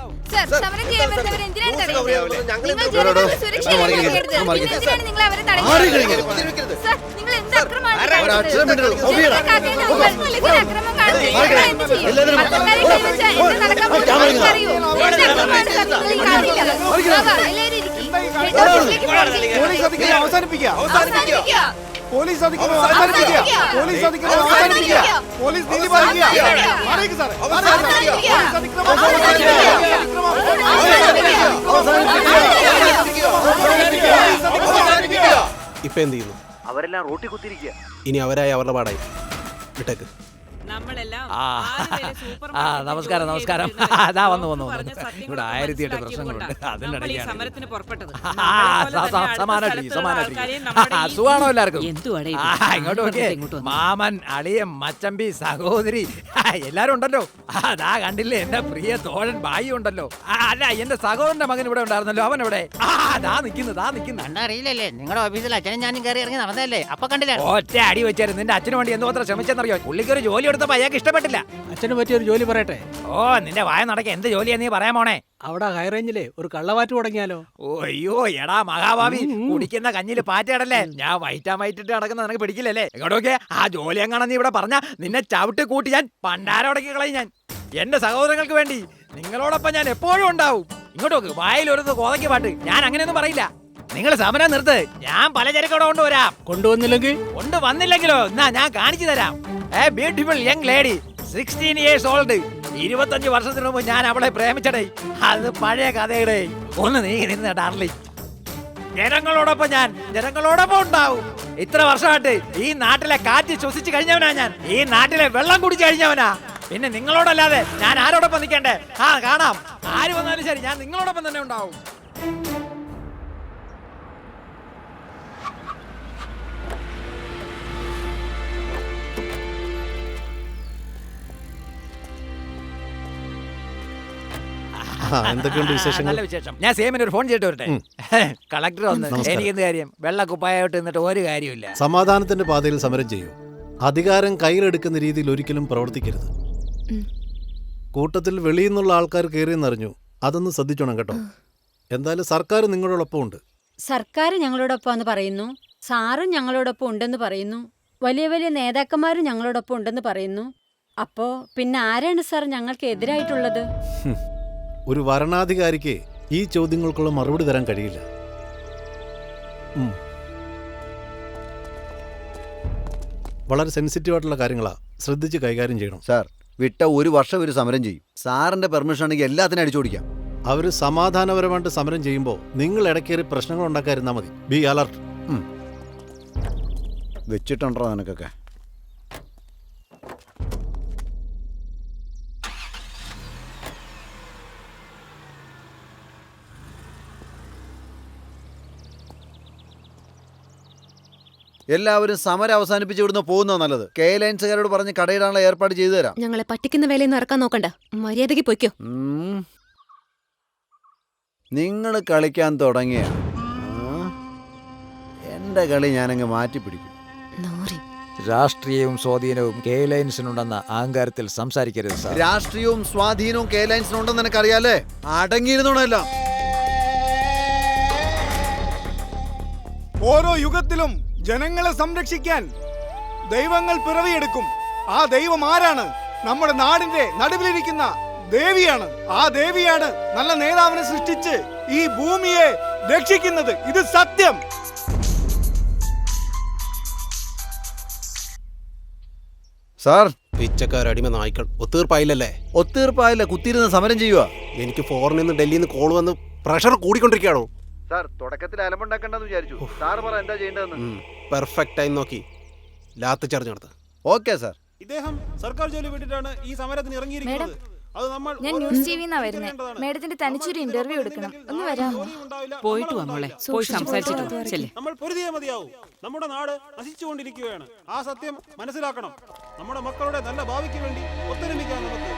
പോലീസ് അധികാരം അവസാനിപ്പിക്കുക. പോലീസ് അധികാരം അവസാനിപ്പിക്കുക. പോലീസ് നീതി പാലിക്കുക. മാറിക്ക് സാറേ. ഇപ്പൊ എന്ത് ചെയ്യുന്നു? അവരെല്ലാം റോട്ടി കുത്തിരിക്കുക. ഇനി അവരായി അവരുടെ പാടായി വിട്ടേക്ക്. നമസ്കാരം നമസ്കാരം. അതാ വന്നു വന്നു ഇവിടെ 1008 പ്രശ്നങ്ങളുണ്ട്. അതിനിടയ്ക്കാണ് സുഖാണോ എല്ലാവർക്കും? ഇങ്ങോട്ട് നോക്കിയേ. മാമൻ, അളിയൻ, മച്ചമ്പി, സഹോദരി എല്ലാരും ഉണ്ടല്ലോ. അതാ കണ്ടില്ലേ എന്റെ പ്രിയ തോഴൻ ബായി ഉണ്ടല്ലോ. അല്ല, എന്റെ സഹോദരന്റെ മകൻ ഇവിടെ ഉണ്ടായിരുന്നല്ലോ. അവൻ ഇവിടെ അറിയില്ലല്ലേ? നിങ്ങളുടെ ഓഫീസിൽ അച്ഛനും ഞാനും കയറി ഇറങ്ങി നടന്നതല്ലേ? അപ്പൊ കണ്ടില്ല? ഒറ്റ അടി വെച്ചായിരുന്നു. നിന്റെ അച്ഛന് വേണ്ടി എന്തോ അത്ര ശ്രമിച്ചെന്നറിയോ? പുള്ളിക്കൊരു ജോലി എടുത്തപ്പോ അയാൾക്ക് ഇഷ്ടപ്പെട്ടില്ല. അച്ഛന് പറ്റിയ ഒരു ജോലി പറയട്ടെ? ഓ, നിന്റെ വായ നടക്ക. എന്ത് ജോലിയാ നീ പറയാൻ പോണേ? അവിടെ ഹൈ റേഞ്ചിലെ ഒരു കള്ളവാറ്റ് തുടങ്ങിയാലോ? ഓ അയ്യോ, എടാ മഹാഭാവി, കുടിക്കുന്ന കഞ്ഞില് പാറ്റടല്ലേ? ഞാൻ വൈറ്റായിട്ട് നടക്കുന്ന നിനക്ക് പിടിക്കില്ലല്ലേ? എങ്ങോട്ടൊക്കെ ആ ജോലി എങ്ങാണെന്ന് നീ ഇവിടെ പറഞ്ഞ നിന്നെ ചവിട്ടി കൂട്ടി ഞാൻ പണ്ടാരോടക്കി കളയും. ഞാൻ എന്റെ സഹോദരങ്ങൾക്ക് വേണ്ടി നിങ്ങളോടൊപ്പം ഞാൻ എപ്പോഴും ഉണ്ടാവും. ഇങ്ങോട്ടോക്ക് വായിലൊരു കോതയ്ക്ക് പാട്ട്. ഞാൻ അങ്ങനെയൊന്നും പറയില്ല. നിങ്ങൾ സമരം നിർത്ത്. ഞാൻ പലചരക്കോടെ കൊണ്ടുവരാം. കൊണ്ടുവന്നില്ലെങ്കിലോ എന്നാ ഞാൻ കാണിച്ചു തരാം. Beautiful young lady, 16 years old. 25 വർഷത്തിന് മുമ്പ് ഞാൻ അവളെ പ്രേമിച്ചടേ. അത് പഴയ കഥയുടെ. ഒന്ന് നീ നിന്ന് ഡാർലി. ജനങ്ങളോടൊപ്പം ഉണ്ടാവും. ഇത്ര വർഷമായിട്ട് ഈ നാട്ടിലെ കാറ്റ് ശ്വസിച്ച് കഴിഞ്ഞവനാ ഞാൻ. ഈ നാട്ടിലെ വെള്ളം കുടിച്ചു കഴിഞ്ഞവനാ. പിന്നെ നിങ്ങളോടല്ലാതെ ഞാൻ ആരോടൊപ്പം നിൽക്കണ്ടേ? കാണാം. ആര് വന്നാലും ശരി, ഞാൻ നിങ്ങളോടൊപ്പം തന്നെ ഉണ്ടാവും. എന്തൊക്കെയുണ്ട് വിശേഷങ്ങൾ? നല്ല വിശേഷം. ഞാൻ സേമിന് ഒരു ഫോൺ ചെയ്തിട്ട് വരട്ടെ. കളക്ടർ വന്ന് എനിക്കെന്ത് കാര്യം? വെള്ള കുപ്പായോട്ട് നിന്നിട്ട് ഒരു കാര്യമില്ല. സമാധാനത്തിന്റെ പാതയിൽ സമരം ചെയ്യൂ. അധികാരം കയ്യിലെടുക്കുന്ന രീതിയിൽ ഒരിക്കലും പ്രവർത്തിക്കരുത്. കൂട്ടത്തിൽ വെളിയിൽ നിന്നുള്ള ആൾക്കാർ കയറിയെന്നറിഞ്ഞു. അതൊന്ന് ശ്രദ്ധിച്ചോണം കേട്ടോ. എന്തായാലും സർക്കാർ നിങ്ങളോടൊപ്പം ഉണ്ട്. സർക്കാർ ഞങ്ങളോടൊപ്പം എന്ന് പറയുന്നു. സാറും ഞങ്ങളോടൊപ്പം ഉണ്ടെന്ന് പറയുന്നു. വലിയ വലിയ നേതാക്കന്മാരും ഞങ്ങളോടൊപ്പം ഉണ്ടെന്ന് പറയുന്നു. അപ്പോ പിന്നെ ആരാണ് സാർ ഞങ്ങൾക്ക് എതിരായിട്ടുള്ളത്? ഒരു ഭരണാധികാരിക്ക് ഈ ചോദ്യങ്ങൾക്കുള്ള മറുപടി തരാൻ കഴിയില്ല. വളരെ സെൻസിറ്റീവ് ആയിട്ടുള്ള കാര്യങ്ങളാ, ശ്രദ്ധിച്ച് കൈകാര്യം ചെയ്യണം. സാർ, വിട്ട ഒരു വർഷം ഒരു സമരം ചെയ്യും. സാറിന്റെ പെർമിഷൻ ആണെങ്കിൽ എല്ലാത്തിനും അടിച്ചോടിക്കാം. അവർ സമാധാനപരമായിട്ട് സമരം ചെയ്യുമ്പോൾ നിങ്ങൾ ഇടയ്ക്കേറി പ്രശ്നങ്ങൾ ഉണ്ടാക്കാതിരുന്നാൽ മതി. B alert. വെച്ചിട്ടുണ്ടോ നിനക്കൊക്കെ? എല്ലാവരും സമരം അവസാനിപ്പിച്ച് ഇവിടുന്ന് പോകുന്നോ നല്ലത്. കെ ലൈൻസുകാരോട് പറഞ്ഞ് കടയിടാനുള്ള ഏർപ്പാട് ചെയ്തു തരാം. ഞങ്ങളെ പറ്റിക്കുന്ന വേലയൊന്നും ഇറക്കാൻ നോക്കണ്ട. മര്യാദയ്ക്ക് പൊയ്ക്കോ. നിങ്ങൾ കളിക്കാൻ തുടങ്ങിയ എന്റെ എൻ്റെ കളി ഞാനങ്ങ് മാറ്റിപ്പിടിക്കും. രാഷ്ട്രീയവും സ്വാധീനവും കെ ലൈൻസിനുണ്ടെന്ന അഹങ്കാരത്തിൽ സംസാരിക്കരുത് സാർ. രാഷ്ട്രീയവും സ്വാധീനവും കെ ലൈൻസിനുണ്ടെന്ന് നിനക്കറിയാലേ? അടങ്ങിയിരുന്നോണല്ല. ഓരോ യുഗത്തിലും ജനങ്ങളെ സംരക്ഷിക്കാൻ ദൈവങ്ങൾ പിറവിയെടുക്കും. ആ ദൈവം ആരാണ്? നമ്മുടെ നാടിന്റെ നടുവിലിരിക്കുന്ന ദേവിയാണ്. ആ ദേവിയാണ് നല്ല നേതാവിനെ സൃഷ്ടിച്ച് ഈ ഭൂമിയെ രക്ഷിക്കുന്നത്. ഇത് സത്യം. സാർ, പിച്ചക്കാരടിമ നായ്ക്കൾ ഒത്തീർപ്പായില്ലല്ലേ? ഒത്തീർപ്പായില്ല, കുത്തിയിരുന്ന് സമരം ചെയ്യുക. എനിക്ക് ഫോറിനിൽ നിന്ന് ഡൽഹിയിൽ നിന്ന് കോൾ വന്ന് പ്രഷർ കൂടിക്കൊണ്ടിരിക്കുകയാണോ? സാർ, തുടക്കത്തിൽ അലമ്പുണ്ടാക്കണ്ടെന്ന് വിചാരിച്ചു. സാർ പറ എന്താ ചെയ്യേണ്ടതെന്ന്. പെർഫെക്റ്റ് ടൈം നോക്കി ലാത്ത് ചാർജ് നടത്ത്. Okay sir. ഇദ്ദേഹം സർക്കാർ ജോലി വിട്ടിട്ടാണ് ഈ സമരത്തിന് ഇറങ്ങിയിരിക്കുന്നത്. അത് നമ്മൾ ഞാൻ ന്യൂസ് ടിവിന്നാ വരുന്നത്. മേഡത്തിന്റെ തനിച്ചൊരു ഇന്റർവ്യൂ എടുക്കണം. ഒന്ന് വരാമോ? പോയിട്ട് വാ മോളെ, പോയി സംസാരിച്ചിട്ട് ചെല്ലേ. നമ്മൾ പൊരുതിയേ മതിയാവും. നമ്മുടെ നാട് നശിച്ചുകൊണ്ടിരിക്കുകയാണ്. ആ സത്യം മനസ്സിലാക്കണം. നമ്മുടെ മക്കളുടെ നല്ല ഭാവിക്ക് വേണ്ടി ഒത്തൊരുമിക്കാൻ നമുക്ക്.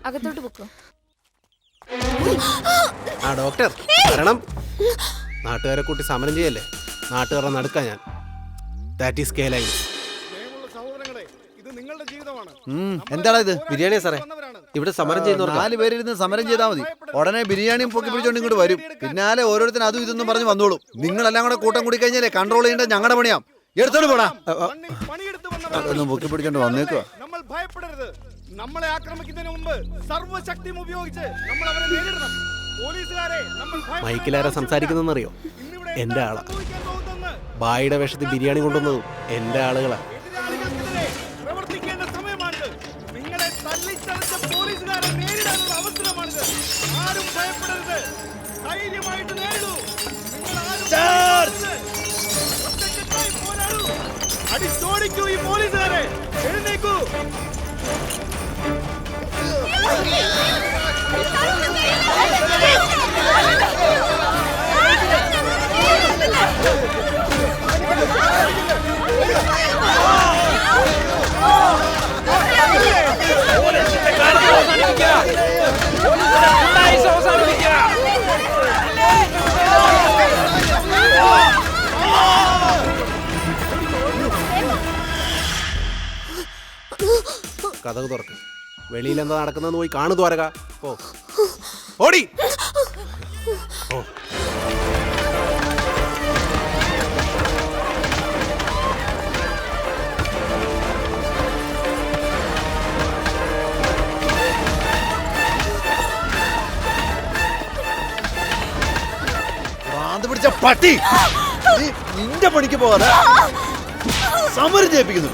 അകത്തോട്ട് പൊക്കോ. ആ ഡോക്ടർ വരണം. നാട്ടുകാരെ കൂട്ടി സമരം ചെയ്യല്ലേ? നാട്ടുകാരെ നടുക്കാൻ ഞാൻ. That is K lines. എന്താടാ ഇത്? ബിരിയാണിയാ സാറേ. ഇവിടെ സമരം ചെയ്യുന്നവർക്ക് 4 പേരിരുന്ന് സമരം ചെയ്താൽ മതി. ഉടനെ ബിരിയാണിയും പൊക്കി പിടിച്ചോണ്ട് ഇങ്ങോട്ട് വരും. പിന്നാലെ ഓരോരുത്തരും അതും ഇതൊന്നും പറഞ്ഞ് വന്നോളും. നിങ്ങളെല്ലാം കൂടെ കൂട്ടം കൂടി കഴിഞ്ഞാലേ കൺട്രോൾ ചെയ്യേണ്ട ഞങ്ങളുടെ പണിയാം. എടുത്തോണ്ട് പോടാ. അതൊന്നും പൊക്കി പിടിച്ചോണ്ട് വന്നേക്കുക. നമ്മൾ ഭയപ്പെടരുത്. നമ്മളെ ആക്രമിക്കുന്നതിന് മുമ്പ് സർവ്വശക്തിയും ഉപയോഗിച്ച് നമ്മൾ അവരെ നേരിടണം. പോലീസുകാരെ നമ്മൾ മൈക്കിലാരാ സംസാരിക്കുന്നറിയോ? എന്റെ ആളാ. ബായിയുടെ വേഷത്തിൽ ബിരിയാണി കൊണ്ടുവന്നതും എന്റെ ആളുകളാ. പ്രവർത്തിക്കേണ്ട സമയമാണിത്. നിങ്ങളെ തല്ലിച്ചതച്ച പോലീസുകാരെ നേരിടാനുള്ള അവസരമാണിത്. ആരും ഭയപ്പെടരുത്. ധൈര്യമായിട്ട് നേരിടൂ. ഒറ്റക്കെട്ടായി പോരാടൂ. അടിച്ചോടിക്കൂ ഈ പോലീസുകാരെ. എഴുന്നേക്കൂ. കഥക് തുറക്ക്. വെളിയിൽ എന്താ നടക്കുന്നതെന്ന് പോയി കാണു ദ്വാരക. ഓടി. ഭ്രാന്ത് പിടിച്ച പട്ടി, നിന്റെ പണിക്ക് പോകാതെ സമരം ചെയ്യിപ്പിക്കുന്നു.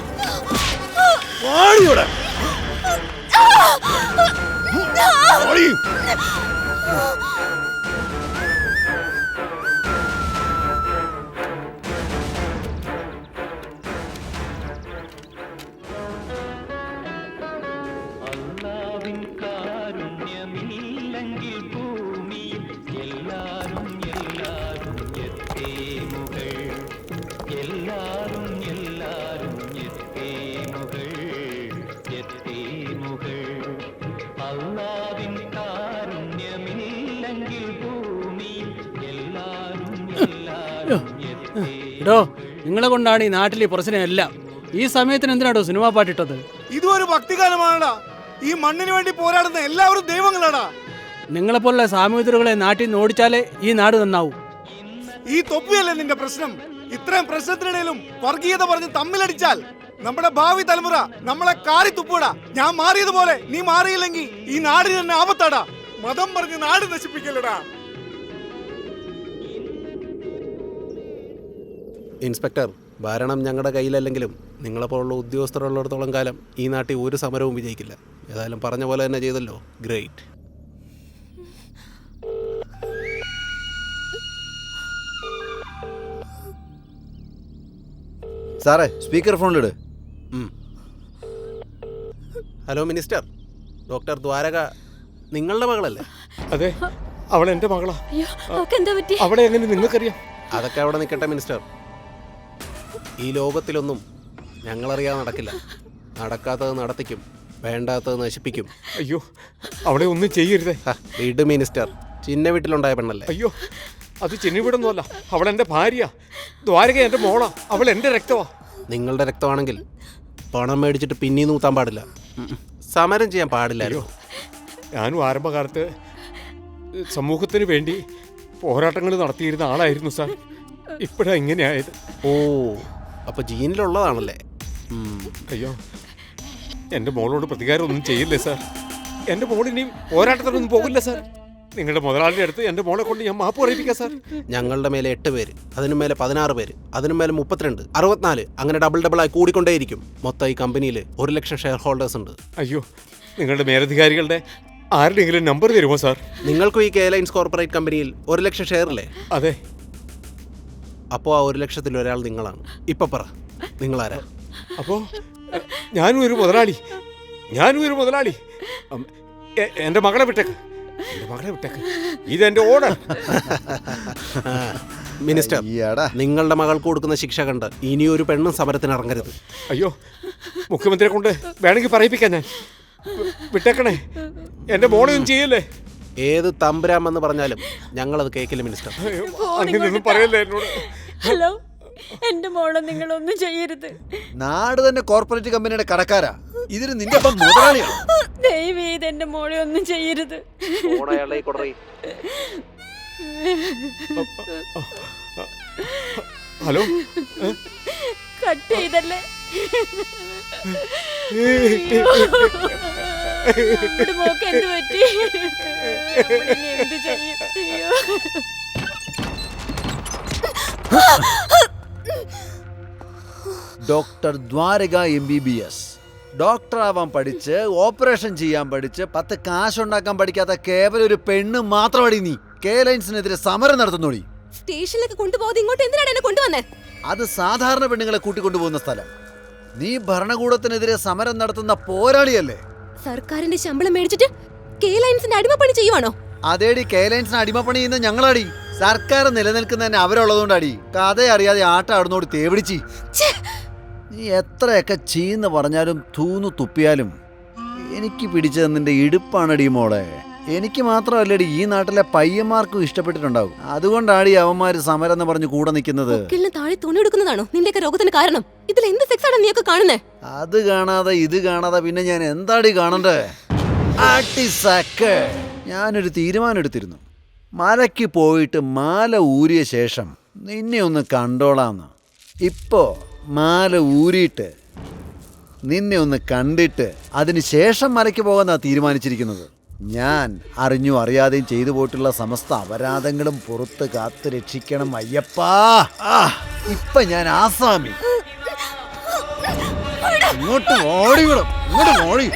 എടോ, നിങ്ങളെ കൊണ്ടാണ് ഈ നാട്ടിലെ പ്രശ്നം എല്ലാം. ഈ സമയത്തിന് എന്തിനാടോ സിനിമാ പാട്ടിട്ടത്? ഇതൊരു ഭക്തിഗാനമാണടാ. ഈ മണ്ണിന് വേണ്ടി പോരാടുന്ന എല്ലാവരും ദൈവങ്ങളാടാ. നിങ്ങളെപ്പോലുള്ള സാമൂഹികരെ നാട്ടിൽ നിന്ന് ഓടിച്ചാലേ ഈ നാട് നന്നാവൂ. ഈ തൊപ്പിയല്ലേ നിന്റെ പ്രശ്നം? ഇത്രയും പ്രശ്നത്തിനിടയിലും വർഗീയത പറഞ്ഞ് തമ്മിലടിച്ചാൽ നമ്മുടെ ഭാവി തലമുറ നമ്മളെ കാറി തുപ്പൂടാ. ഞാൻ മാറിയതുപോലെ നീ മാറിയില്ലെങ്കിൽ ഈ നാടിന് തന്നെ ആപത്താടാ. മതം പറഞ്ഞ് നാട് നശിപ്പിക്കലടാ. ഇൻസ്പെക്ടർ, ഭരണം ഞങ്ങളുടെ കയ്യിലല്ലെങ്കിലും നിങ്ങളെപ്പോലുള്ള ഉദ്യോഗസ്ഥരുള്ളിടത്തോളം കാലം ഈ നാട്ടിൽ ഒരു സമരവും വിജയിക്കില്ല. ഏതായാലും പറഞ്ഞ പോലെ തന്നെ ചെയ്തല്ലോ. ഗ്രേറ്റ്. സാറേ, സ്പീക്കർ ഫോണിലിട്. ഹലോ മിനിസ്റ്റർ, ഡോക്ടർ ദ്വാരക നിങ്ങളുടെ മകളല്ലേ? അതെ, അവൾ എൻ്റെ മകളാ. എന്താ പറ്റി? അവിടെ എങ്ങനെ നിങ്ങൾക്കറിയാം? അതൊക്കെ അവിടെ നിൽക്കട്ടെ മിനിസ്റ്റർ. ഈ ലോകത്തിലൊന്നും ഞങ്ങളറിയാതെ നടക്കില്ല. നടക്കാത്തത് നടത്തിക്കും, വേണ്ടാത്തത് നശിപ്പിക്കും. അയ്യോ, അവളെ ഒന്നും ചെയ്യരുതേ. വീട് മിനിസ്റ്റർ, ചിന്ന വീട്ടിലുണ്ടായ പെണ്ണല്ലേ? അയ്യോ, അത് ചെന്നിവിടൊന്നുമല്ല. അവൾ എൻ്റെ ഭാര്യ, ദ്വാരക എൻ്റെ മോളാ, അവൾ എൻ്റെ രക്തമാ. നിങ്ങളുടെ രക്തമാണെങ്കിൽ പണം മേടിച്ചിട്ട് പിന്നീ നൂത്താൻ പാടില്ല, സമരം ചെയ്യാൻ പാടില്ലല്ലോ. ഞാനും ആരംഭകാലത്ത് സമൂഹത്തിന് വേണ്ടി പോരാട്ടങ്ങൾ നടത്തിയിരുന്ന ആളായിരുന്നു സാർ. ഇപ്പോഴാ ഇങ്ങനെയായത്. ഓ, അപ്പൊ ജീനിലുള്ളതാണല്ലേ? അയ്യോ, എൻ്റെ മോളോട് പ്രതികാരം ഒന്നും ചെയ്യില്ലേ സാർ. എൻ്റെ മോളിനി പോരാട്ടത്തിനൊന്നും പോകില്ല സാർ. നിങ്ങളുടെ മുതലാളിയുടെ അടുത്ത് എൻ്റെ മോളെ കൊണ്ട് ഞാൻ മാപ്പ് പറയിപ്പിക്കാം സാർ. ഞങ്ങളുടെ മേലെ 8 പേര്, അതിനു മേലെ 16 പേര്, അതിനു മേലെ 32, 64, അങ്ങനെ ഡബിൾ ആയി കൂടിക്കൊണ്ടേയിരിക്കും. മൊത്തം ഈ കമ്പനിയിൽ 1 ലക്ഷം ഷെയർ ഹോൾഡേഴ്സ് ഉണ്ട്. അയ്യോ, നിങ്ങളുടെ മേലധികാരികളുടെ ആരുടെയെങ്കിലും നമ്പർ തരുമോ സാർ? നിങ്ങൾക്കും ഈ കെയർലൈൻസ് കോർപ്പറേറ്റ് കമ്പനിയിൽ 1 ലക്ഷം ഷെയർ അല്ലേ? അതെ. അപ്പോൾ ആ 1 ലക്ഷത്തിൽ ഒരാൾ നിങ്ങളാണ്. ഇപ്പൊ പറ, നിങ്ങളാരാ? അപ്പോൾ ഞാനും ഒരു മുതലാളി. എൻ്റെ മകളെ വിട്ടേക്ക്, ഇതെന്റെ ഓർഡർ. മിനിസ്റ്റർ, നിങ്ങളുടെ മകൾക്ക് കൊടുക്കുന്ന ശിക്ഷ കണ്ട് ഇനിയൊരു പെണ്ണും സമരത്തിന് ഇറങ്ങരുത്. അയ്യോ, മുഖ്യമന്ത്രിയെ കൊണ്ട് വേണമെങ്കിൽ പറയിപ്പിക്കാൻ ഞാൻ. വിട്ടേക്കണേ, എൻ്റെ മോളെ ഒന്നും ചെയ്യല്ലേ. ഏത് തമ്പുരാമെന്ന് പറഞ്ഞാലും ഞങ്ങളത് കേൾക്കില്ല മിനിസ്റ്റർ. അങ്ങനെയൊന്നും പറയല്ലേ എന്നോട്. ഹലോ, എന്റെ മോളെ നിങ്ങളൊന്നും ചെയ്യരുത്. നാട് തന്നെ കോർപ്പറേറ്റ് കമ്പനിയുടെ കടക്കാരാ, ഇതിന് നിന്റെ അപ്പം മുതലാളിയാണ്. ദയവ് ചെയ്ത് എന്റെ മോളെ ഒന്നും ചെയ്യരുത്. ഹലോ, കട്ട് ചെയ്തല്ലേ? മോക്ക് എന്ത് പറ്റി? എന്ത് ചെയ്യും? അയ്യോ, ഡോക്ടർ ദ്വാരക MBBS ഡോക്ടർ ആവാൻ പഠിച്ച് ഓപ്പറേഷൻ ചെയ്യാൻ പഠിച്ച് 10 കാശുണ്ടാക്കാൻ പഠിക്കാത്ത കേവലം ഒരു പെണ്ണ് മാത്രമടി നീ കെയർലൈൻസിനെതിരെ സമരം നടത്തുന്നോടി. സ്റ്റേഷനിലേക്ക് കൊണ്ടുപോകാതെ ഇങ്ങോട്ട് എന്തിനാണ് എന്നെ കൊണ്ടുവന്നേ? അത് സാധാരണ പെണ്ണുങ്ങളെ കൂട്ടിക്കൊണ്ടുപോകുന്ന സ്ഥലം. നീ ഭരണകൂടത്തിനെതിരെ സമരം നടത്തുന്ന പോരാളിയല്ലേ? സർക്കാരിന്റെ ശമ്പളം മേടിച്ചിട്ട് കെയർലൈൻസിന്റെ അടിമപ്പണി ചെയ്യുവാണോ? അതേടി, കെയർലൈൻസിന് അടിമപ്പണി ചെയ്യുന്ന ഞങ്ങളാടി. സർക്കാർ നിലനിൽക്കുന്നതന്നെ അവരുള്ളതുകൊണ്ടാടി. കഥ അറിയാതെ ആട്ടാടുന്നോട് തേവിടിച്ചി. നീ എത്രയൊക്കെ ചീന്ന് പറഞ്ഞാലും തൂന്നു തുപ്പിയാലും എനിക്ക് പിടിച്ചത് നിന്റെ ഇടുപ്പാണടി മോളെ. എനിക്ക് മാത്രമല്ലടി, ഈ നാട്ടിലെ പയ്യന്മാർക്കും ഇഷ്ടപ്പെട്ടിട്ടുണ്ടാവും. അതുകൊണ്ടാണ് അവന്മാര് സമരം എന്ന് പറഞ്ഞ് കൂടെ നിൽക്കുന്നത്. താഴെ തുണി എടുക്കുന്നതാണോ നിന്റെയൊക്കെ രോഗത്തിന് കാരണം? ഇതിൽ എന്ത് സെക്സ് ആണ് നീയൊക്കെ കാണുന്നേ? അത് കാണാതെ ഇത് കാണാതെ പിന്നെ ഞാൻ എന്താടി കാണണ്ടേ? ഞാനൊരു തീരുമാനം എടുത്തിരുന്നു. മലയ്ക്ക് പോയിട്ട് മാല ഊരിയ ശേഷം നിന്നെ ഒന്ന് കണ്ടോളാന്ന്. ഇപ്പോ മാല ഊരിയിട്ട് നിന്നെ ഒന്ന് കണ്ടിട്ട് അതിന് ശേഷം മലയ്ക്ക് പോകാന്നാ തീരുമാനിച്ചിരിക്കുന്നത്. ഞാൻ അറിഞ്ഞു അറിയാതെയും ചെയ്തു പോയിട്ടുള്ള സമസ്ത അപരാധങ്ങളും പുറത്ത് കാത്തു രക്ഷിക്കണം അയ്യപ്പാ. ഇപ്പൊ ഞാൻ ആസാമി. ഇങ്ങോട്ട് ഓടിവിടും, ഇങ്ങോട്ട് ഓടി,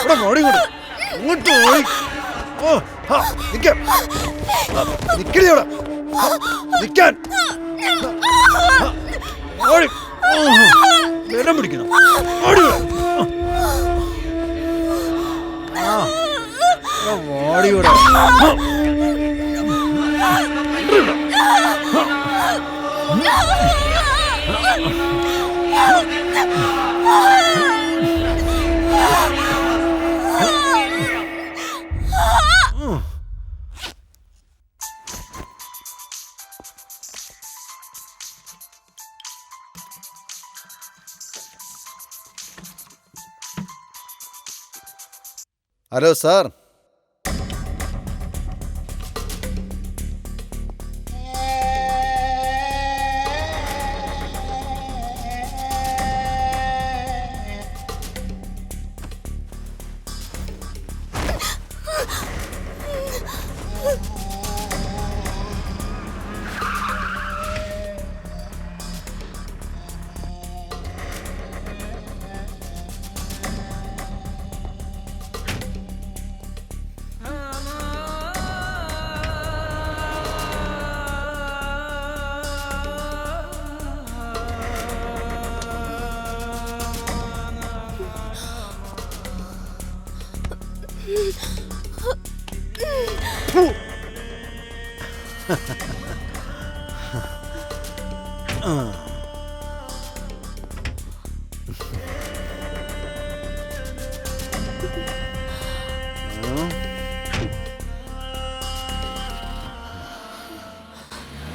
ഇവിടെ ഓടിവിടും, ഇങ്ങോട്ട് ഓടി. നിക്കടിയോടെ നിക്കാൻ ഓടി, വിരം പിടിക്കണം. ഓടിവിടെ ഹലോ സാർ.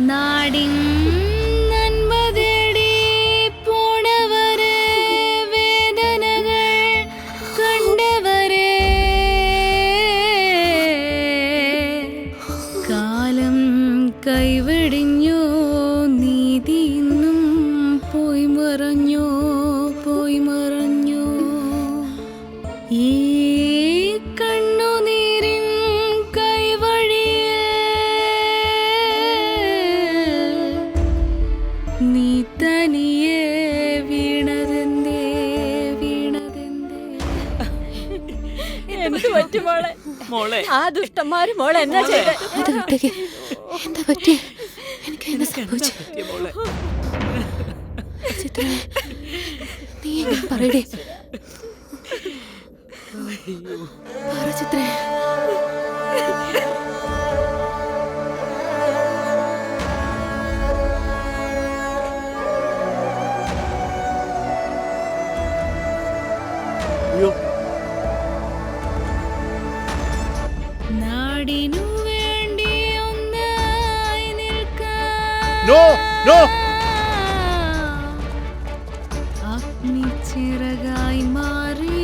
നാടിൻ നന്മ തേടി പോണവരെ വേദനകൾ കണ്ടവരെ കാലം കൈവെടിഞ്ഞോ നീതി ഇന്നും പോയി മറഞ്ഞോ പോയി മറഞ്ഞോ ഈ കണ്ണുനീരിൻ കൈവഴിയിൽ നീ തനിയെ വീണതെന്തേ വീണതെന്തേ എന്ത് പറ്റി മോളെ? മോളെ ആ ദുഷ്ടന്മാര് മോളെ എന്നാ ചെയ്തേ? അത് വിട്ടേക്ക്. എന്താ പറ്റി? എനിക്ക് എന്താ സംഭവിച്ചു? ചിത്രേ, നീ എങ്ങനെ പറയടേ? പറ ചിത്രേ. നാടിനു വേണ്ടി ഒന്നായി നിൽക്കാൻ നോ നോ അഗ്നിച്ചിറകായി മാറിയിടണം.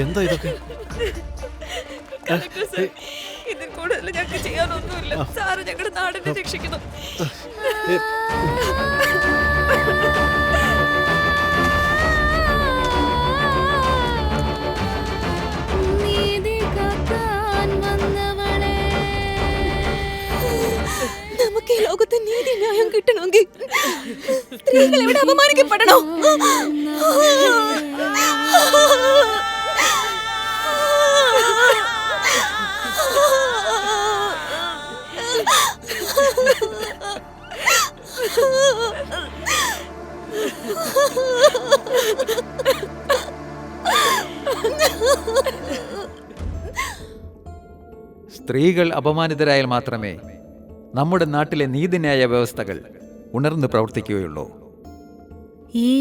എന്താ ഇതൊക്കെ? ഇതിൽ കൂടുതൽ ഞങ്ങൾക്ക് ചെയ്യാനൊന്നുമില്ല. സാറ് ഞങ്ങളുടെ നാടിനെ രക്ഷിക്കണം. നീതി കാക്കാൻ വന്നവളെ, നമുക്ക് ഈ ലോകത്ത് നീതി ന്യായം കിട്ടണമെങ്കിൽ സ്ത്രീകൾ എവിടെ അപമാനിക്കപ്പെടണോ? സ്ത്രീകൾ അപമാനിതരായാൽ മാത്രമേ നമ്മുടെ നാട്ടിലെ നീതിന്യായ വ്യവസ്ഥകൾ ഉണർന്ന് പ്രവർത്തിക്കുകയുള്ളൂ. ഈ